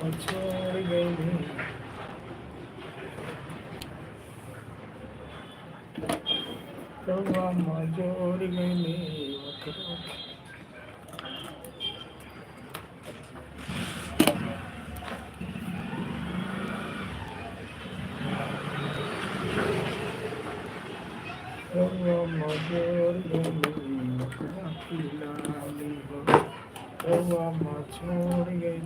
A: छोड़ गई रउआ माँ जोड़ गई रउआ माँ जोड़ गई रउआ माँ छोड़ गई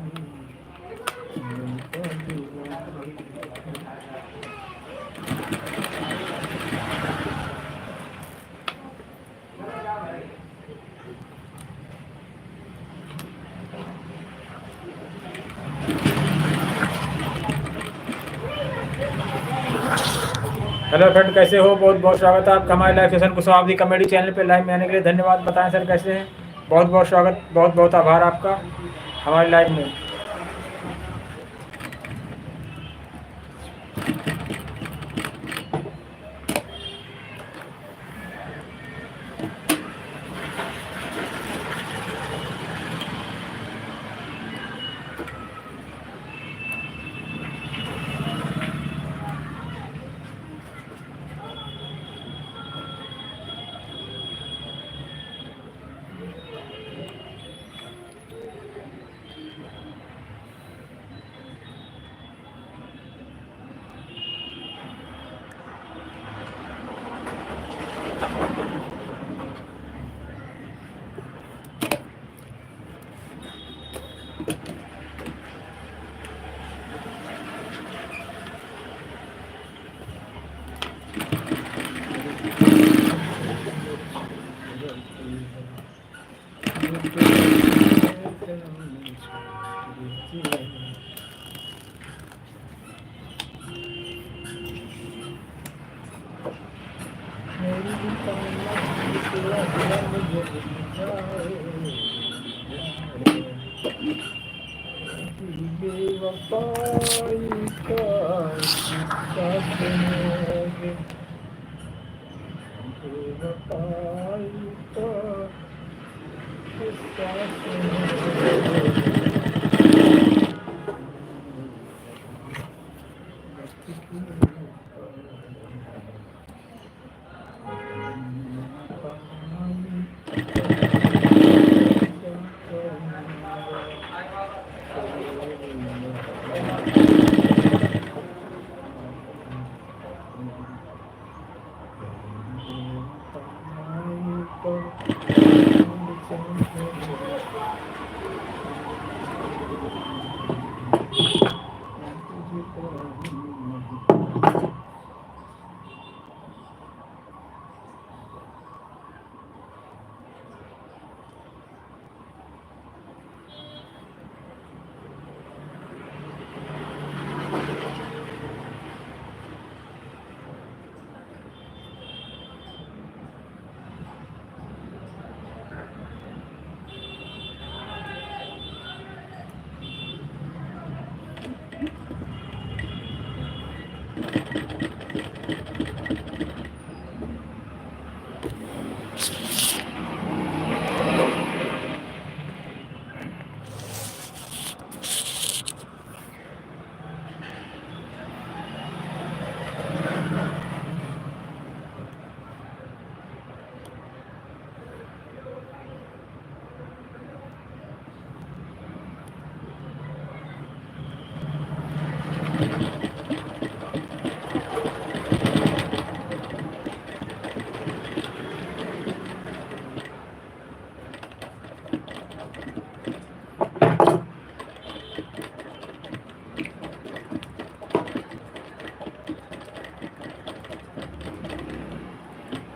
A: हेलो फ्रेंड, कैसे हो? बहुत बहुत स्वागत है आपका हमारे live session Kushwaha comedy channel पे। लाइव में आने के लिए धन्यवाद। बताएं सर कैसे हैं? बहुत बहुत स्वागत, बहुत बहुत आभार आपका हमारे लाइव में।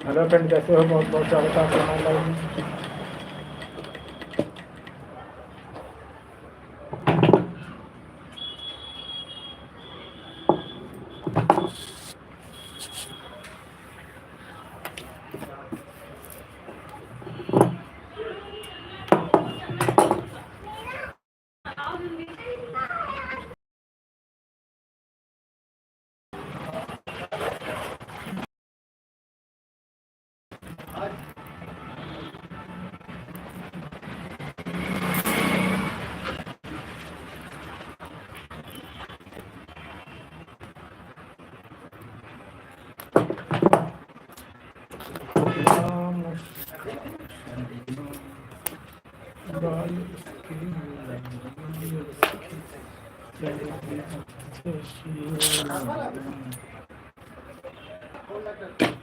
A: हेलो फ्रेंड, कैसे हो? बहुत बहुत स्वागत है आपका हमारे लाइव में।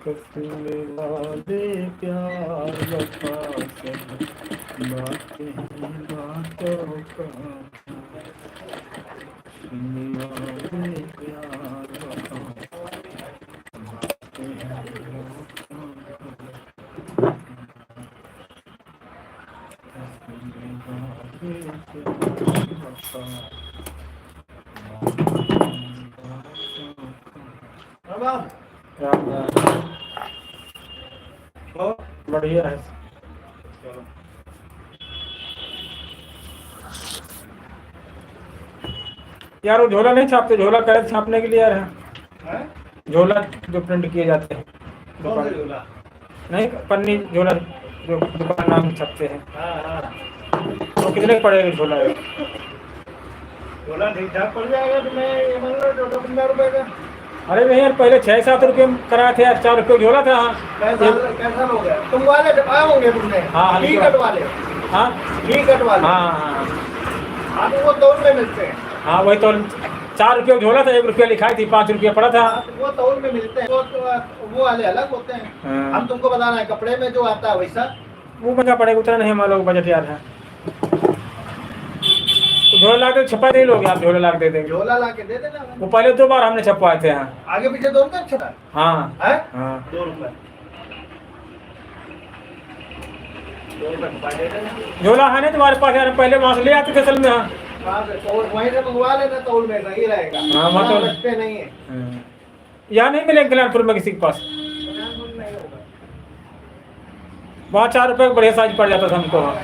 A: कसूरे वादे प्यार वफा सब बातें बातों का वादे प्यार वफा राम राम। बढ़िया है। यार वो झोला नहीं छापते, झोला कलर छापने के लिए यार है झोला जो प्रिंट किए जाते हैं दुकान नहीं पन्नी झोला जो दुकान नाम छपते हैं तो कितने का पड़ेगा झोला?
H: झोला ठीक ठाक पड़ जाएगा तुम्हें, मान लो 15 रुपए का।
A: अरे नहीं यार, पहले 6-7 रुपये में कराए थे यार, 4 रुपये झोला था।
H: कैसा हो गया? तुम वाले आए होंगे तुमने?
A: हाँ
H: ठीक कटवा ले।
A: हाँ
H: ठीक कटवा ले।
A: हाँ
H: हाँ तो वो तौल में मिलते हैं।
A: हाँ वही तो 4 रुपये झोला था, 1 रुपया लिखाई थी, 5 रुपया पड़ा था।
H: वो तौल में मिलते हैं, वो वाले अलग होते हैं।
A: हाँ।
H: हम तुमको बताना है कपड़े में जो आता है वैसा।
A: वो महंगा पड़ेगा, उतना नहीं हमारे लोग बजट यार है। तो झोला ला के छपा नहीं लोगे आप? झोला ला के दे देंगे।
H: झोला ला के दे देना।
A: वो पहले 2 बार हमने छपवाए थे। हाँ
H: आगे पीछे दोनों का छपा
A: हाँ
H: है?
A: हाँ
H: 2 रुपए।
A: झोला है नहीं तुम्हारे पास यार? पहले वहाँ से ले आते थे असल में। हाँ
H: वहीं से मंगवा लेना, तौल में सही रहेगा।
A: हाँ वहाँ तो
H: रखते नहीं है।
A: यहाँ नहीं मिलेंगे कल्याणपुर में किसी के पास। वहाँ 4 रुपये का बढ़िया साइज पड़ जाता था हमको। हाँ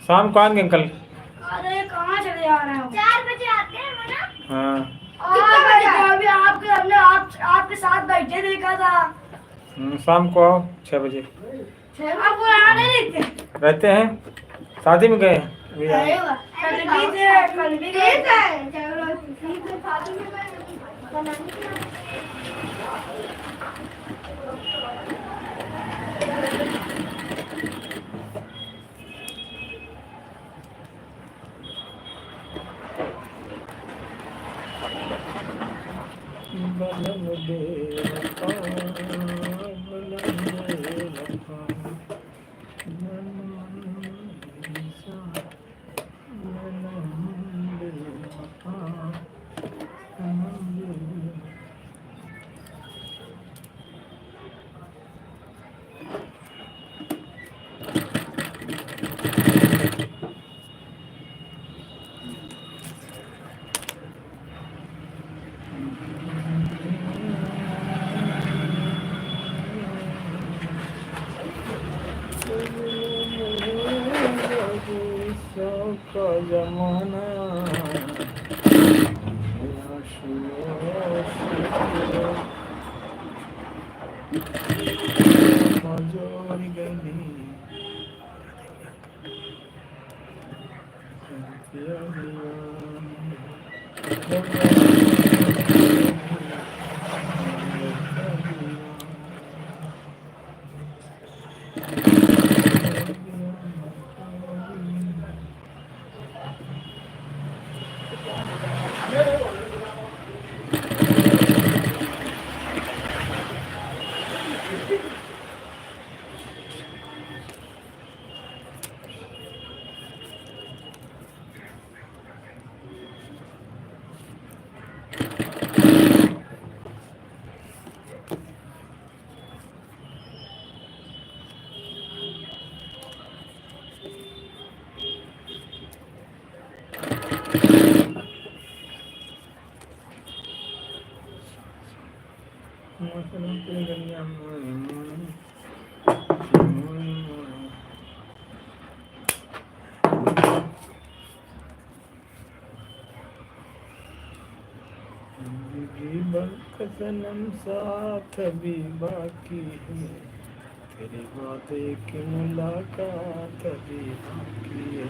A: शाम को आएंगे अंकल।
I: अरे कहाँ चले जा रहे हो? 4 बजे आते हैं ना।
A: हाँ
I: अभी आपके हमने आपके साथ बैठे देखा था।
A: शाम को आओ 6 बजे।
I: अब वो आने नहीं थे।
A: रहते हैं, शादी में गए हैं अभी आए।
I: कल भी गए थे। चलो ठीक है, शादी में बनाने के लिए।
A: सनम साथ भी बाकी है, तेरी वादे की मुलाकात भी बाकी है,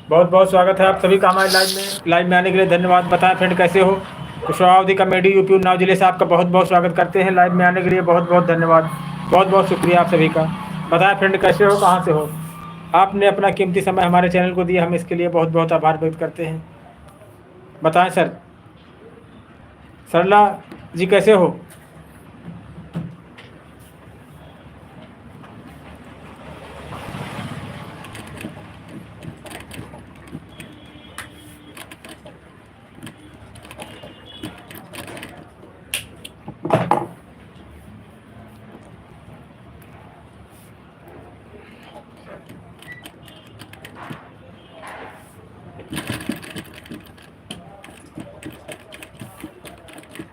A: बहुत बहुत स्वागत है आप सभी का हमारे लाइव में आने के लिए धन्यवाद। बताएं फ्रेंड कैसे हो। कुशवाहा कॉमेडी यूपी उन्नाव जिले से आपका बहुत बहुत स्वागत करते हैं। लाइव में आने के लिए बहुत बहुत धन्यवाद, बहुत बहुत शुक्रिया आप सभी का। बताएं फ्रेंड कैसे हो, कहाँ से हो। आपने अपना कीमती समय हमारे चैनल को दिया, हम इसके लिए बहुत बहुत आभार व्यक्त करते हैं। बताएं सर, सरला जी कैसे हो।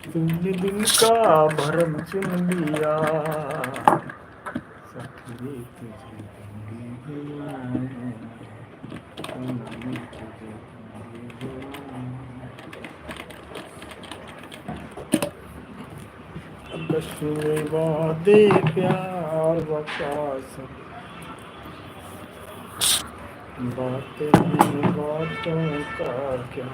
A: तुमने दिल का भरम चुन लिया, सखी तुझे दूंगी मैं, तुझे दूंगी मैं। वादे प्यार वफा सब बातों का क्या।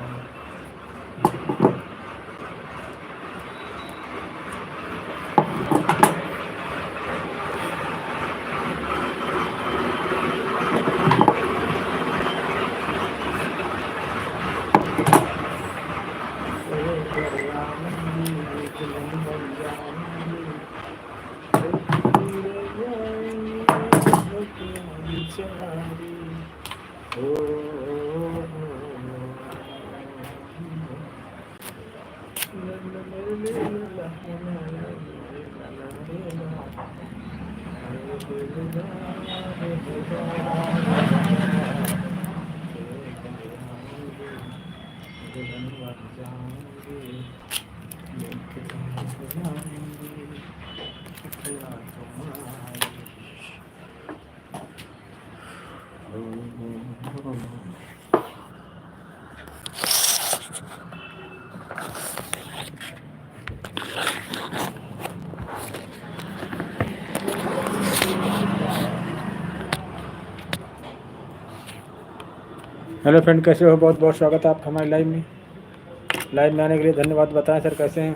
A: हेलो फ्रेंड, कैसे हो? बहुत बहुत स्वागत है आपका हमारे लाइव में आने के लिए धन्यवाद। बताएं सर कैसे हैं?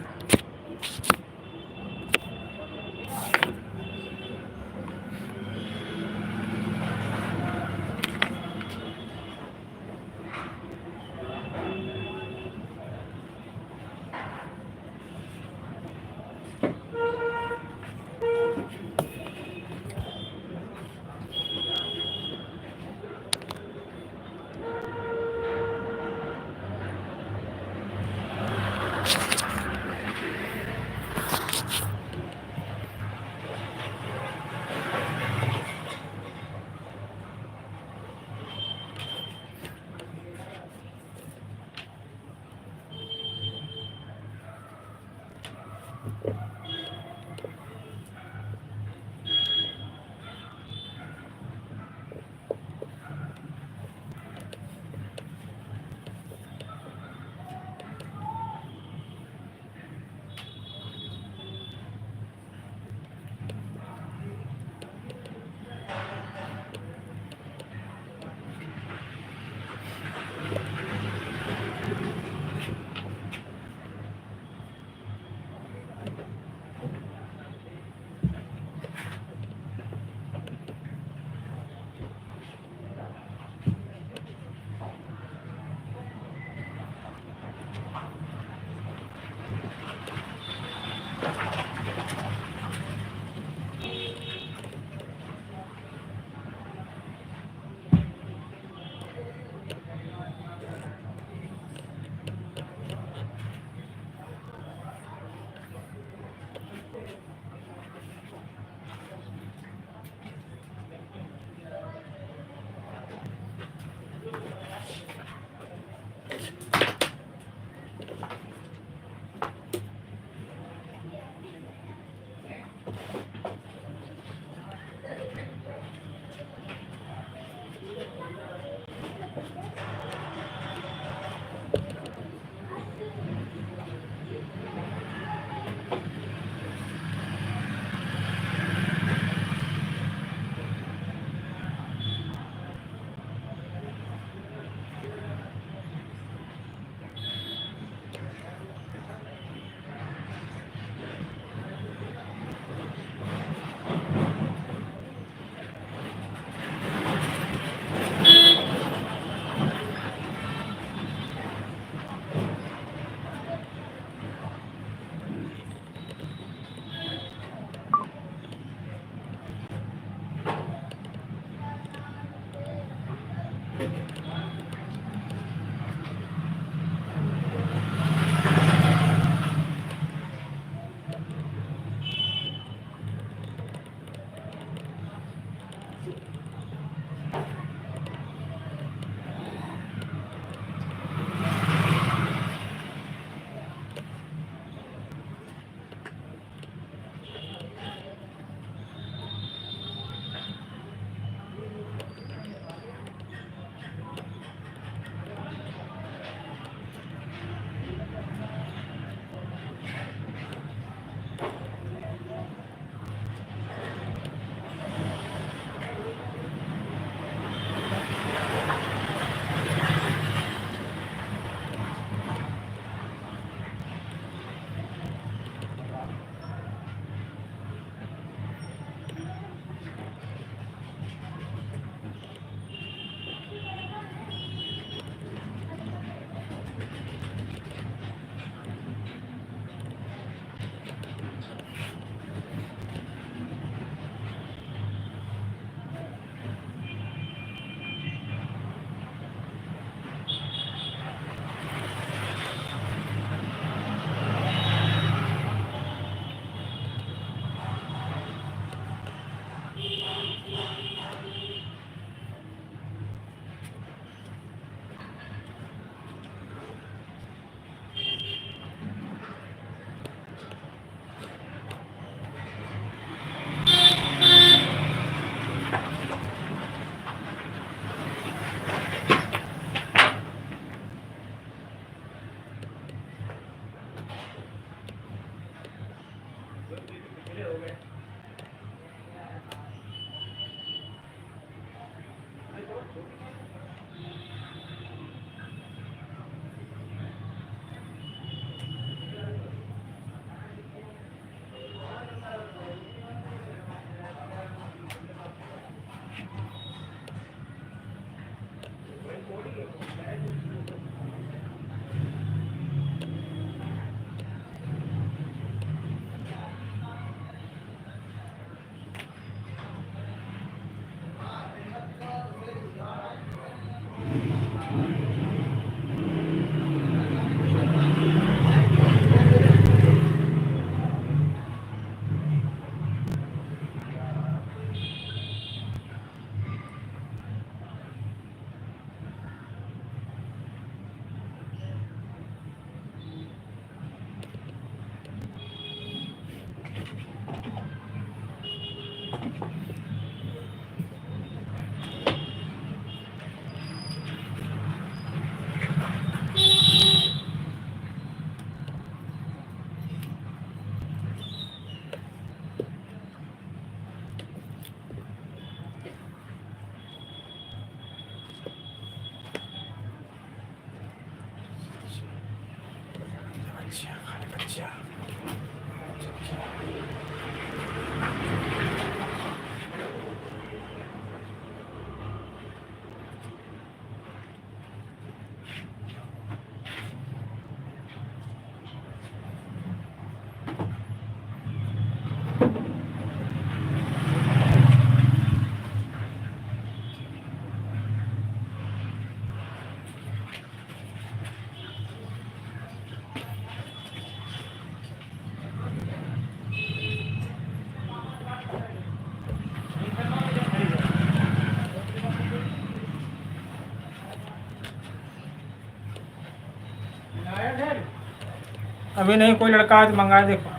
A: अभी नहीं, कोई लड़का है तो मंगाए देखो।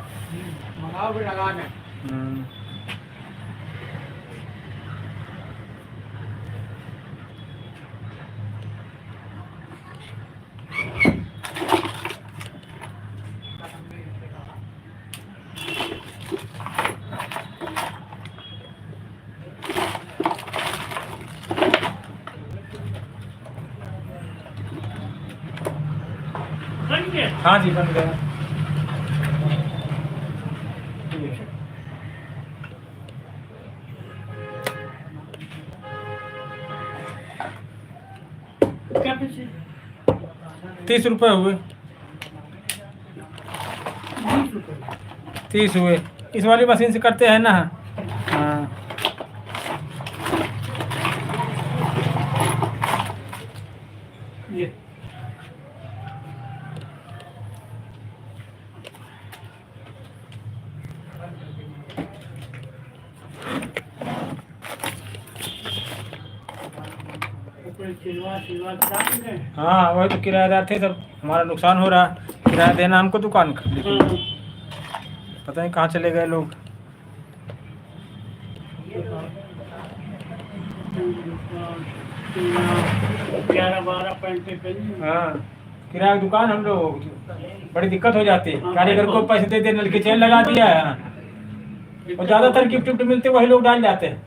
D: मंगाओ भी लगाने।
A: हाँ जी, बन गया।
D: क्या पैसे?
A: 30 रुपये हुए। 30 हुए। इस वाली मशीन से करते हैं ना। हाँ,
D: ये सिलवा काट दें।
A: हाँ, वही तो किराएदार थे सब, हमारा नुकसान हो रहा है। किराया देना हमको दुकान का, लेकिन पता नहीं कहाँ चले गए लोग।
D: 11-12 पैंतीस पेन।
A: हाँ, किराया की दुकान हम लोग, बड़ी दिक्कत हो जाती है। कारीगर को पैसे दे दे, नल की चेन लगा दिया है। और ज़्यादातर गिफ्ट विफ्ट मिलते वही लोग डाल जाते हैं।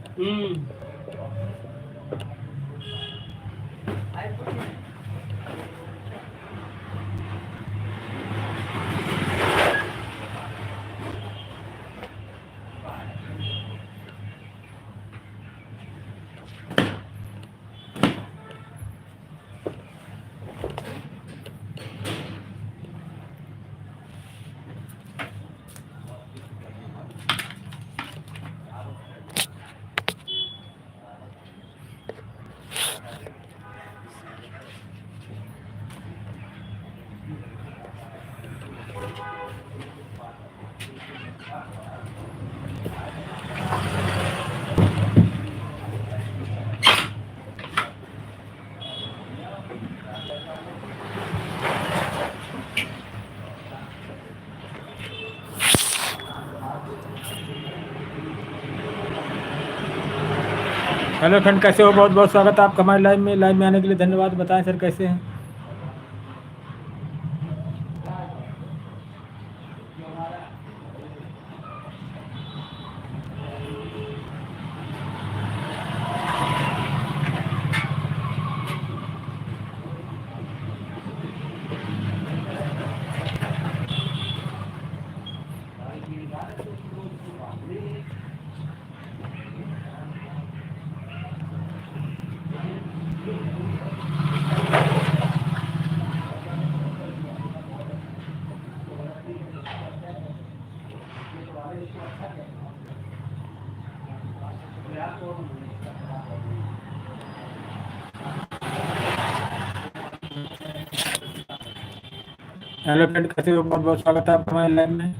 A: हेलो फ्रेंड, कैसे हो? बहुत बहुत स्वागत है आपका हमारे लाइव में आने के लिए धन्यवाद। बताएं सर कैसे हैं? हेलो फ्रेंड, कैसे हो? बहुत बहुत स्वागत है आपका हमारे लाइव में।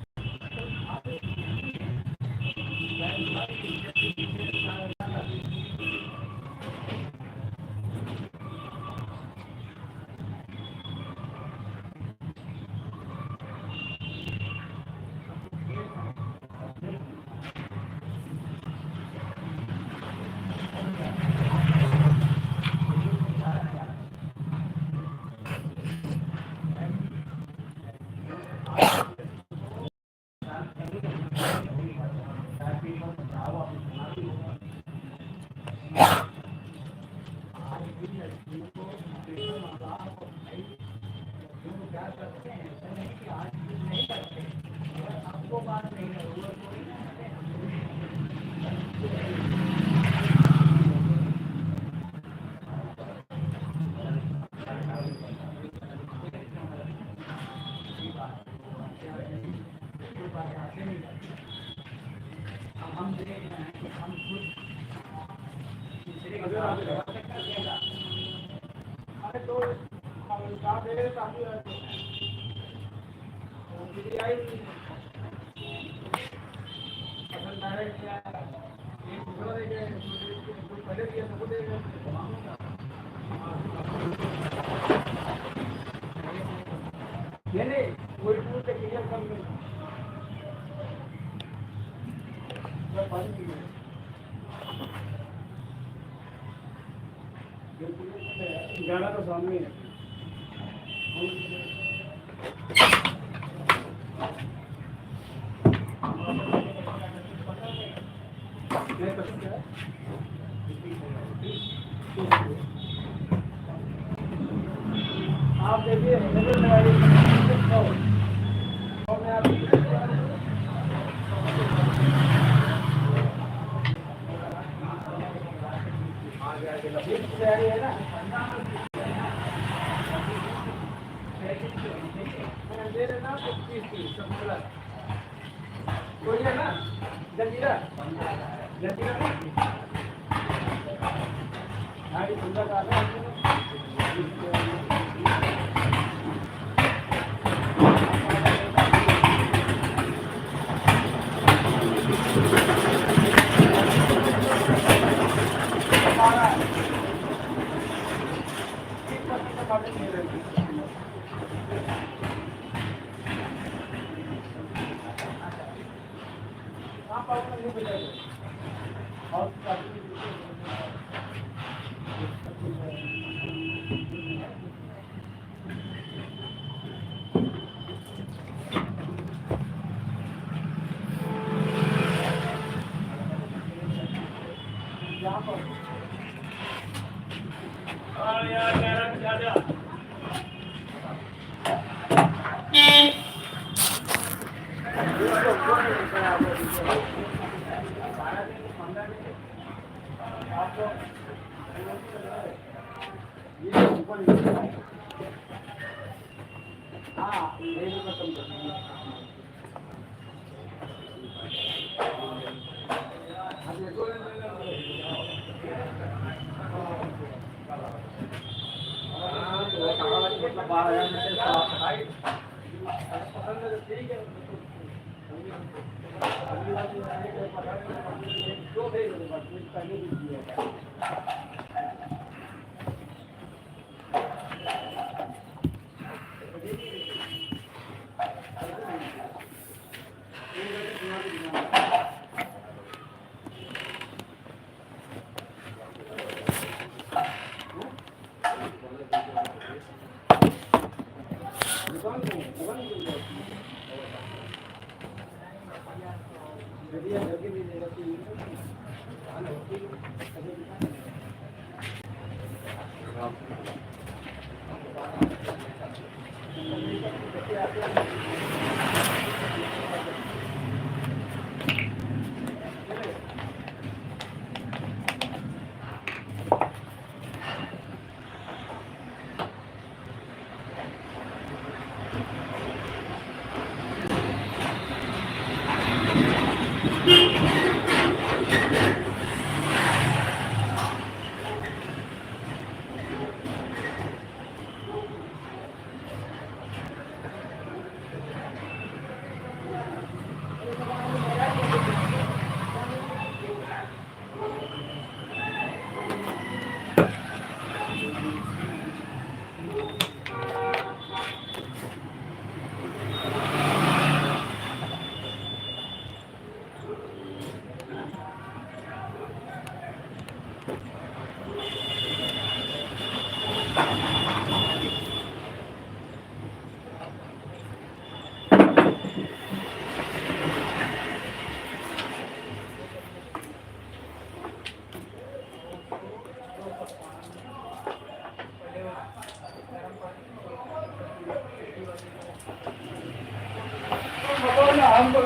A: हेलो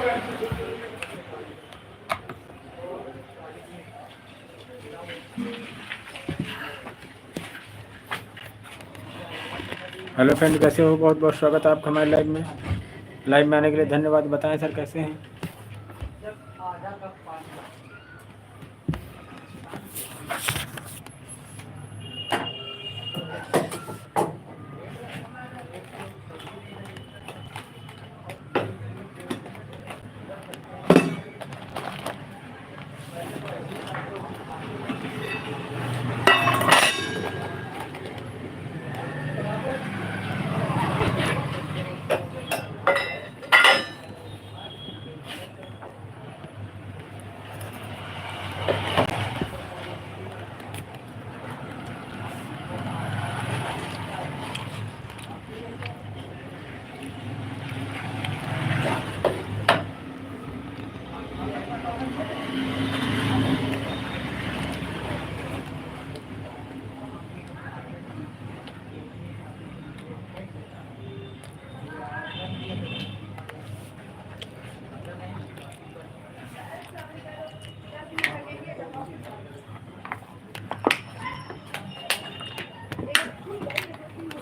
A: फ्रेंड, कैसे हो? बहुत बहुत स्वागत है आपका हमारे लाइव में। लाइव में आने के लिए धन्यवाद। बताएं सर कैसे हैं?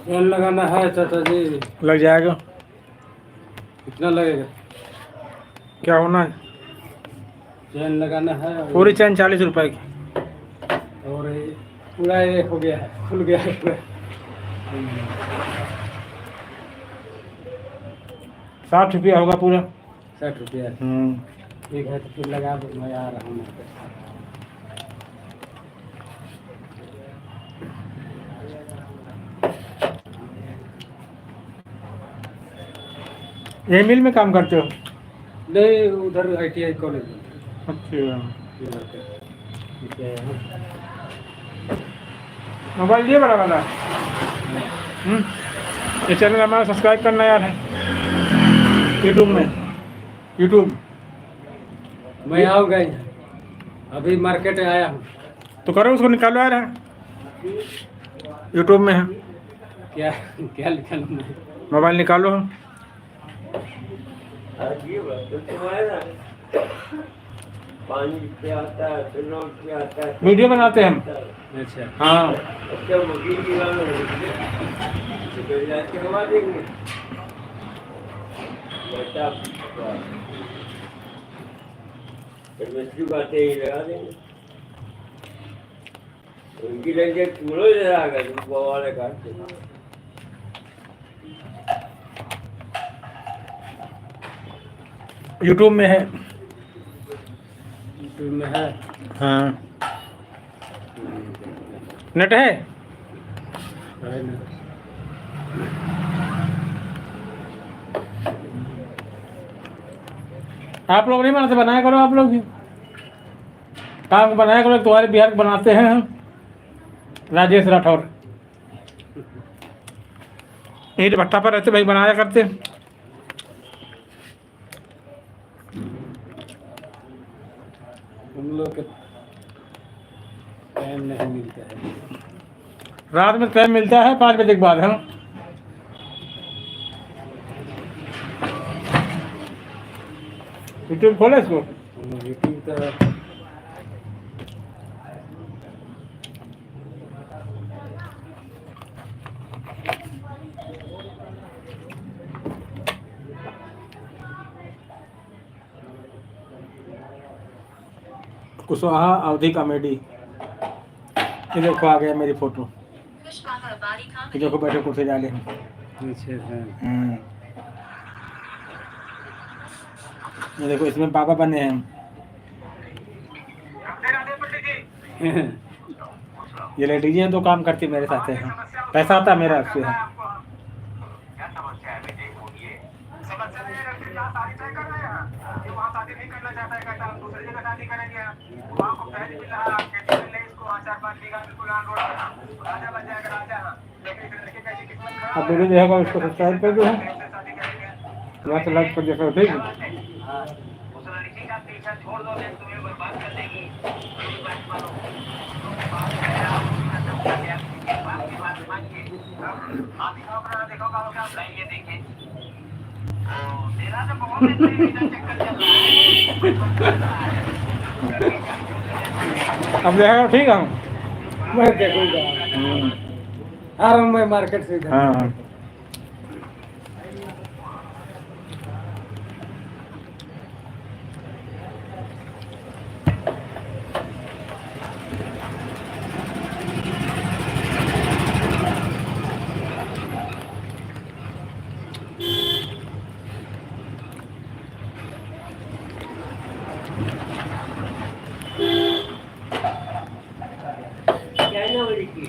H: चैन लगाना है चाचा जी।
A: लग जाएगा।
H: कितना लगेगा?
A: क्या होना है?
H: चैन लगाना है
A: पूरी चैन 40 रुपए की।
H: और ये पूरा ये हो गया है, खुल गया है पूरा।
A: 60 रुपया होगा पूरा।
H: 60 रुपया। ठीक है तो फिर लगा दो, मैं आ रहा हूँ।
A: यही मिल में काम करते हो?
H: नहीं, उधर ITI कॉलेज में।
A: अच्छा, मोबाइल लिए बड़ा वाला। ये चैनल हमारा सब्सक्राइब करना यार है यूट्यूब में। यूट्यूब
H: मैं आऊँगा, अभी मार्केट आया हूँ।
A: तो करो, उसको निकालो यार है। यूट्यूब में है।
H: क्या क्या लिखा है?
A: मोबाइल निकालो।
J: पानी पे आता है, फिर नोट पे आता है।
A: वीडियो बनाते हैं हम।
H: अच्छा
A: हाँ,
J: अच्छा, वकील की बात है, करवा देंगे बेटा। फिर मिस्त्री बातें ही लगा देंगे। उनकी लगे चूड़ो जरा वाले काटते।
A: यूट्यूब में है।
H: यूट्यूब में है।
A: हाँ, नेट है।
H: है ना?
A: आप लोग नहीं बनाते? बनाया करो आप लोग भी। काम बनाया करो। तुम्हारे बिहार के बनाते हैं हम, राजेश राठौर। ईंट भट्टा पर रहते भाई, बनाया करते।
H: हम लोग के टाइम नहीं मिलता है।
A: रात में टाइम मिलता है 5 बजे के बाद। हम यूट्यूब खोले इसको।
H: यूट्यूब तो
A: कुशवाहा अवधि कॉमेडी। ये देखो आ गया मेरी फोटो। ये देखो बैठे कुर्सी डाले हैं।
H: अच्छा है।
A: ये देखो इसमें बाबा बने हैं। ये लेडीज हैं तो काम करती मेरे साथ है। पैसा आता मेरा उससे है। अब वीडियो देखो, उसको सब्सक्राइब कर दो। यहाँ से लाइक कर देखो, ठीक है।
K: देखो
A: अब देखा ठीक है।
D: मैं देखूंगा। आ रहा हूँ मैं मार्केट से इधर।
A: हाँ हाँ।
J: चाइना वाली की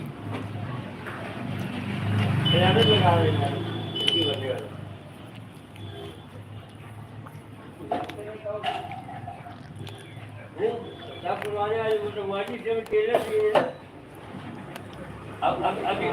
J: बराबर लगा रहे हैं की बनेगा वो क्या पुराने वाले वो टमाटी से केले भी है अब अभी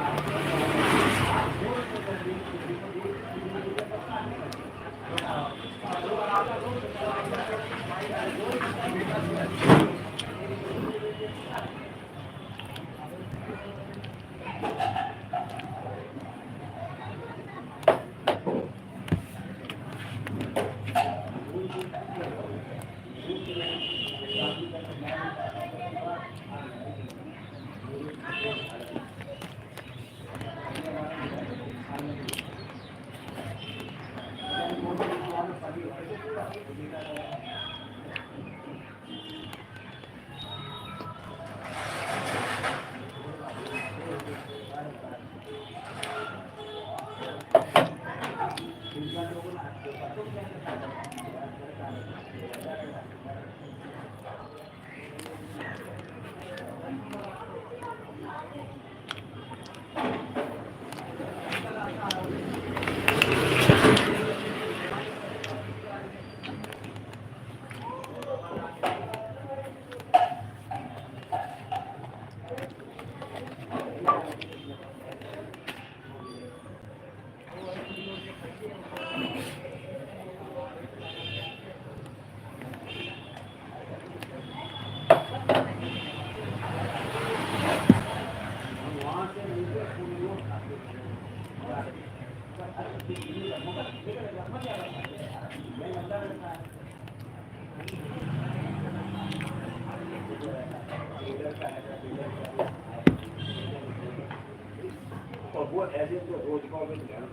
J: और वो ऐसे तो रोज का भी ध्यान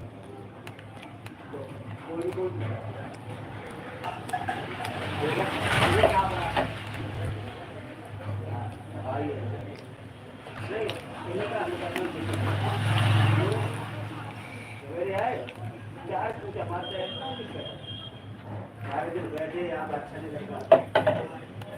J: सवेरे आए चार पूजा मारते हैं सारे दिन बैठे यहाँ अच्छा नहीं लगता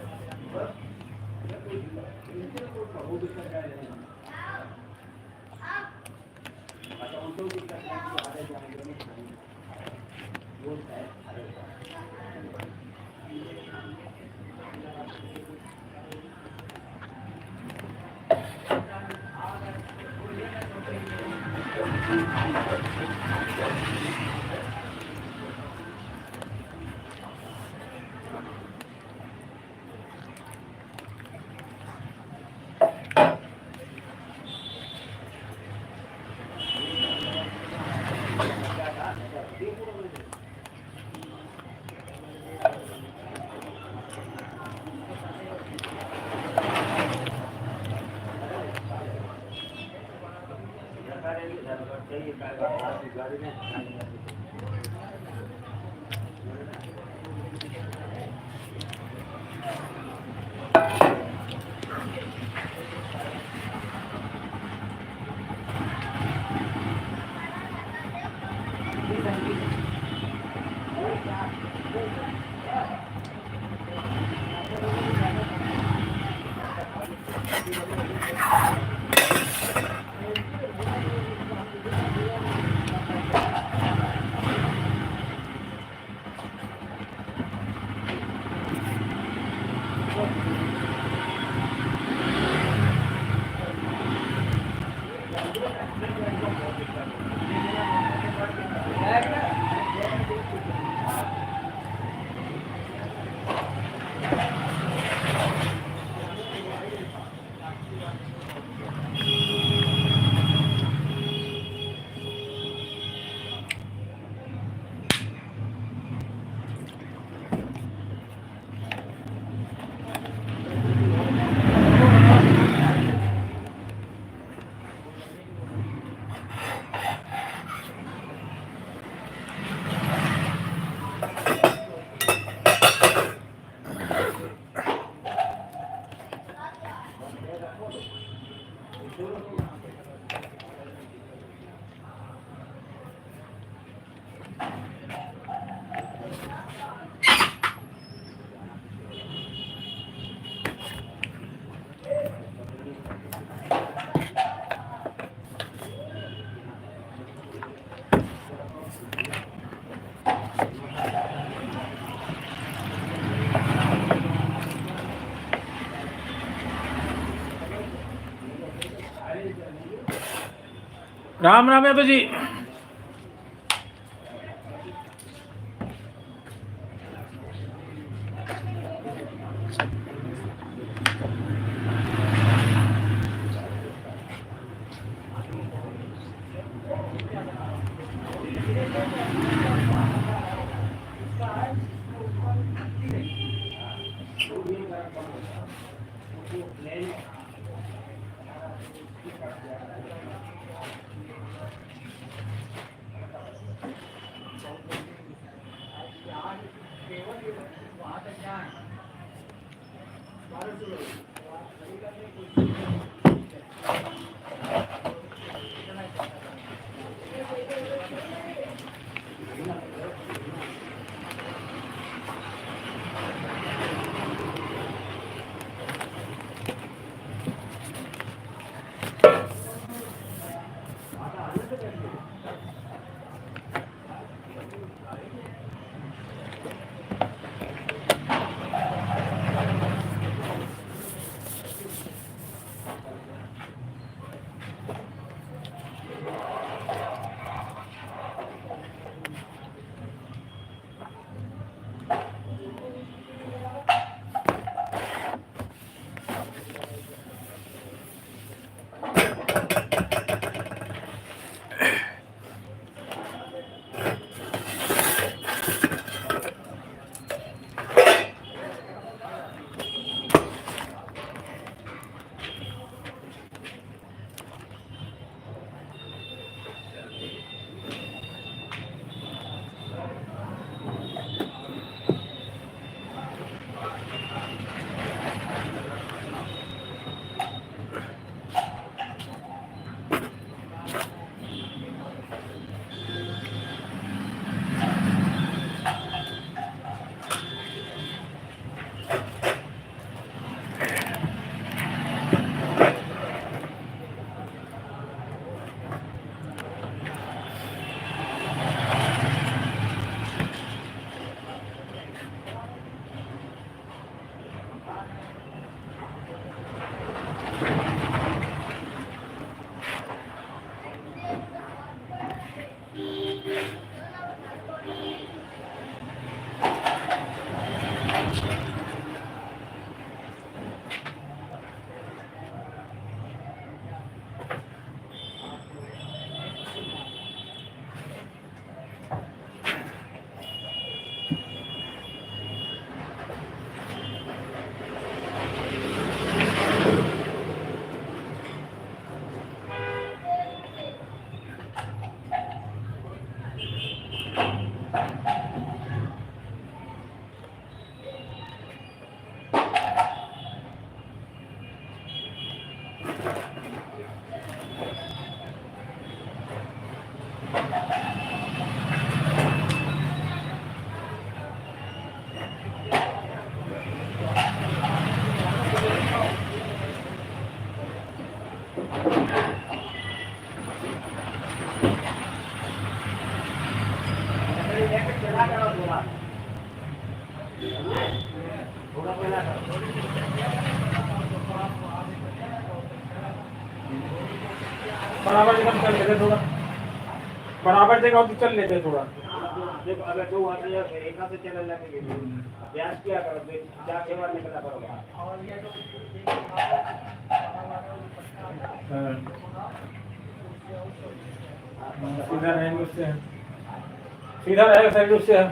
A: राम राम यादव जी। बराबर जगह चल लेते थोड़ा, बराबर जगह तो चल लेते थोड़ा।
J: देखो अगर दो हाथ या एक हाथ से चलने लगे अभ्यास किया करो, जाके बाहर निकला करो बाहर।
A: सीधा रहेंगे उससे, सीधा रहेगा शरीर उससे।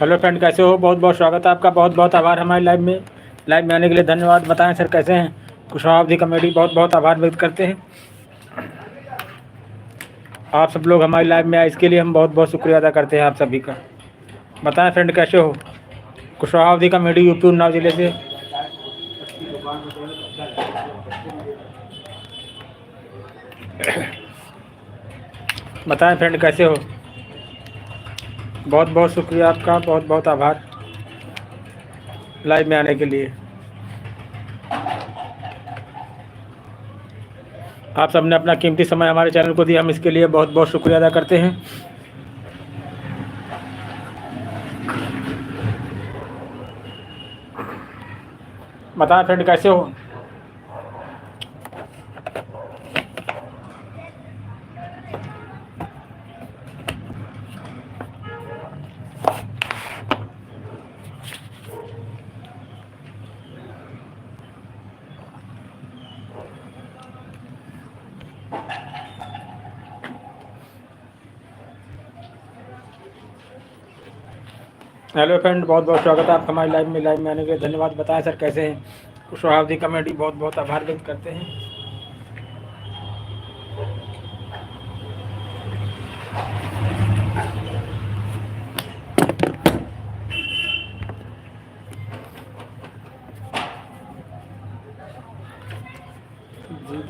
A: हेलो फ्रेंड, कैसे हो? बहुत बहुत स्वागत है आपका। बहुत बहुत आभार हमारे लाइव में आने के लिए धन्यवाद। बताएं सर कैसे हैं? कुशवाहा कॉमेडी बहुत बहुत आभार व्यक्त करते हैं। आप सब लोग हमारे लाइव में आए, इसके लिए हम बहुत बहुत शुक्रिया अदा करते हैं आप सभी का। बताएं फ्रेंड कैसे हो? कुशवाहा कॉमेडी यूपी उन्नाव जिले से। बताएं फ्रेंड कैसे हो? बहुत बहुत शुक्रिया आपका, बहुत बहुत आभार लाइव में आने के लिए। आप सबने अपना कीमती समय हमारे चैनल को दिया, हम इसके लिए बहुत बहुत शुक्रिया अदा करते हैं। बताएं फ्रेंड कैसे हो? हेलो फ्रेंड, बहुत बहुत स्वागत है आपका हमारे लाइव में आने के लिए धन्यवाद। बताएं सर कैसे हैं? कुशवाहा कॉमेडी बहुत बहुत आभार व्यक्त करते हैं।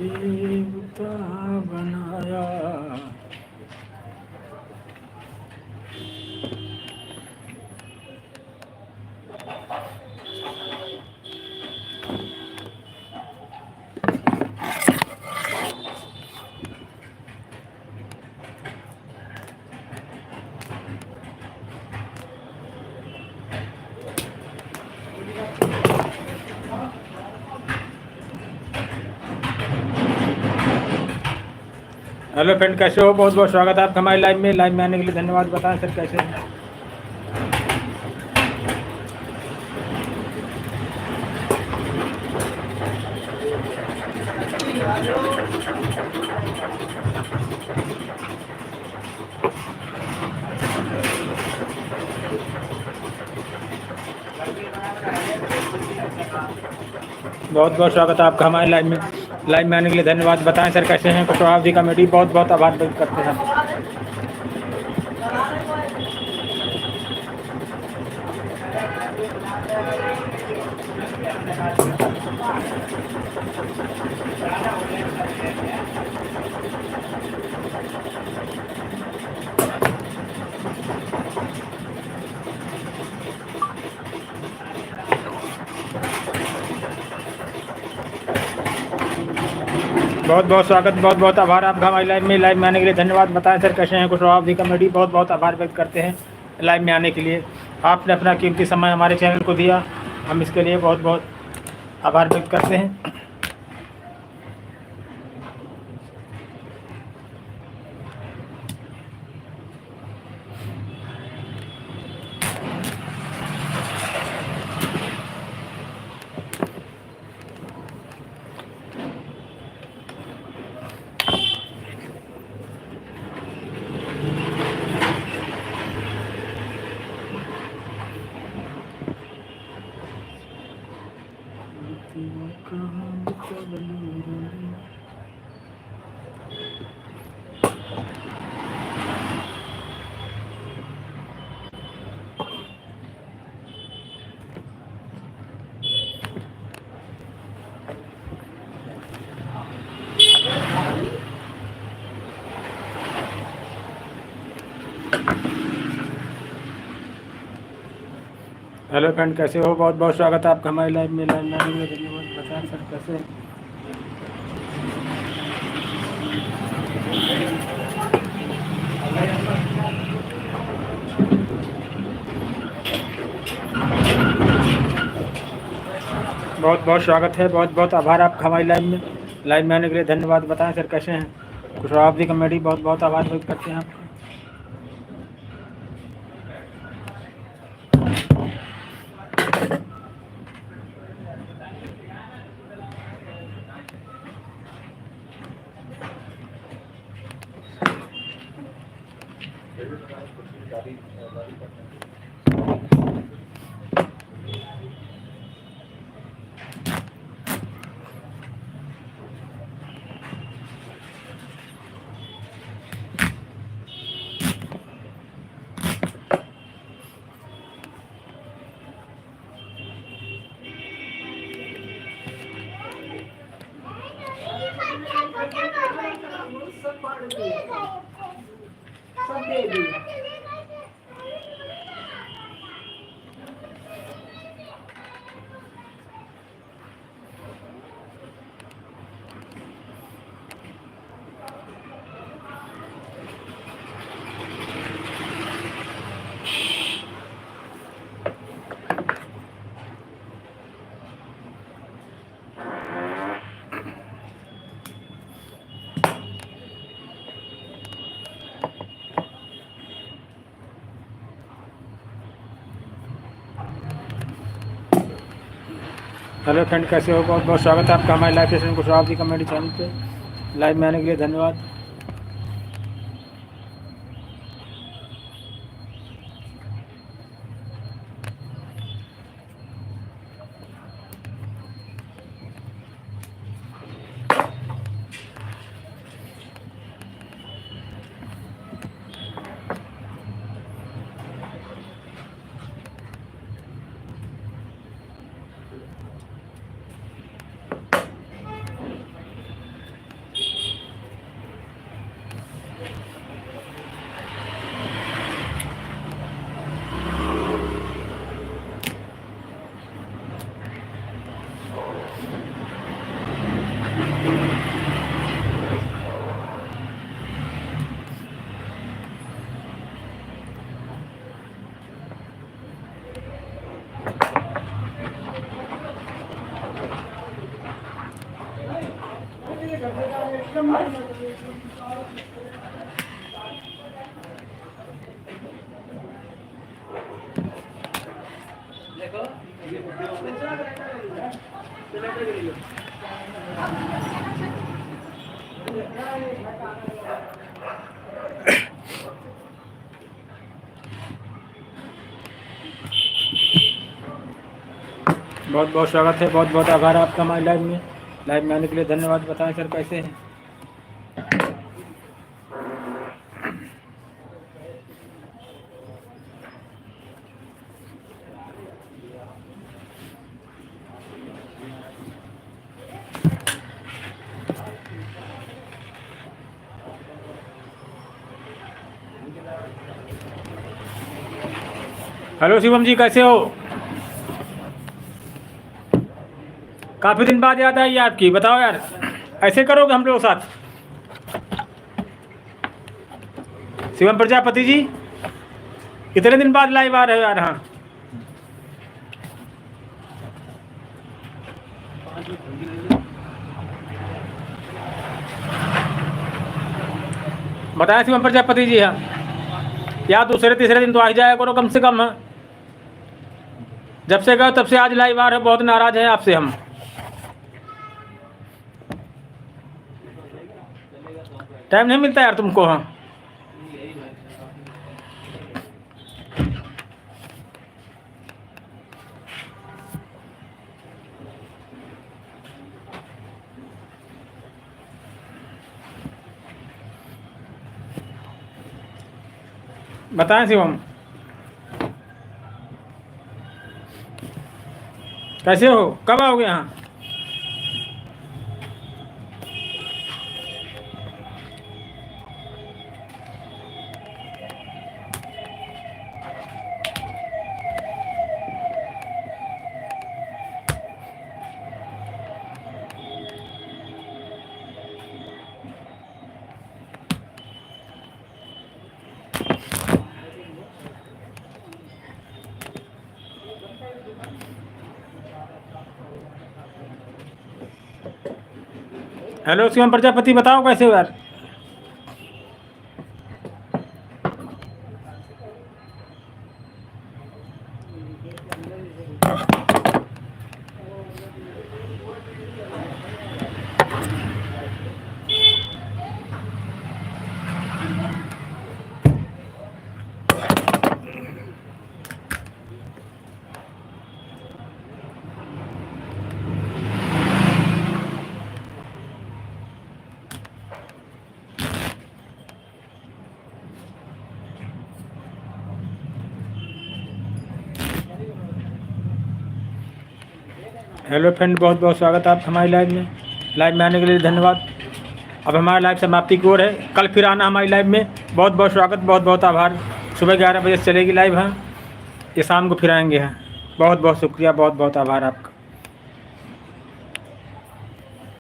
A: देवता बनाया हेलो फ्रेंड कैसे हो? बहुत बहुत स्वागत है आपका हमारे लाइव में आने के लिए धन्यवाद। बताएं सर कैसे हैं? बहुत बहुत स्वागत है आपका हमारे लाइव में आने के लिए धन्यवाद। बताएं सर कैसे हैं? कुशवाहा कॉमेडी बहुत बहुत आभार व्यक्त करते हैं। बहुत बहुत स्वागत, बहुत बहुत आभार आपका हमारे लाइव में आने के लिए धन्यवाद। बताएं सर कैसे हैं? कुशवाहा कॉमेडी बहुत बहुत आभार व्यक्त करते हैं लाइव में आने के लिए। आपने अपना कीमती समय हमारे चैनल को दिया, हम इसके लिए बहुत बहुत आभार व्यक्त करते हैं। हेलो फ्रेंड कैसे हो? बहुत बहुत स्वागत है आपका हमारे लाइव में आने के लिए धन्यवाद। बताएं सर कैसे हैं? बहुत बहुत स्वागत है, बहुत बहुत आभार आपका हमारे लाइव में आने के लिए धन्यवाद। बताएं सर कैसे हैं? कुशवाहा कॉमेडी बहुत बहुत आभार व्यक्त करते हैं आपका।
G: सब दे दिया।
A: हेलो फ्रेंड, कैसे हो? बहुत बहुत स्वागत है आपका हमारे live session Kushwaha comedy channel पे। लाइव में आने के लिए धन्यवाद। बहुत बहुत स्वागत है, बहुत बहुत आभार आपका हमारे लाइव में आने के लिए धन्यवाद। बताएं सर कैसे हैं? हेलो शिवम जी, कैसे हो? काफ़ी दिन बाद याद आई आपकी। बताओ यार, ऐसे करोगे हम लोग साथ? शिवम प्रजापति जी, कितने दिन बाद लाइव आ रहे हो यार? हाँ, बताया शिवम प्रजापति जी। हाँ, या दूसरे तीसरे दिन तो आ ही जाया करो कम से कम। हाँ, जब से गए तब से आज लाइव आ रहे हो। बहुत नाराज हैं आपसे हम। टाइम नहीं मिलता यार तुमको? हाँ, बताएं शिवम, कैसे हो? कब आओगे यहाँ? हेलो शिवम प्रजापति, बताओ कैसे हो यार? हेलो फ्रेंड, बहुत बहुत स्वागत है आप हमारे लाइव में आने के लिए धन्यवाद। अब हमारी लाइव समाप्ति की ओर है। कल फिर आना हमारी लाइव में। बहुत बहुत स्वागत, बहुत बहुत आभार। सुबह 11 बजे से चलेगी लाइव। हाँ, ये शाम को फिर आएंगे। हैं, बहुत बहुत शुक्रिया, बहुत बहुत आभार आपका।